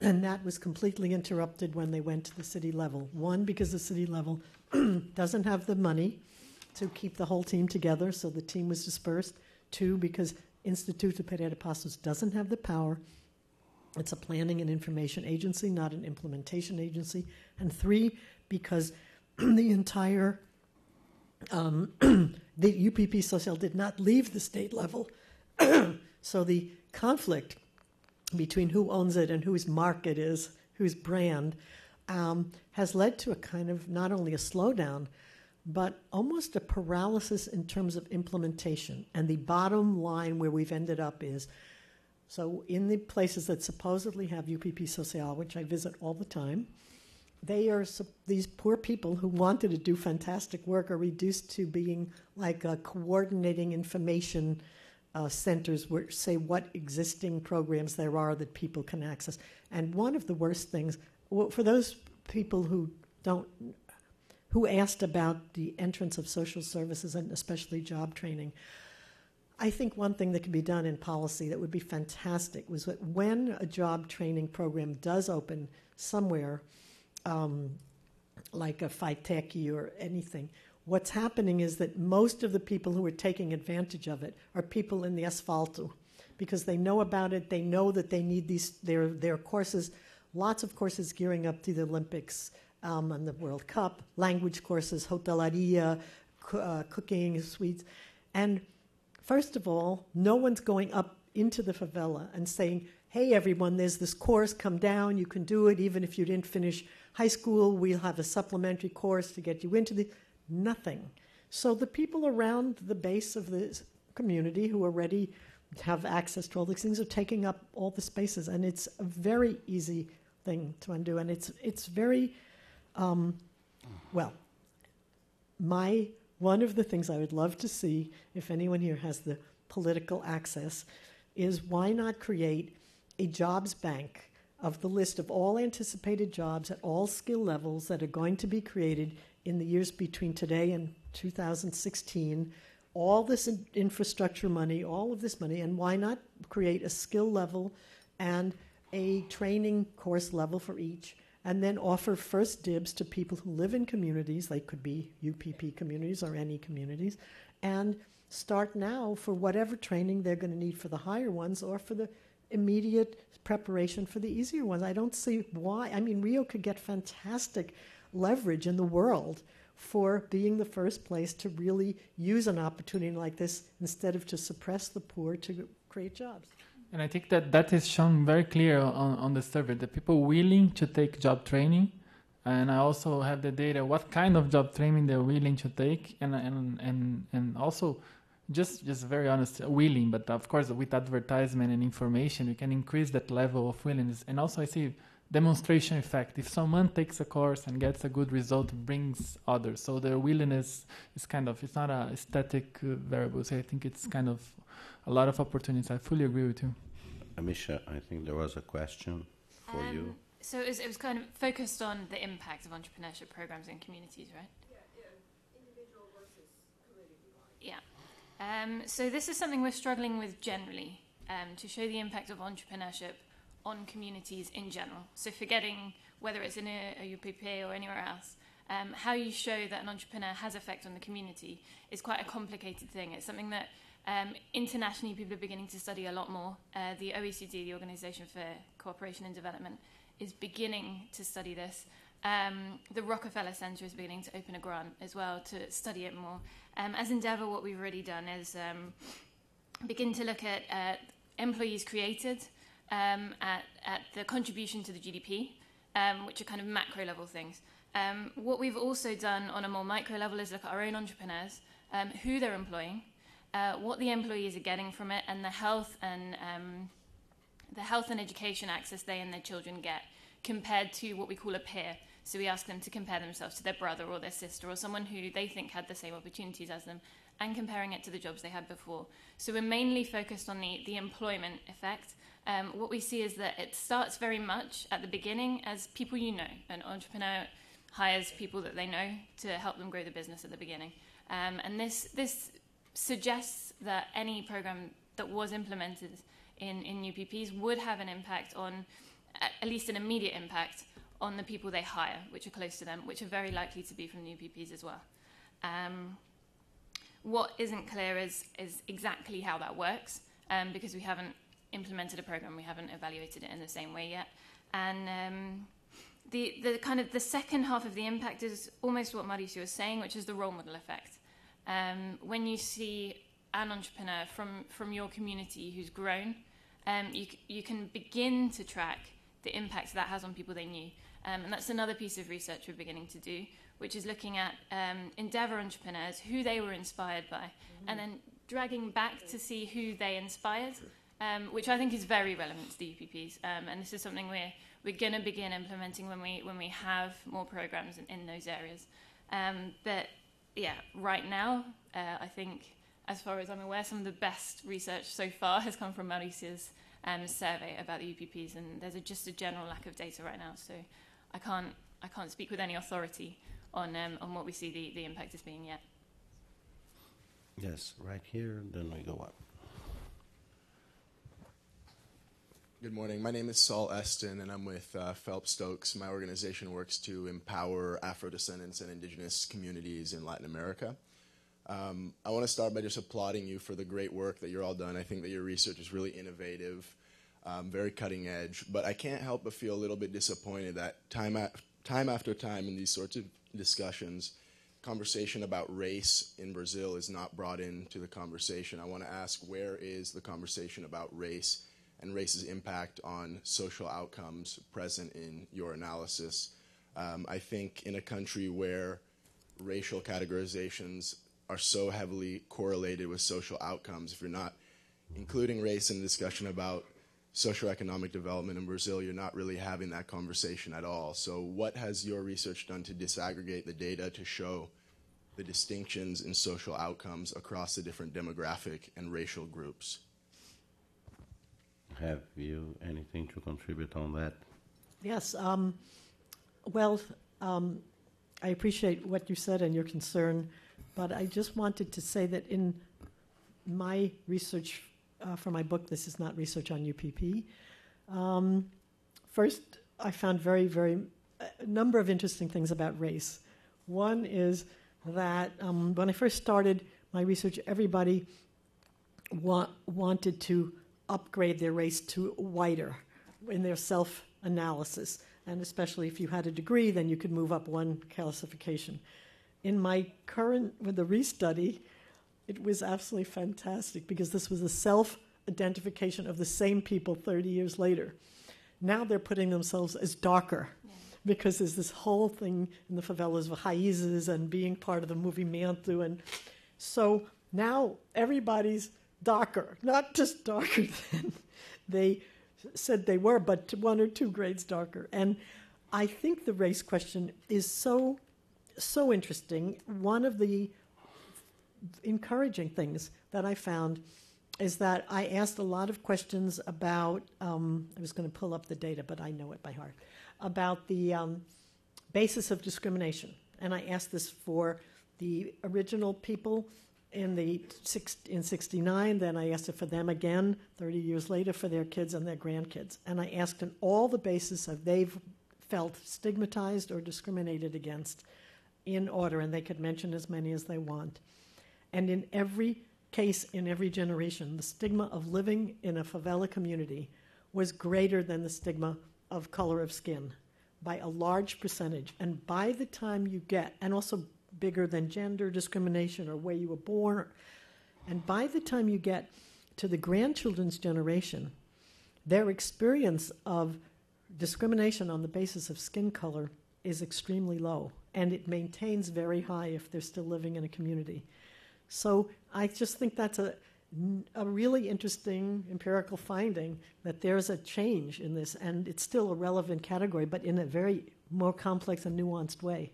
And that was completely interrupted when they went to the city level. One, because the city level doesn't have the money to keep the whole team together, so the team was dispersed. 2, because Instituto Pereira Passos doesn't have the power. It's a planning and information agency, not an implementation agency. And 3, because the entire the UPP Social did not leave the state level. So the conflict between who owns it and whose mark it is, whose brand, has led to a kind of not only a slowdown, but almost a paralysis in terms of implementation. And the bottom line where we've ended up is, so in the places that supposedly have UPP Social, which I visit all the time, these poor people who wanted to do fantastic work are reduced to being like coordinating information centers where say what existing programs there are that people can access. And one of the worst things, for those people who asked about the entrance of social services and especially job training, I think one thing that could be done in policy that would be fantastic was that when a job training program does open somewhere, like a FITECI or anything, what's happening is that most of the people who are taking advantage of it are people in the asfalto, because they know about it, they know that they need their courses, lots of courses gearing up to the Olympics and the World Cup, language courses, hoteleria, cooking, sweets. And first of all, no one's going up into the favela and saying, hey, everyone, there's this course, come down, you can do it, even if you didn't finish high school, we'll have a supplementary course to get you into the... Nothing. So the people around the base of the community who already have access to all these things are taking up all the spaces, and it's a very easy thing to undo, and it's very... well, one of the things I would love to see, if anyone here has the political access, is why not create a jobs bank of the list of all anticipated jobs at all skill levels that are going to be created in the years between today and 2016, all this infrastructure money, all of this money, and why not create a skill level and a training course level for each, and then offer first dibs to people who live in communities, like could be UPP communities or any communities, and start now for whatever training they're going to need for the higher ones or for the immediate preparation for the easier ones. I don't see why. I mean, Rio could get fantastic leverage in the world for being the first place to really use an opportunity like this instead of to suppress the poor to create jobs. And I think that is shown very clear on the survey, the people willing to take job training. And I also have the data, what kind of job training they're willing to take, and also just very honest, willing, but of course with advertisement and information, we can increase that level of willingness. And also I see demonstration effect. If someone takes a course and gets a good result, brings others. So their willingness is it's not a static variable. So I think it's kind of a lot of opportunities. I fully agree with you. Amisha, I think there was a question for you. So it was kind of focused on the impact of entrepreneurship programs in communities, right? Individual versus community. Yeah. So this is something we're struggling with generally, to show the impact of entrepreneurship on communities in general. So forgetting whether it's in a UPP or anywhere else, how you show that an entrepreneur has effect on the community is quite a complicated thing. It's something that internationally people are beginning to study a lot more. The OECD, the Organization for Cooperation and Development, is beginning to study this. The Rockefeller Center is beginning to open a grant as well to study it more. As Endeavour, what we've already done is begin to look at employees created, at the contribution to the GDP, which are kind of macro level things. What we've also done on a more micro level is look at our own entrepreneurs, who they're employing, what the employees are getting from it, and the health and education access they and their children get compared to what we call a peer. So we ask them to compare themselves to their brother or their sister or someone who they think had the same opportunities as them, and comparing it to the jobs they had before. So we're mainly focused on the employment effect. What we see is that it starts very much at the beginning as people you know. An entrepreneur hires people that they know to help them grow the business at the beginning. And this suggests that any program that was implemented in UPPs would have an impact on, at least an immediate impact, on the people they hire, which are close to them, which are very likely to be from the UPPs as well. What isn't clear is exactly how that works, because we haven't implemented a program, we haven't evaluated it in the same way yet. And the kind of the second half of the impact is almost what Mauricio was saying, which is the role model effect. When you see an entrepreneur from your community who's grown, you can begin to track the impact that has on people they knew. And that's another piece of research we're beginning to do, which is looking at Endeavour entrepreneurs, who they were inspired by, and then dragging back to see who they inspired, which I think is very relevant to the UPPs. And this is something we're going to begin implementing when we have more programs in those areas. But yeah, right now, I think, as far as I'm aware, some of the best research so far has come from Mauricio's survey about the UPPs, and there's just a general lack of data right now. So I can't speak with any authority on what we see the impact as being yet. Yes, right here, then we go up. Good morning. My name is Saul Eston, and I'm with Phelps Stokes. My organization works to empower Afro-descendants and indigenous communities in Latin America. I want to start by just applauding you for the great work that you're all done. I think that your research is really innovative, very cutting edge, but I can't help but feel a little bit disappointed that time after time in these sorts of discussions, conversation about race in Brazil is not brought into the conversation. I want to ask, where is the conversation about race and race's impact on social outcomes present in your analysis? I think in a country where racial categorizations are so heavily correlated with social outcomes, if you're not including race in the discussion about socioeconomic development in Brazil, you're not really having that conversation at all. So what has your research done to disaggregate the data to show the distinctions in social outcomes across the different demographic and racial groups? Have you anything to contribute on that? Yes. I appreciate what you said and your concern, but I just wanted to say that in my research for my book, this is not research on UPP, First, I found a number of interesting things about race. One is that when I first started my research, everybody wanted to upgrade their race to whiter in their self-analysis. And especially if you had a degree, then you could move up one classification. In my with the restudy, it was absolutely fantastic because this was a self-identification of the same people 30 years later. Now they're putting themselves as darker because there's this whole thing in the favelas of raízes and being part of the movimento. And so now everybody's darker, not just darker than they said they were, but 1 or 2 grades darker. And I think the race question is so interesting. One of the encouraging things that I found is that I asked a lot of questions about, I was going to pull up the data, but I know it by heart, about the basis of discrimination. And I asked this for the original people in 69, then I asked it for them again 30 years later for their kids and their grandkids. And I asked them all the basis of they've felt stigmatized or discriminated against in order, and they could mention as many as they want. And in every case, in every generation, the stigma of living in a favela community was greater than the stigma of color of skin by a large percentage. And by the time you get, and also bigger than gender discrimination or where you were born, and by the time you get to the grandchildren's generation, their experience of discrimination on the basis of skin color is extremely low, and it maintains very high if they're still living in a community. So I just think that's a really interesting empirical finding that there's a change in this, and it's still a relevant category, but in a very more complex and nuanced way.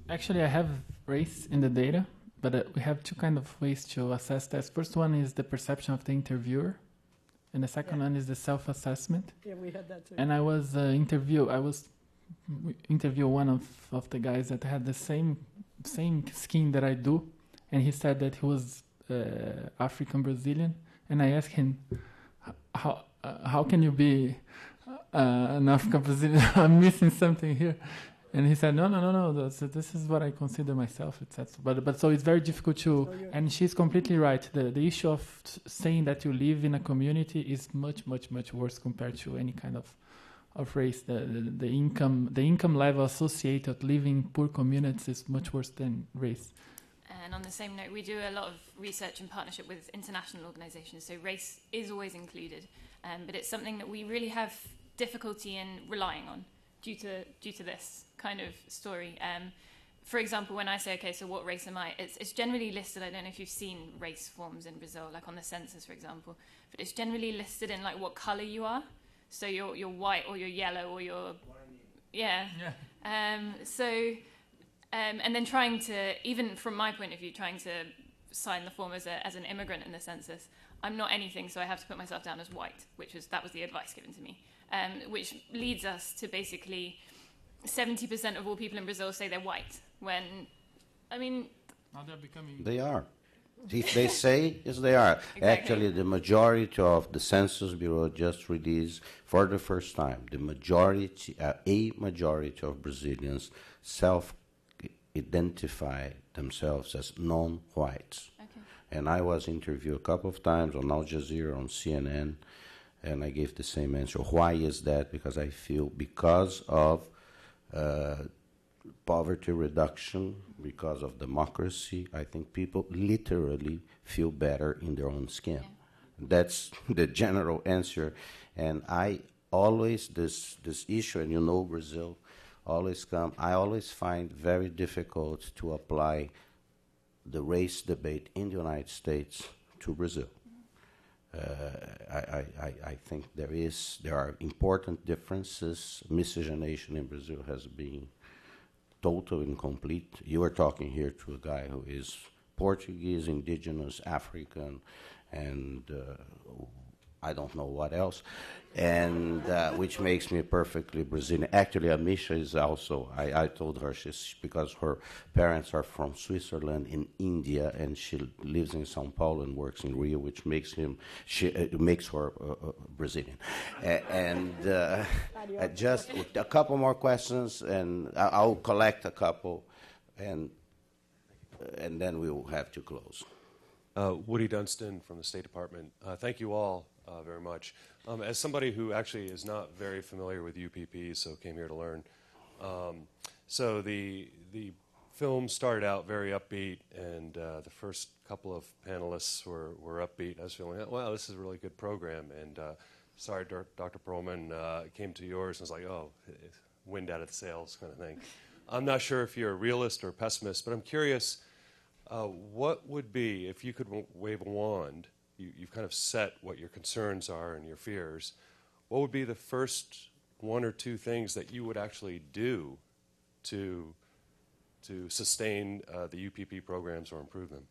Actually, I have race in the data, but we have 2 kind of ways to assess that. First one is the perception of the interviewer, and the second one is the self-assessment. Yeah, we had that too. And I was interview one of the guys that had the same skin that I do, and he said that he was African Brazilian, and I asked him, how can you be an African Brazilian? I'm missing something here. And he said, no, this is what I consider myself, etc. But so it's very difficult to, and she's completely right. The issue of saying that you live in a community is much worse compared to any kind of race. The income level associated living in poor communities is much worse than race. And on the same note, we do a lot of research in partnership with international organizations, so race is always included. But it's something that we really have difficulty in relying on due to this kind of story. For example, when I say, okay, so what race am I? It's generally listed, I don't know if you've seen race forms in Brazil, like on the census, for example, but it's generally listed in like what color you are. So you're white or you're yellow or you're... Yeah. And then trying to, even from my point of view, trying to sign the form as an immigrant in the census, I'm not anything, so I have to put myself down as white, that was the advice given to me, which leads us to basically 70% of all people in Brazil say they're white, when, I mean... Now they're becoming... They are. If they say, yes, they are. Exactly. Actually, the majority of the Census Bureau just released for the first time, a majority of Brazilians self-identify themselves as non-whites. Okay. And I was interviewed a couple of times on Al Jazeera, on CNN, and I gave the same answer. Why is that? Because I feel because of poverty reduction, because of democracy, I think people literally feel better in their own skin. Yeah. That's the general answer. And I always, this issue, and you know Brazil, I always find very difficult to apply the race debate in the United States to Brazil. I think there are important differences. Miscegenation in Brazil has been total and complete. You are talking here to a guy who is Portuguese, indigenous, African, and I don't know what else, and which makes me perfectly Brazilian. Actually, Amisha is also, I told her, because her parents are from Switzerland in India, and she lives in São Paulo and works in Rio, which makes makes her Brazilian. Just a couple more questions, and I'll collect a couple, and then we will have to close. Woody Dunstan from the State Department. Thank you all very much. As somebody who actually is not very familiar with UPPs, so came here to learn. So the film started out very upbeat, and the first couple of panelists were upbeat. I was feeling, wow, this is a really good program. And sorry, Dr. Perlman, came to yours and was like, oh, wind out of the sails kind of thing. I'm not sure if you're a realist or a pessimist, but I'm curious, what would be, if you could wave a wand, you've kind of set what your concerns are and your fears, what would be the first one or two things that you would actually do to sustain the UPP programs or improve them?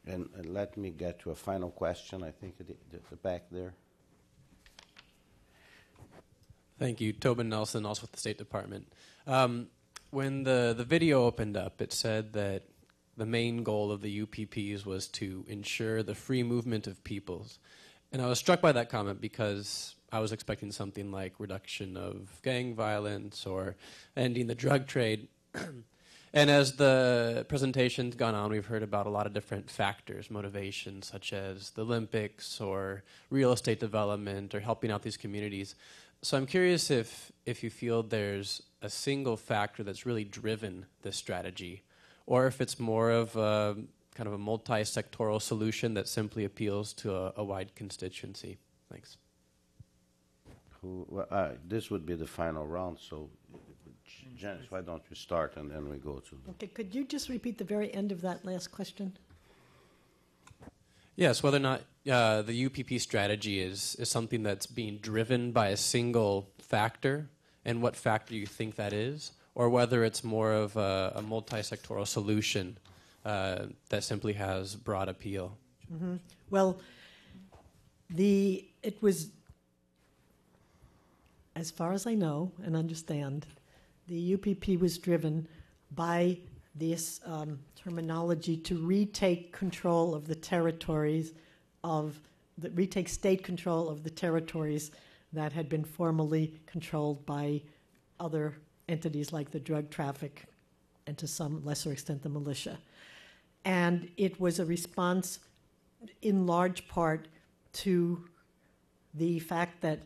And let me get to a final question, I think at the back there. Thank you. Tobin Nelson, also with the State Department. When the video opened up, it said that the main goal of the UPPs was to ensure the free movement of peoples. And I was struck by that comment because I was expecting something like reduction of gang violence or ending the drug trade. And as the presentation's gone on, we've heard about a lot of different factors, motivations, such as the Olympics or real estate development or helping out these communities. So I'm curious if you feel there's a single factor that's really driven this strategy, or if it's more of a kind of a multi-sectoral solution that simply appeals to a wide constituency. Thanks. This would be the final round, so Janice, why don't you start and then we go to... Okay, could you just repeat the very end of that last question? Yes, whether or not the UPP strategy is something that's being driven by a single factor, and what factor you think that is, or whether it's more of a multi-sectoral solution that simply has broad appeal. Mm-hmm. Well, it was, as far as I know and understand, the UPP was driven by this terminology to retake control of the territories retake state control of the territories that had been formerly controlled by other entities like the drug traffic and to some lesser extent the militia. And it was a response in large part to the fact that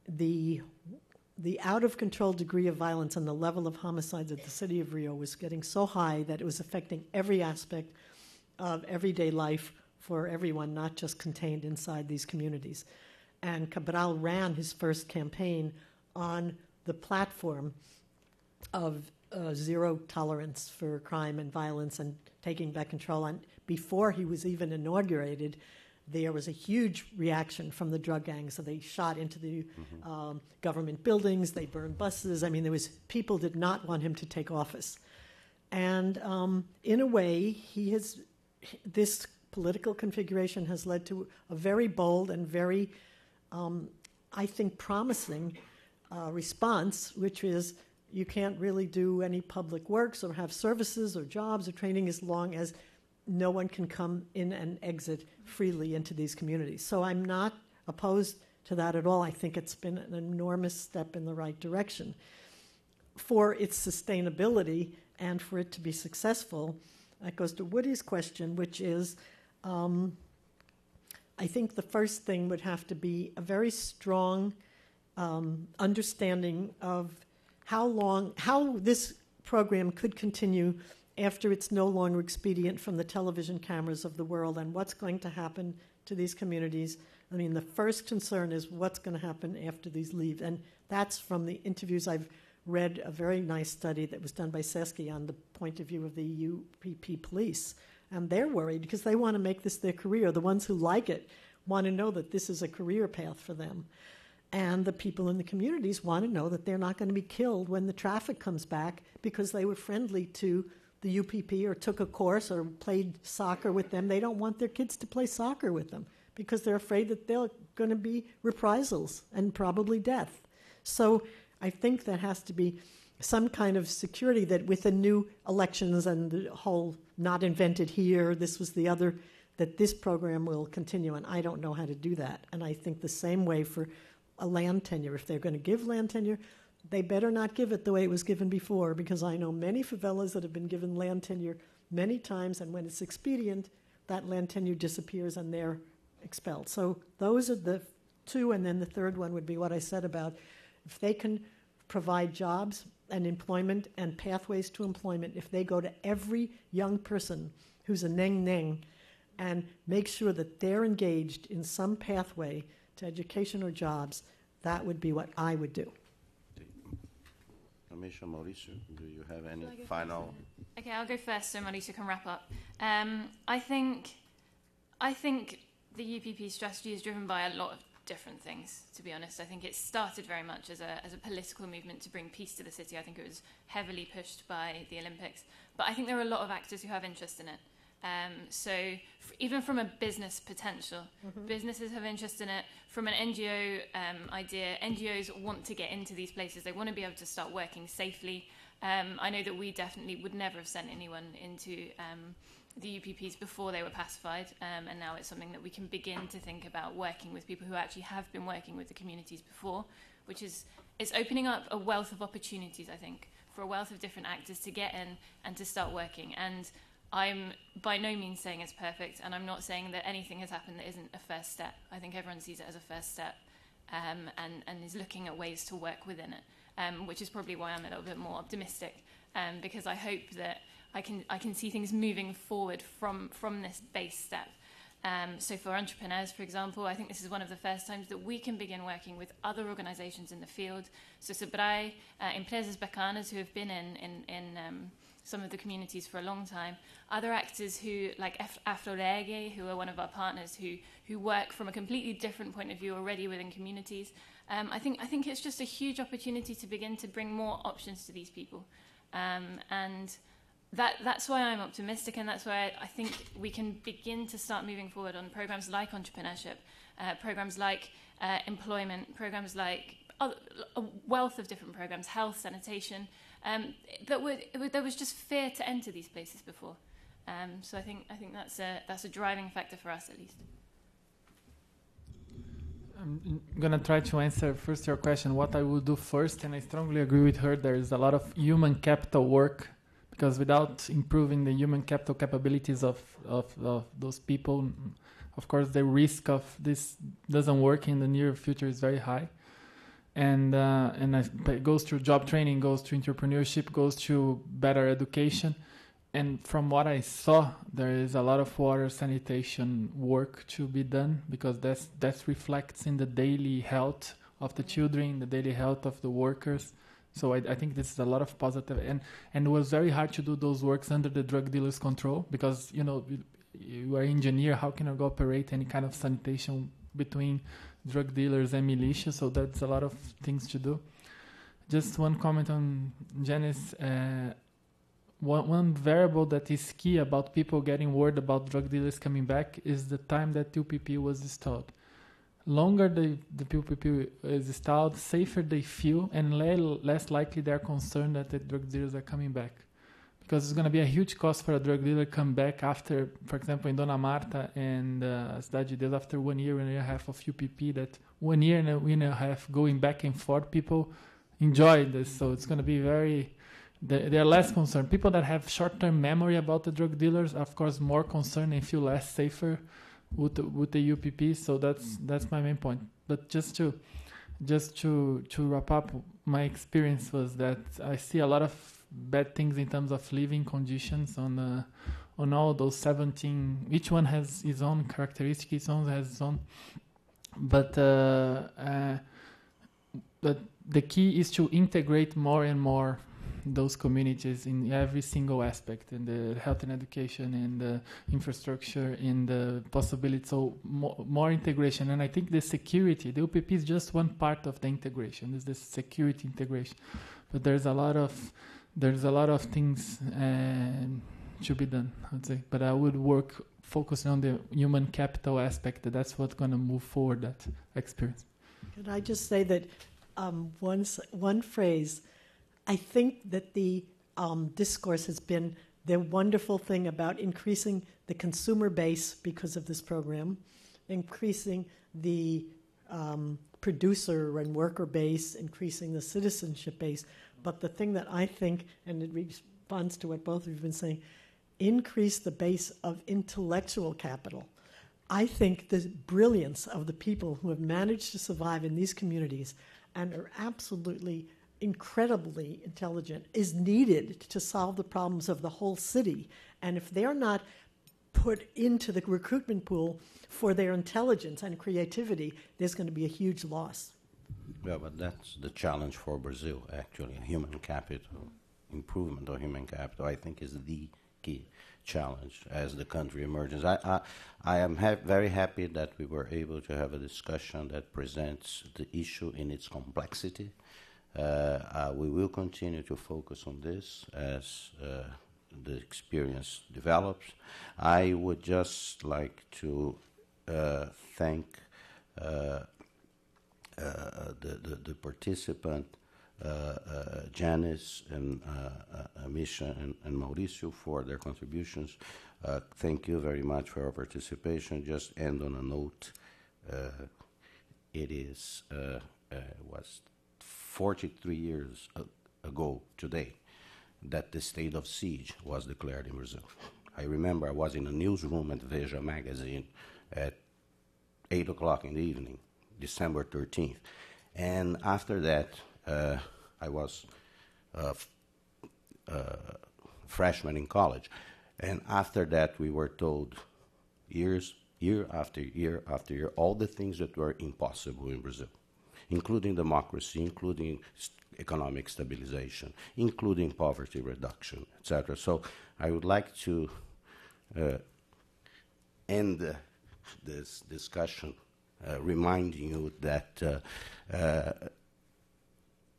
the out-of-control degree of violence and the level of homicides at the city of Rio was getting so high that it was affecting every aspect of everyday life for everyone, not just contained inside these communities. And Cabral ran his first campaign on the platform of zero tolerance for crime and violence and taking back control. And before he was even inaugurated, there was a huge reaction from the drug gangs. So they shot into the government buildings, they burned buses. I mean, people did not want him to take office. And in a way, this political configuration has led to a very bold and very, I think, promising response, which is you can't really do any public works or have services or jobs or training as long as no one can come in and exit freely into these communities. So I'm not opposed to that at all. I think it's been an enormous step in the right direction. For its sustainability and for it to be successful, that goes to Woody's question, which is, I think the first thing would have to be a very strong understanding of how this program could continue after it's no longer expedient from the television cameras of the world, and what's going to happen to these communities. I mean, the first concern is what's going to happen after these leave, and that's from the interviews. I've read a very nice study that was done by Sesky on the point of view of the UPP police, and they're worried because they want to make this their career. The ones who like it want to know that this is a career path for them. And the people in the communities want to know that they're not going to be killed when the traffic comes back because they were friendly to the UPP or took a course or played soccer with them. They don't want their kids to play soccer with them because they're afraid that there are going to be reprisals and probably death. So I think there has to be some kind of security that with the new elections and the whole not invented here, this was the other, that this program will continue, and I don't know how to do that. And I think the same way for a land tenure. If they're going to give land tenure, they better not give it the way it was given before, because I know many favelas that have been given land tenure many times, and when it's expedient, that land tenure disappears and they're expelled. So those are the two, and then the third one would be what I said about if they can provide jobs and employment and pathways to employment, if they go to every young person who's a neng and make sure that they're engaged in some pathway to education or jobs, that would be what I would do. Commissioner Mauricio, do you have any final? Okay, I'll go first so Mauricio can wrap up. I think the UPP strategy is driven by a lot of different things, to be honest. I think it started very much as a political movement to bring peace to the city. I think it was heavily pushed by the Olympics. But I think there are a lot of actors who have interest in it. So even from a business potential, businesses have interest in it. From an NGO idea, NGOs want to get into these places. They want to be able to start working safely. I know that we definitely would never have sent anyone into the UPPs before they were pacified, and now it's something that we can begin to think about working with people who actually have been working with the communities before, which is it's opening up a wealth of opportunities, I think, for a wealth of different actors to get in and to start working. And I'm by no means saying it's perfect, and I'm not saying that anything has happened that isn't a first step. I think everyone sees it as a first step, and is looking at ways to work within it, which is probably why I'm a little bit more optimistic, because I hope that I can see things moving forward from this base step. So for entrepreneurs, for example, I think this is one of the first times that we can begin working with other organizations in the field. So Sebrai, Empresas Bacanas, who have been in some of the communities for a long time, other actors who, like Afrorege, who are one of our partners, who work from a completely different point of view already within communities. I think it's just a huge opportunity to begin to bring more options to these people. And that's why I'm optimistic, and that's why I think we can begin to start moving forward on programs like entrepreneurship, programs like employment, programs like a wealth of different programs, health, sanitation, there was just fear to enter these places before. So I think that's a driving factor for us, at least. I'm going to try to answer first your question, what I will do first, and I strongly agree with her. There is a lot of human capital work, because without improving the human capital capabilities of those people, of course, the risk of this doesn't work in the near future is very high. And it goes through job training, goes through entrepreneurship, goes through better education. And from what I saw, there is a lot of water sanitation work to be done, because that reflects in the daily health of the children, the daily health of the workers. So I think this is a lot of positive. And it was very hard to do those works under the drug dealers' control, because, you are an engineer, how can you go operate any kind of sanitation between drug dealers and militia? So that's a lot of things to do. Just one comment on Janice. One variable that is key about people getting word about drug dealers coming back is the time that UPP was installed. Longer the UPP is installed, safer they feel, and less likely they're concerned that the drug dealers are coming back. Because it's going to be a huge cost for a drug dealer to come back after, for example, in Dona Marta and Cidade de Deus, after 1 year and a half of UPP, that 1 year and a half going back and forth, people enjoy this. So it's going to be they're less concerned. People that have short-term memory about the drug dealers are, of course, more concerned and feel less safer with the UPP. So that's my main point. But just to wrap up, my experience was that I see a lot of bad things in terms of living conditions on all those 17. Each one has its own characteristics, each one has its own. But the key is to integrate more and more those communities in every single aspect, in the health and education, in the infrastructure, in the possibility. So more integration. And I think the security, the UPP is just one part of the integration. Is the security integration, but there's a lot of things to be done, I'd say. But I would work focusing on the human capital aspect, that's what's going to move forward that experience. Can I just say that one phrase, I think that the discourse has been the wonderful thing about increasing the consumer base because of this program, increasing the producer and worker base, increasing the citizenship base. But the thing that I think, and it responds to what both of you have been saying, increase the base of intellectual capital. I think the brilliance of the people who have managed to survive in these communities and are absolutely incredibly intelligent is needed to solve the problems of the whole city. And if they're not put into the recruitment pool for their intelligence and creativity, there's going to be a huge loss. Yeah, but that's the challenge for Brazil, actually. Human capital, improvement of human capital, I think, is the key challenge as the country emerges. I am very happy that we were able to have a discussion that presents the issue in its complexity. We will continue to focus on this as the experience develops. I would just like to thank the participant, Janice and Misha and Mauricio, for their contributions. Thank you very much for your participation. Just end on a note. It was 43 years ago today that the state of siege was declared in Brazil. I remember I was in a newsroom at Veja magazine at 8 o'clock in the evening, December 13th. And after that, I was a freshman in college. And after that, we were told year after year after year, all the things that were impossible in Brazil, including democracy, including economic stabilization, including poverty reduction, etc. So I would like to end this discussion reminding you that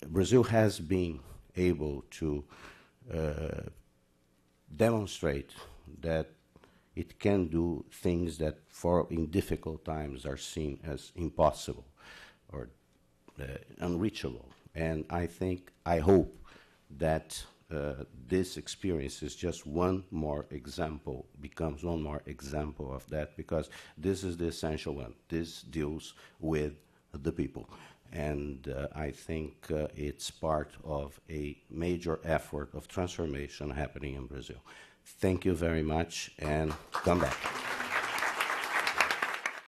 Brazil has been able to demonstrate that it can do things that in difficult times are seen as impossible or unreachable. And I hope that this experience is just one more example, becomes one more example of that, because this is the essential one. This deals with the people. And I think it's part of a major effort of transformation happening in Brazil. Thank you very much, and come back.